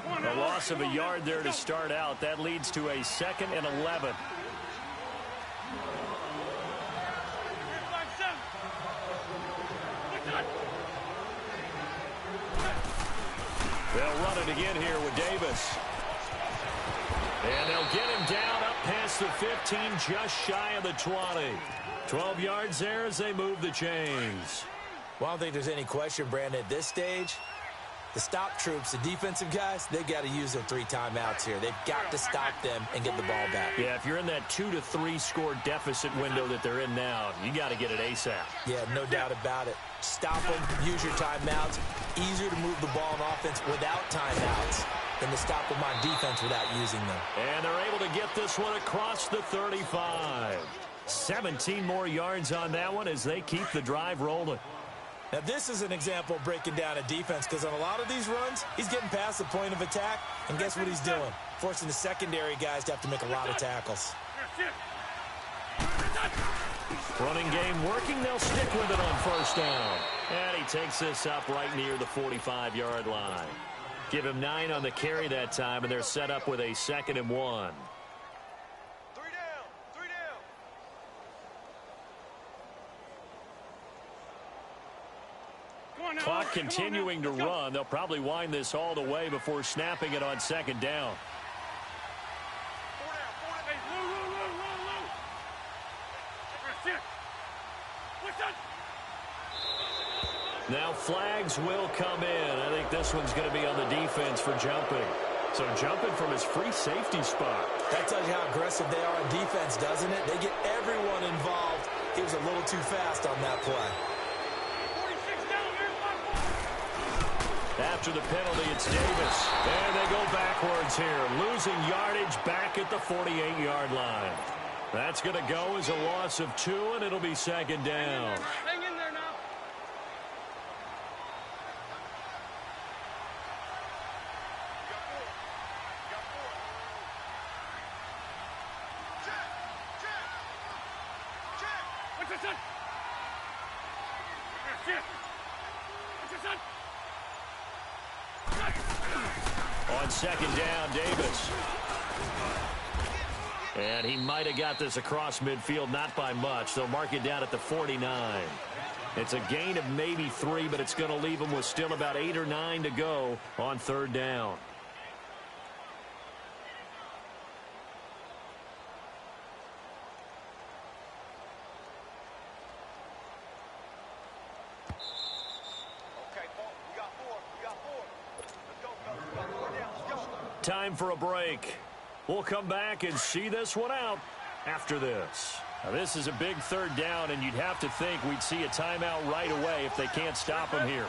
A loss of a yard there to start out. That leads to a 2nd and 11. They'll run it again here with Davis. And they'll get him down up past the 15, just shy of the 20. 12 yards there as they move the chains. Well, I don't think there's any question, Brandon, at this stage, the stop troops, the defensive guys, they've got to use their 3 timeouts here. They've got to stop them and get the ball back. Yeah, if you're in that 2 to 3 score deficit window that they're in now, you got to get it ASAP. Yeah, no doubt about it. Stop them, use your timeouts. Easier to move the ball on offense without timeouts than to stop them on defense without using them. And they're able to get this one across the 35. 17 more yards on that one as they keep the drive rolling. Now, this is an example of breaking down a defense, because on a lot of these runs, he's getting past the point of attack, and guess what he's doing? Forcing the secondary guys to have to make a lot of tackles. Running game working. They'll stick with it on 1st down. And he takes this up right near the 45-yard line. Give him 9 on the carry that time, and they're set up with a 2nd and 1. Clock continuing to run. They'll probably wind this all the way before snapping it on 2nd down. Now flags will come in. I think this one's going to be on the defense for jumping. So jumping from his free safety spot. That tells you how aggressive they are on defense, doesn't it? They get everyone involved. He was a little too fast on that play. After the penalty, it's Davis. And they go backwards here, losing yardage back at the 48-yard line. That's going to go as a loss of 2, and it'll be 2nd down. Hang in there now. What's this son? What's this son? On 2nd down, Davis. And he might have got this across midfield, not by much. They'll mark it down at the 49. It's a gain of maybe 3, but it's going to leave them with still about 8 or 9 to go on 3rd down. Time for a break. We'll come back and see this one out after this. Now, this is a big 3rd down, and you'd have to think we'd see a timeout right away if they can't stop him here.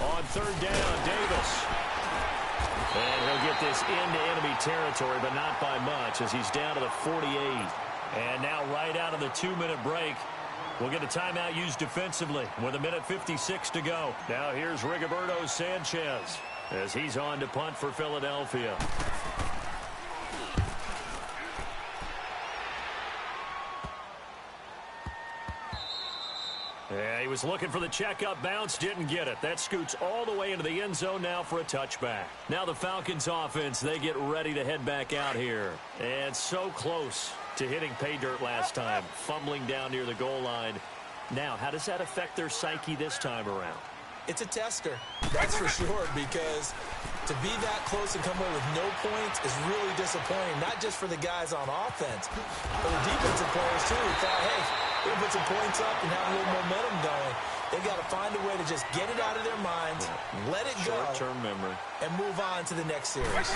On 3rd down, Davis. And he'll get this into enemy territory, but not by much, as he's down to the 48. And now right out of the 2-minute break, we'll get a timeout used defensively with 1:56 to go. Now here's Rigoberto Sanchez as he's on to punt for Philadelphia. Yeah, he was looking for the checkup bounce, didn't get it. That scoots all the way into the end zone now for a touchback. Now the Falcons offense, they get ready to head back out here. And so close to hitting pay dirt last time, fumbling down near the goal line. Now, how does that affect their psyche this time around? It's a tester, that's for sure, because to be that close and come away with no points is really disappointing, not just for the guys on offense, but the defensive players, too, who thought, hey, we're going to put some points up and have a little momentum going. They've got to find a way to just get it out of their minds, let it go, short-term memory, and move on to the next series.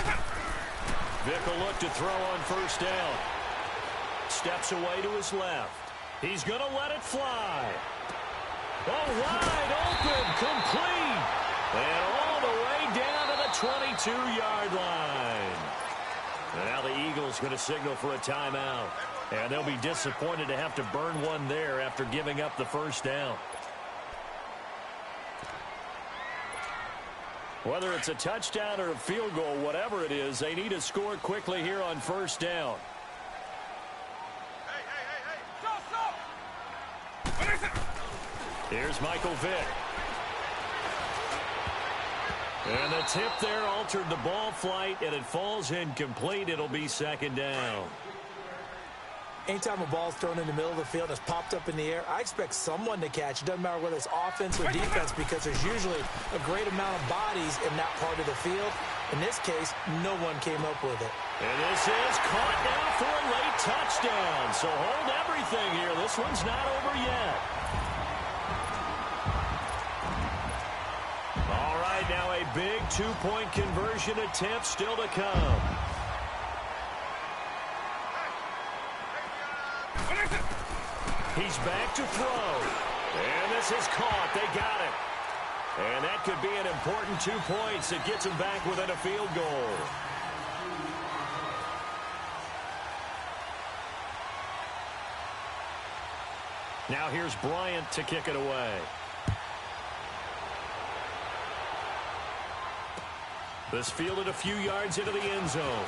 Vick will look to throw on first down. Steps away to his left. He's going to let it fly. Oh, wide open, complete. And all the way down to the 22-yard line. And now the Eagles going to signal for a timeout. And they'll be disappointed to have to burn one there after giving up the first down. Whether it's a touchdown or a field goal, whatever it is, they need to score quickly here on first down. Here's Michael Vick. And the tip there altered the ball flight, and it falls incomplete. It'll be second down. Anytime a ball's thrown in the middle of the field and it's popped up in the air, I expect someone to catch. It doesn't matter whether it's offense or defense, because there's usually a great amount of bodies in that part of the field. In this case, no one came up with it. And this is caught now for a late touchdown. So hold everything here. This one's not over yet. All right, now a big two-point conversion attempt still to come. He's back to throw. And this is caught. They got it. And that could be an important 2 points that gets him back within a field goal. Now here's Bryant to kick it away. This fielded a few yards into the end zone.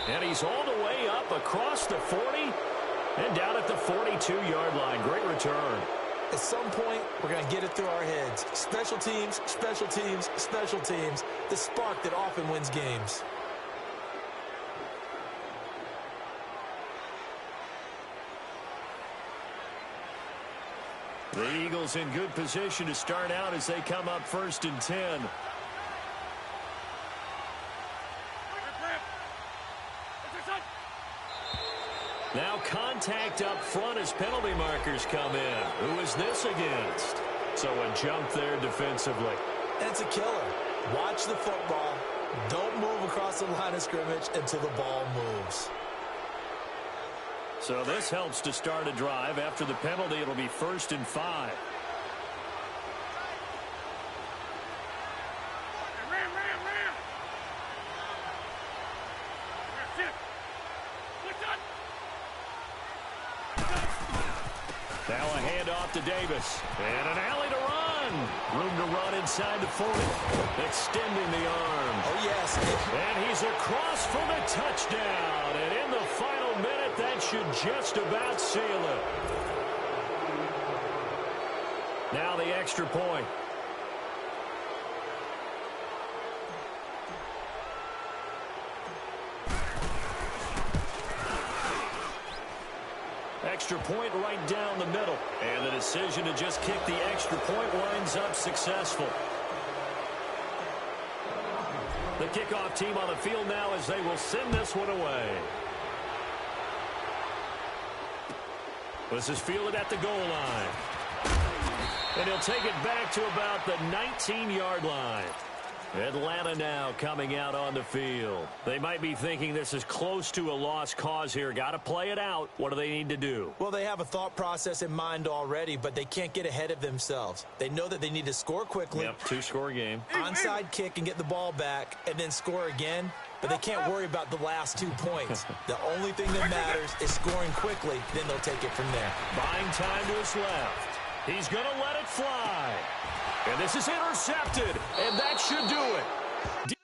And he's all the way up across the 40 and down at the 42-yard line. Great return. At some point, we're going to get it through our heads. Special teams, special teams, special teams. The spark that often wins games. The Eagles in good position to start out as they come up 1st and 10. Now contact up front as penalty markers come in. Who is this against? So a jump there defensively. That's a killer. Watch the football. Don't move across the line of scrimmage until the ball moves. So this helps to start a drive. After the penalty, it'll be 1st and 5. Now a handoff to Davis. And an alley to run. Room to run inside the 40. Extending the arm. Oh, yes. And he's across for the touchdown. And in the final minute, that should just about seal it. Now the extra point. Extra point right down the middle. And the decision to just kick the extra point winds up successful. The kickoff team on the field now as they will send this one away. This is fielded at the goal line. And he'll take it back to about the 19-yard line. Atlanta now coming out on the field. They might be thinking this is close to a lost cause here. Got to play it out. What do they need to do? Well, they have a thought process in mind already, but they can't get ahead of themselves. They know that they need to score quickly. Yep, 2-score game. Onside kick and get the ball back and then score again. But they can't worry about the last 2 points. The only thing that matters is scoring quickly. Then they'll take it from there. Buying time to his left. He's going to let it fly. And this is intercepted, and that should do it.